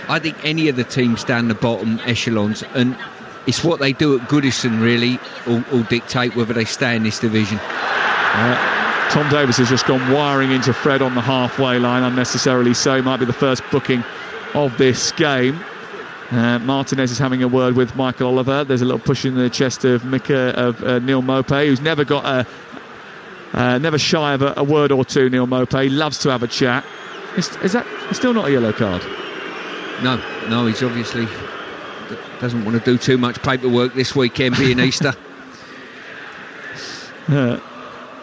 I think any of the teams down the bottom echelons, and it's what they do at Goodison really will dictate whether they stay in this division. Tom Davies has just gone wiring into Fred on the halfway line, unnecessarily so. Might be the first booking of this game. Martinez is having a word with Michael Oliver. There's a little push in the chest of Neil Maupay, who's never got never shy of a word or two. Neil Maupay loves to have a chat. Is that still not a yellow card? No, he's obviously doesn't want to do too much paperwork this weekend, being Easter.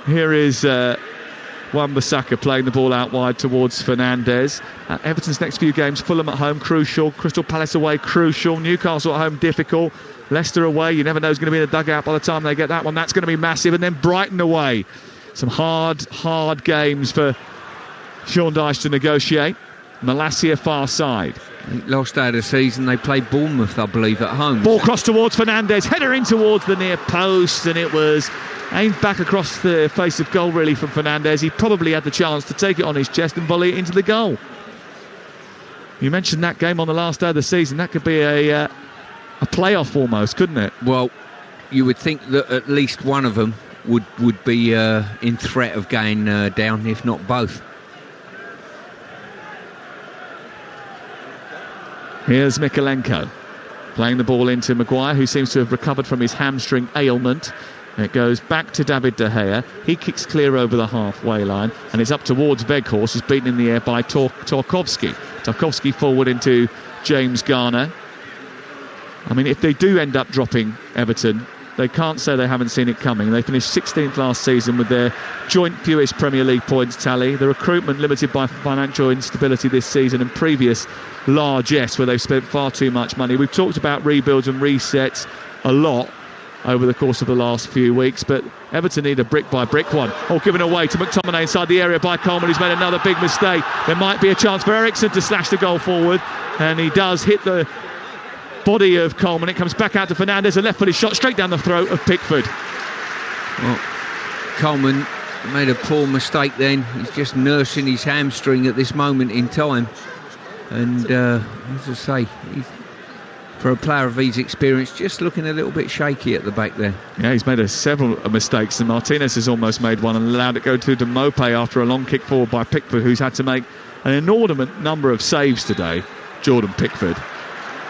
Here is Wan-Bissaka playing the ball out wide towards Fernandes. Everton's next few games: Fulham at home, crucial. Crystal Palace away, crucial. Newcastle at home, difficult. Leicester away, you never know who's going to be in the dugout by the time they get that one. That's going to be massive. And then Brighton away. Some hard games for Sean Dyche to negotiate. Malacia far side. Last day of the season they played Bournemouth, I believe, at home. Ball cross towards Fernandes, header in towards the near post, and it was aimed back across the face of goal really from Fernandes. He probably had the chance to take it on his chest and volley it into the goal. You mentioned that game on the last day of the season. That could be a playoff almost, couldn't it? Well, you would think that at least one of them would be in threat of going down, if not both. Here's Mykolenko playing the ball into Maguire, who seems to have recovered from his hamstring ailment. It goes back to David De Gea. He kicks clear over the halfway line, and it's up towards Weghorst, who's beaten in the air by Tarkowski. Tarkowski forward into James Garner. I mean, if they do end up dropping Everton, they can't say they haven't seen it coming. They finished 16th last season with their joint fewest Premier League points tally. The recruitment limited by financial instability this season and previous largesse, where they've spent far too much money. We've talked about rebuilds and resets a lot over the course of the last few weeks, but Everton need a brick-by-brick one. Given away to McTominay inside the area by Coleman, who's made another big mistake. There might be a chance for Eriksen to slash the goal forward, and he does hit the body of Coleman. It comes back out to Fernandes, a left-footed shot straight down the throat of Pickford. Well, Coleman made a poor mistake then. He's just nursing his hamstring at this moment in time, and as I say, for a player of his experience, just looking a little bit shaky at the back there. Yeah, he's made several mistakes, and Martinez has almost made one and allowed it go to Maupay after a long kick forward by Pickford, who's had to make an inordinate number of saves today, Jordan Pickford,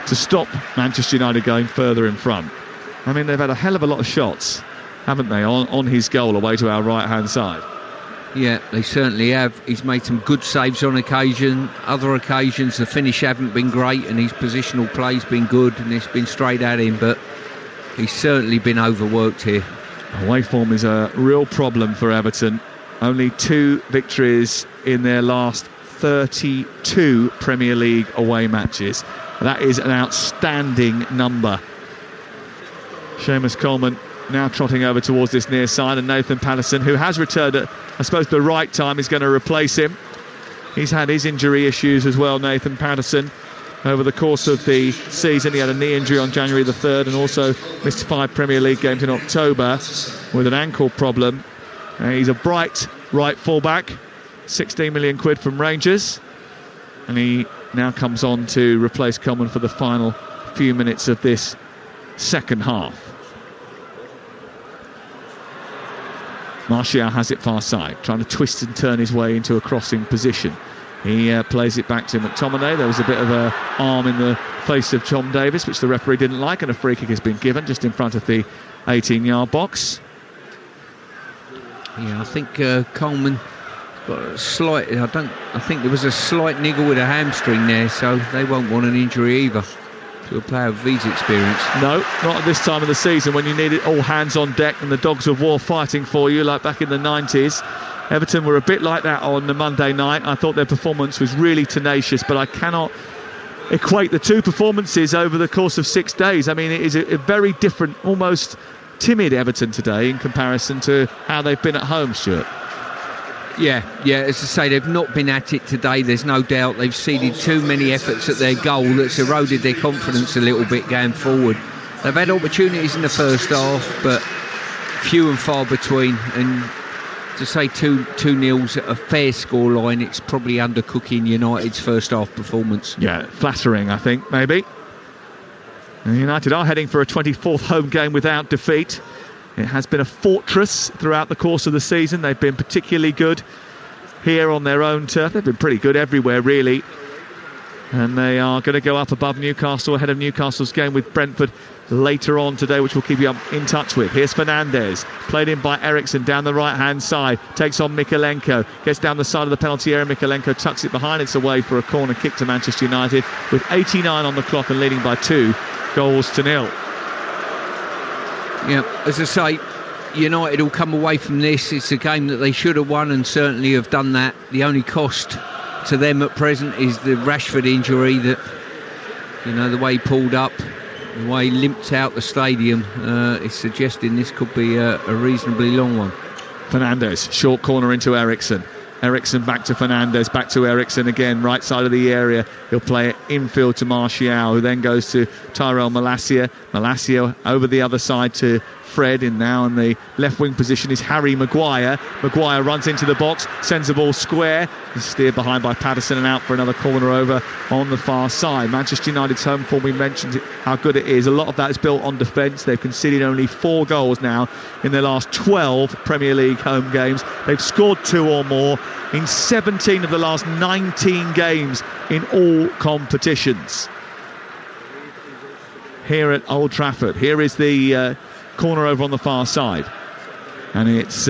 to stop Manchester United going further in front. I mean, they've had a hell of a lot of shots, haven't they, on his goal away to our right-hand side. Yeah, they certainly have. He's made some good saves on occasion. Other occasions, the finish haven't been great, and his positional play's been good, and it's been straight at him, but he's certainly been overworked here. Away form is a real problem for Everton. Only 2 victories in their last 32 Premier League away matches. That is an outstanding number. Seamus Coleman now trotting over towards this near side, and Nathan Patterson, who has returned at, I suppose, the right time, is going to replace him. He's had his injury issues as well, Nathan Patterson, over the course of the season. He had a knee injury on January the 3rd and also missed 5 Premier League games in October with an ankle problem. He's a bright right fullback, 16 million quid from Rangers, and he now comes on to replace Coleman for the final few minutes of this second half. Martial has it far side, trying to twist and turn his way into a crossing position. He plays it back to McTominay. There was a bit of an arm in the face of Tom Davies, which the referee didn't like, and a free kick has been given just in front of the 18-yard box. Yeah, I think Coleman got a slight. I think there was a slight niggle with a hamstring there, so they won't want an injury either to a player of his experience. No, not at this time of the season when you need it all hands on deck and the dogs of war fighting for you, like back in the 90s. Everton were a bit like that on the Monday night. I thought their performance was really tenacious, but I cannot equate the 2 performances over the course of 6 days. I mean, it is a very different, almost timid Everton today in comparison to how they've been at home, Stuart. Yeah, as I say, they've not been at it today, there's no doubt. They've ceded too many efforts at their goal that's eroded their confidence a little bit going forward. They've had opportunities in the first half, but few and far between, and to say 2-0's a fair scoreline, it's probably undercooking United's first half performance. Yeah, flattering, I think, maybe. And United are heading for a 24th home game without defeat. It has been a fortress throughout the course of the season. They've been particularly good here on their own turf. They've been pretty good everywhere, really. And they are going to go up above Newcastle ahead of Newcastle's game with Brentford later on today, which we'll keep you in touch with. Here's Fernandes, played in by Eriksson down the right-hand side, takes on Mykolenko, gets down the side of the penalty area. Mykolenko tucks it behind. It's away for a corner kick to Manchester United with 89 on the clock and leading by 2-0. Yeah, as I say, United will come away from this. It's a game that they should have won and certainly have done that. The only cost to them at present is the Rashford injury that, the way he pulled up, the way he limped out the stadium, is suggesting this could be a reasonably long one. Fernandes, short corner into Eriksson. Eriksson back to Fernandes, back to Eriksson again, right side of the area. He'll play it infield to Martial, who then goes to Tyrell Malacia. Malacia over the other side to Fred, and now in the left wing position is Harry Maguire. Maguire runs into the box, sends the ball square. He's steered behind by Patterson and out for another corner over on the far side. Manchester United's home form, we mentioned how good it is. A lot of that is built on defence. They've conceded only 4 goals now in their last 12 Premier League home games. They've scored 2 or more in 17 of the last 19 games in all competitions. Here at Old Trafford, here is the corner over on the far side, and it's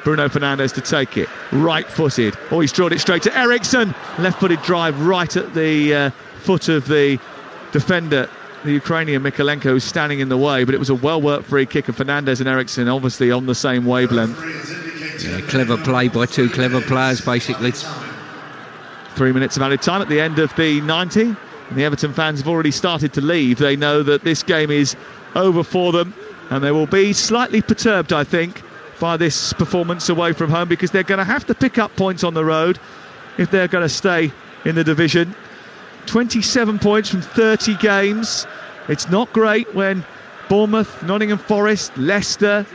Bruno Fernandes to take it, right-footed. He's drawn it straight to Eriksson. Left-footed drive right at the foot of the defender, the Ukrainian Mykolenko, who's standing in the way, but it was a well-worked free kick, and Fernandes and Eriksson obviously on the same wavelength. Yeah, clever play by 2 clever players, basically. 3 minutes of added time at the end of the 90, and the Everton fans have already started to leave. They know that this game is over for them, and they will be slightly perturbed, I think, by this performance away from home, because they're going to have to pick up points on the road if they're going to stay in the division. 27 points from 30 games. It's not great when Bournemouth, Nottingham Forest, Leicester,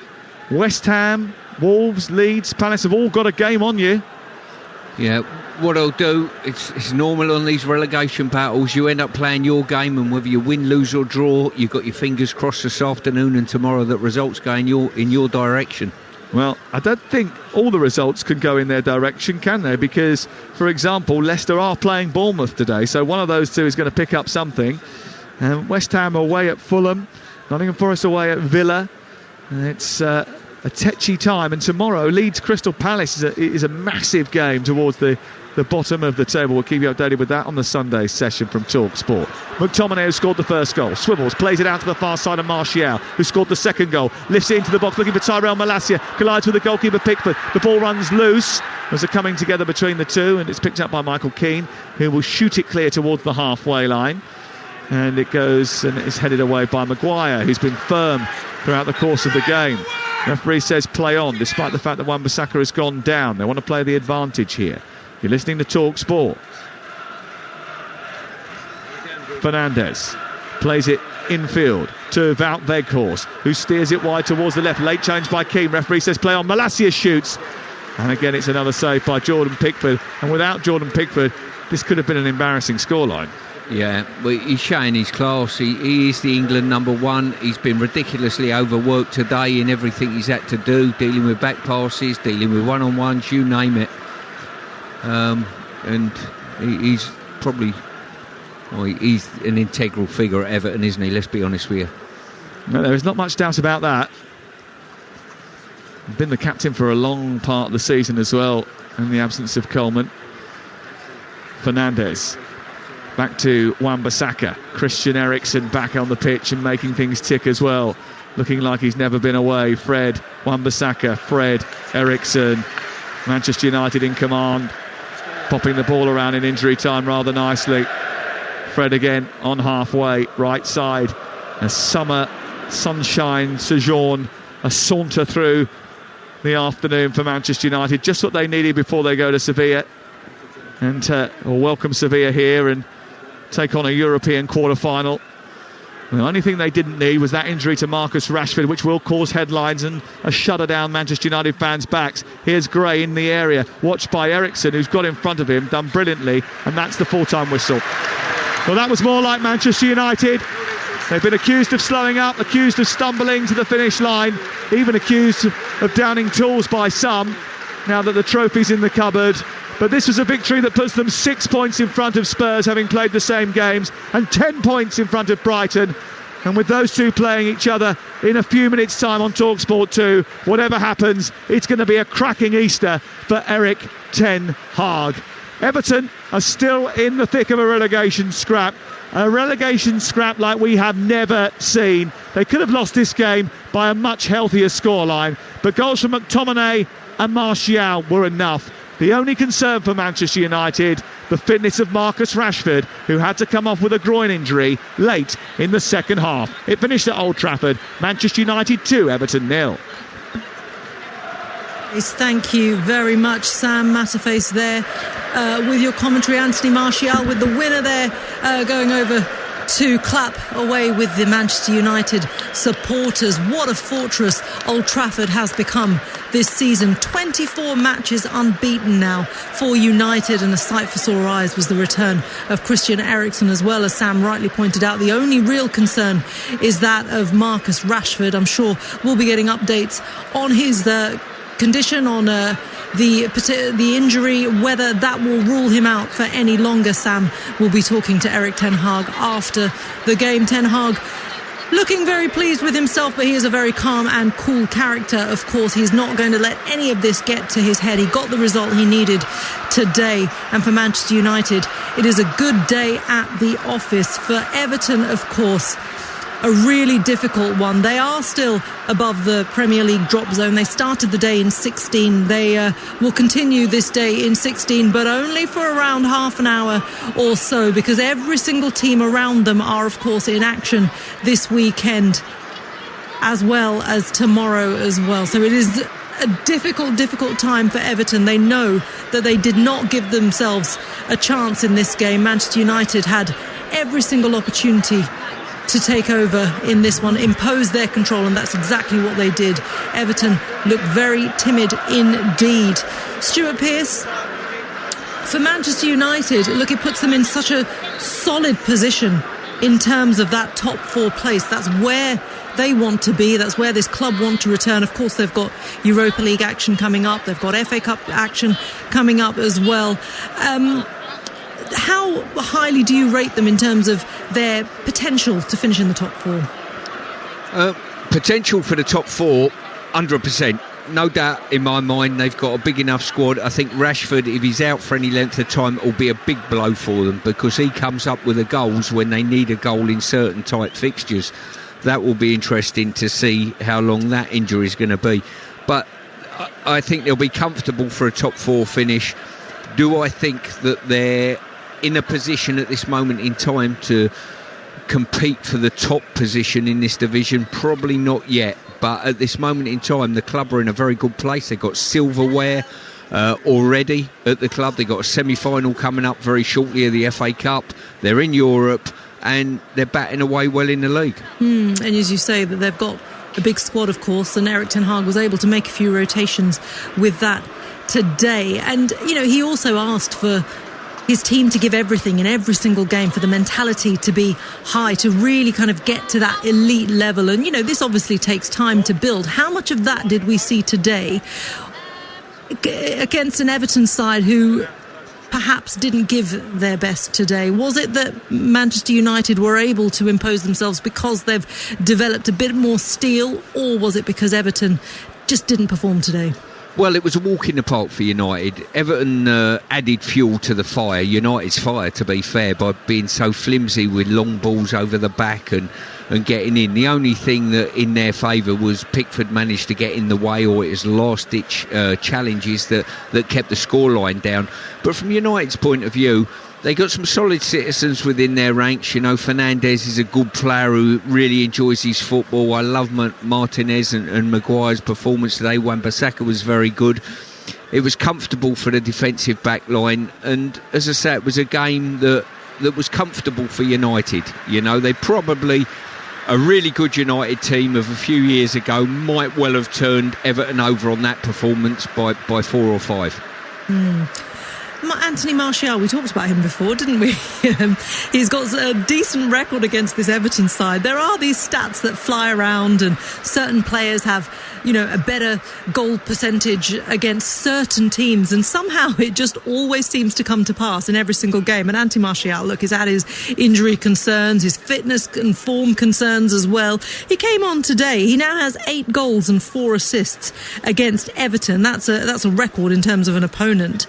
West Ham, Wolves, Leeds, Palace have all got a game on you. Yeah, what I'll do, it's normal on these relegation battles. You end up playing your game, and whether you win, lose or draw, you've got your fingers crossed this afternoon and tomorrow that results go in your direction. Well, I don't think all the results can go in their direction, can they? Because, for example, Leicester are playing Bournemouth today, so one of those two is going to pick up something. West Ham away at Fulham, Nottingham Forest away at Villa. It's a tetchy time, and tomorrow Leeds Crystal Palace is a massive game towards the bottom of the table. We'll keep you updated with that on the Sunday session from Talksport. McTominay, who scored the first goal, swivels, plays it out to the far side of Martial, who scored the second goal, lifts it into the box looking for Tyrell Malacia, collides with the goalkeeper Pickford. The ball runs loose. There's a coming together between the two, and it's picked up by Michael Keane, who will shoot it clear towards the halfway line. And it goes and it's headed away by Maguire, who's been firm throughout the course of the game. Referee says play on, despite the fact that Wan-Bissaka has gone down. They want to play the advantage here. You're listening to Talksport. Fernandes plays it infield to Wout Weghorst, who steers it wide towards the left. Late change by Keane. Referee says play on. Malacia shoots. And again, it's another save by Jordan Pickford. And without Jordan Pickford, this could have been an embarrassing scoreline. Yeah, well, he's showing his class. He is the England number 1. He's been ridiculously overworked today in everything he's had to do, dealing with back passes, dealing with one-on-ones, you name it. And he's probably... Well, he's an integral figure at Everton, isn't he? Let's be honest with you. No, there is not much doubt about that. Been the captain for a long part of the season as well, in the absence of Coleman. Fernandes. Back to Wan-Bissaka. Christian Eriksen back on the pitch and making things tick as well. Looking like he's never been away. Fred, Wan-Bissaka, Fred, Eriksen. Manchester United in command. Popping the ball around in injury time rather nicely. Fred again on halfway, right side. A summer sunshine sojourn, a saunter through the afternoon for Manchester United. Just what they needed before they go to Sevilla and welcome Sevilla here and take on a European quarter-final. The only thing they didn't need was that injury to Marcus Rashford, which will cause headlines and a shudder down Manchester United fans' backs. Here's Gray in the area, watched by Eriksson, who's got in front of him, done brilliantly, and that's the full-time whistle. Well, that was more like Manchester United. They've been accused of slowing up, accused of stumbling to the finish line, even accused of downing tools by some, now that the trophy's in the cupboard. But this was a victory that puts them 6 points in front of Spurs, having played the same games, and 10 points in front of Brighton. And with those two playing each other in a few minutes' time on Talksport 2, whatever happens, it's going to be a cracking Easter for Erik ten Hag. Everton are still in the thick of a relegation scrap like we have never seen. They could have lost this game by a much healthier scoreline, but goals from McTominay and Martial were enough. The only concern for Manchester United, the fitness of Marcus Rashford, who had to come off with a groin injury late in the second half. It finished at Old Trafford. Manchester United 2, Everton 0. Thank you very much, Sam Matterface there with your commentary. Anthony Martial with the winner there, going over to clap away with the Manchester United supporters. What a fortress Old Trafford has become this season. 24 matches unbeaten now for United, and a sight for sore eyes was the return of Christian Eriksen, as well. As Sam rightly pointed out, the only real concern is that of Marcus Rashford. I'm sure we'll be getting updates on his condition, on the injury, whether that will rule him out for any longer. Sam will be talking to Erik ten Hag after the game. Ten Hag looking very pleased with himself, but he is a very calm and cool character. Of course, he's not going to let any of this get to his head. He got the result he needed today, and for Manchester United, it is a good day at the office. For Everton, of course, a really difficult one. They are still above the Premier League drop zone. They started the day in 16. They will continue this day in 16, but only for around half an hour or so, because every single team around them are, of course, in action this weekend, as well as tomorrow as well. So it is a difficult time for Everton. They know that they did not give themselves a chance in this game. Manchester United had every single opportunity to take over in this one, impose their control, and that's exactly what they did. Everton looked very timid indeed. Stuart Pearce, for Manchester United, look, it puts them in such a solid position in terms of that top 4 place. That's where they want to be. That's where this club want to return. Of course, they've got Europa League action coming up. They've got FA Cup action coming up as well. How highly do you rate them in terms of their potential to finish in the top 4? Potential for the top 4, 100%. No doubt in my mind, they've got a big enough squad. I think Rashford, if he's out for any length of time, will be a big blow for them, because he comes up with the goals when they need a goal in certain tight fixtures. That will be interesting to see how long that injury is going to be. But I think they'll be comfortable for a top 4 finish. Do I think that they're in a position at this moment in time to compete for the top position in this division? Probably not yet, but at this moment in time, the club are in a very good place. They've got silverware already at the club. They've got a semi-final coming up very shortly of the FA Cup. They're in Europe, and they're batting away well in the league. And as you say, that they've got a big squad, of course, and Erik ten Hag was able to make a few rotations with that today. And, you know, he also asked for his team to give everything in every single game, for the mentality to be high, to really kind of get to that elite level. And, you know, this obviously takes time to build. How much of that did we see today against an Everton side who perhaps didn't give their best today? Was it that Manchester United were able to impose themselves because they've developed a bit more steel, or was it because Everton just didn't perform today? Well, it was a walk in the park for United. Everton added fuel to the fire, United's fire, to be fair, by being so flimsy with long balls over the back and getting in. The only thing that in their favour was Pickford managed to get in the way, or it was last-ditch challenges that kept the scoreline down. But from United's point of view, they got some solid citizens within their ranks. You know, Fernandes is a good player who really enjoys his football. I love Martinez and Maguire's performance today. Wan-Bissaka was very good. It was comfortable for the defensive back line, and as I say, it was a game that was comfortable for United. You know, they probably, a really good United team of a few years ago, might well have turned Everton over on that performance by 4 or 5. Anthony Martial, we talked about him before, didn't we? He's got a decent record against this Everton side. There are these stats that fly around, and certain players have, you know, a better goal percentage against certain teams, and somehow it just always seems to come to pass in every single game. And Anthony Martial, look, is at his injury concerns, his fitness and form concerns as well. He came on today. He now has 8 goals and 4 assists against Everton. That's a record in terms of an opponent.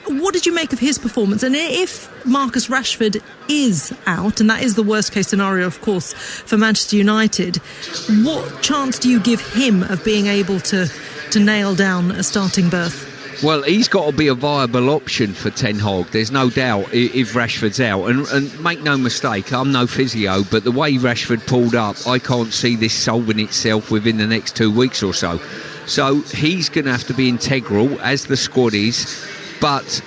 What did you make of his performance? And if Marcus Rashford is out, and that is the worst case scenario, of course, for Manchester United, what chance do you give him of being able to nail down a starting berth? Well, he's got to be a viable option for Ten Hag. There's no doubt if Rashford's out. And make no mistake, I'm no physio, but the way Rashford pulled up, I can't see this solving itself within the next 2 weeks or so. So he's going to have to be integral, as the squad is. But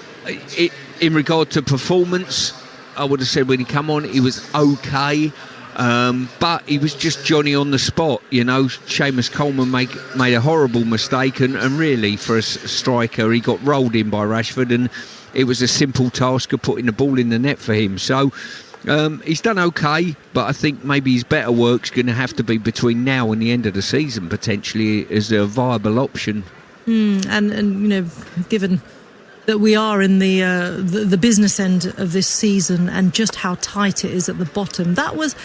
in regard to performance, I would have said when he come on, he was okay. But he was just Johnny on the spot. You know, Seamus Coleman made a horrible mistake. And really, for a striker, he got rolled in by Rashford. And it was a simple task of putting the ball in the net for him. So he's done okay. But I think maybe his better work's going to have to be between now and the end of the season, potentially, as a viable option. And you know, given that we are in the business end of this season and just how tight it is at the bottom, that was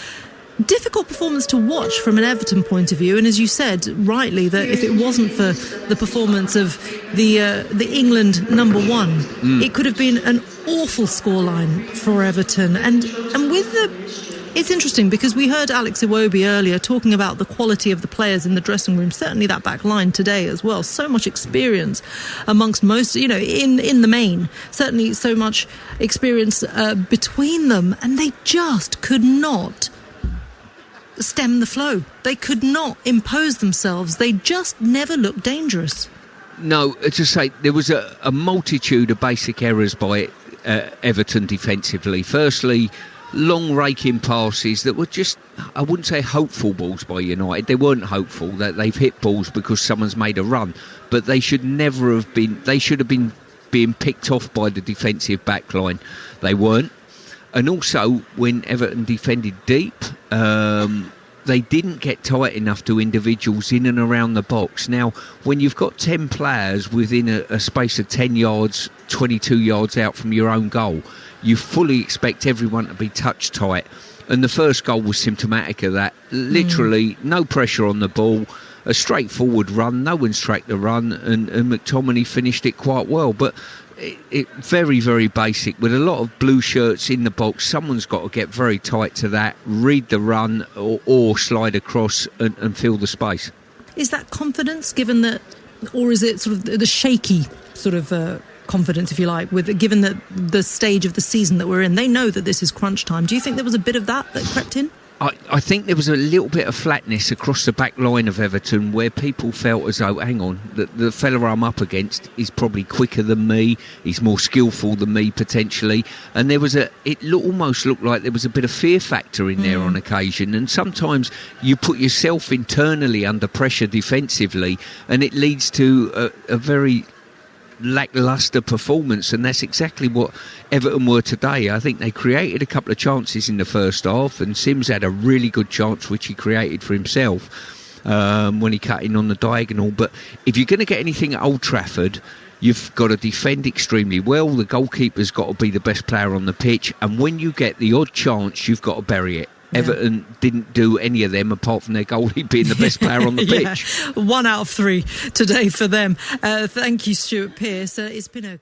difficult performance to watch from an Everton point of view. And as you said rightly, that if it wasn't for the performance of the England number 1, it could have been an awful scoreline for Everton. And with it's interesting because we heard Alex Iwobi earlier talking about the quality of the players in the dressing room, certainly that back line today as well. So much experience amongst most, you know, in the main, certainly so much experience between them, and they just could not stem the flow. They could not impose themselves. They just never looked dangerous. No, to say there was a multitude of basic errors by Everton defensively. Firstly, long raking passes that were just, I wouldn't say hopeful balls by United. They weren't hopeful. That they've hit balls because someone's made a run, but they should never have been. They should have been being picked off by the defensive back line. They weren't. And also, when Everton defended deep, they didn't get tight enough to individuals in and around the box. Now, when you've got 10 players within a space of 10 yards, 22 yards out from your own goal, you fully expect everyone to be touch tight. And the first goal was symptomatic of that. Literally, no pressure on the ball, a straightforward run, no one's tracked the run, and McTominay finished it quite well. But it very, very basic. With a lot of blue shirts in the box, someone's got to get very tight to that, read the run, or slide across and fill the space. Is that confidence, given that, or is it sort of the shaky sort of confidence, if you like, given that the stage of the season that we're in? They know that this is crunch time. Do you think there was a bit of that crept in? I think there was a little bit of flatness across the back line of Everton, where people felt as though, hang on, the fella I'm up against is probably quicker than me, he's more skillful than me potentially, and it almost looked like there was a bit of fear factor in there on occasion. And sometimes you put yourself internally under pressure defensively, and it leads to a very lacklustre performance, and that's exactly what Everton were today. I think they created a couple of chances in the first half, and Sims had a really good chance which he created for himself when he cut in on the diagonal. But if you're going to get anything at Old Trafford, you've got to defend extremely well. The goalkeeper's got to be the best player on the pitch, and when you get the odd chance, you've got to bury it. Everton didn't do any of them apart from their goalie being the best player on the pitch. 1 out of 3 today for them. Thank you, Stuart Pearce. It's been a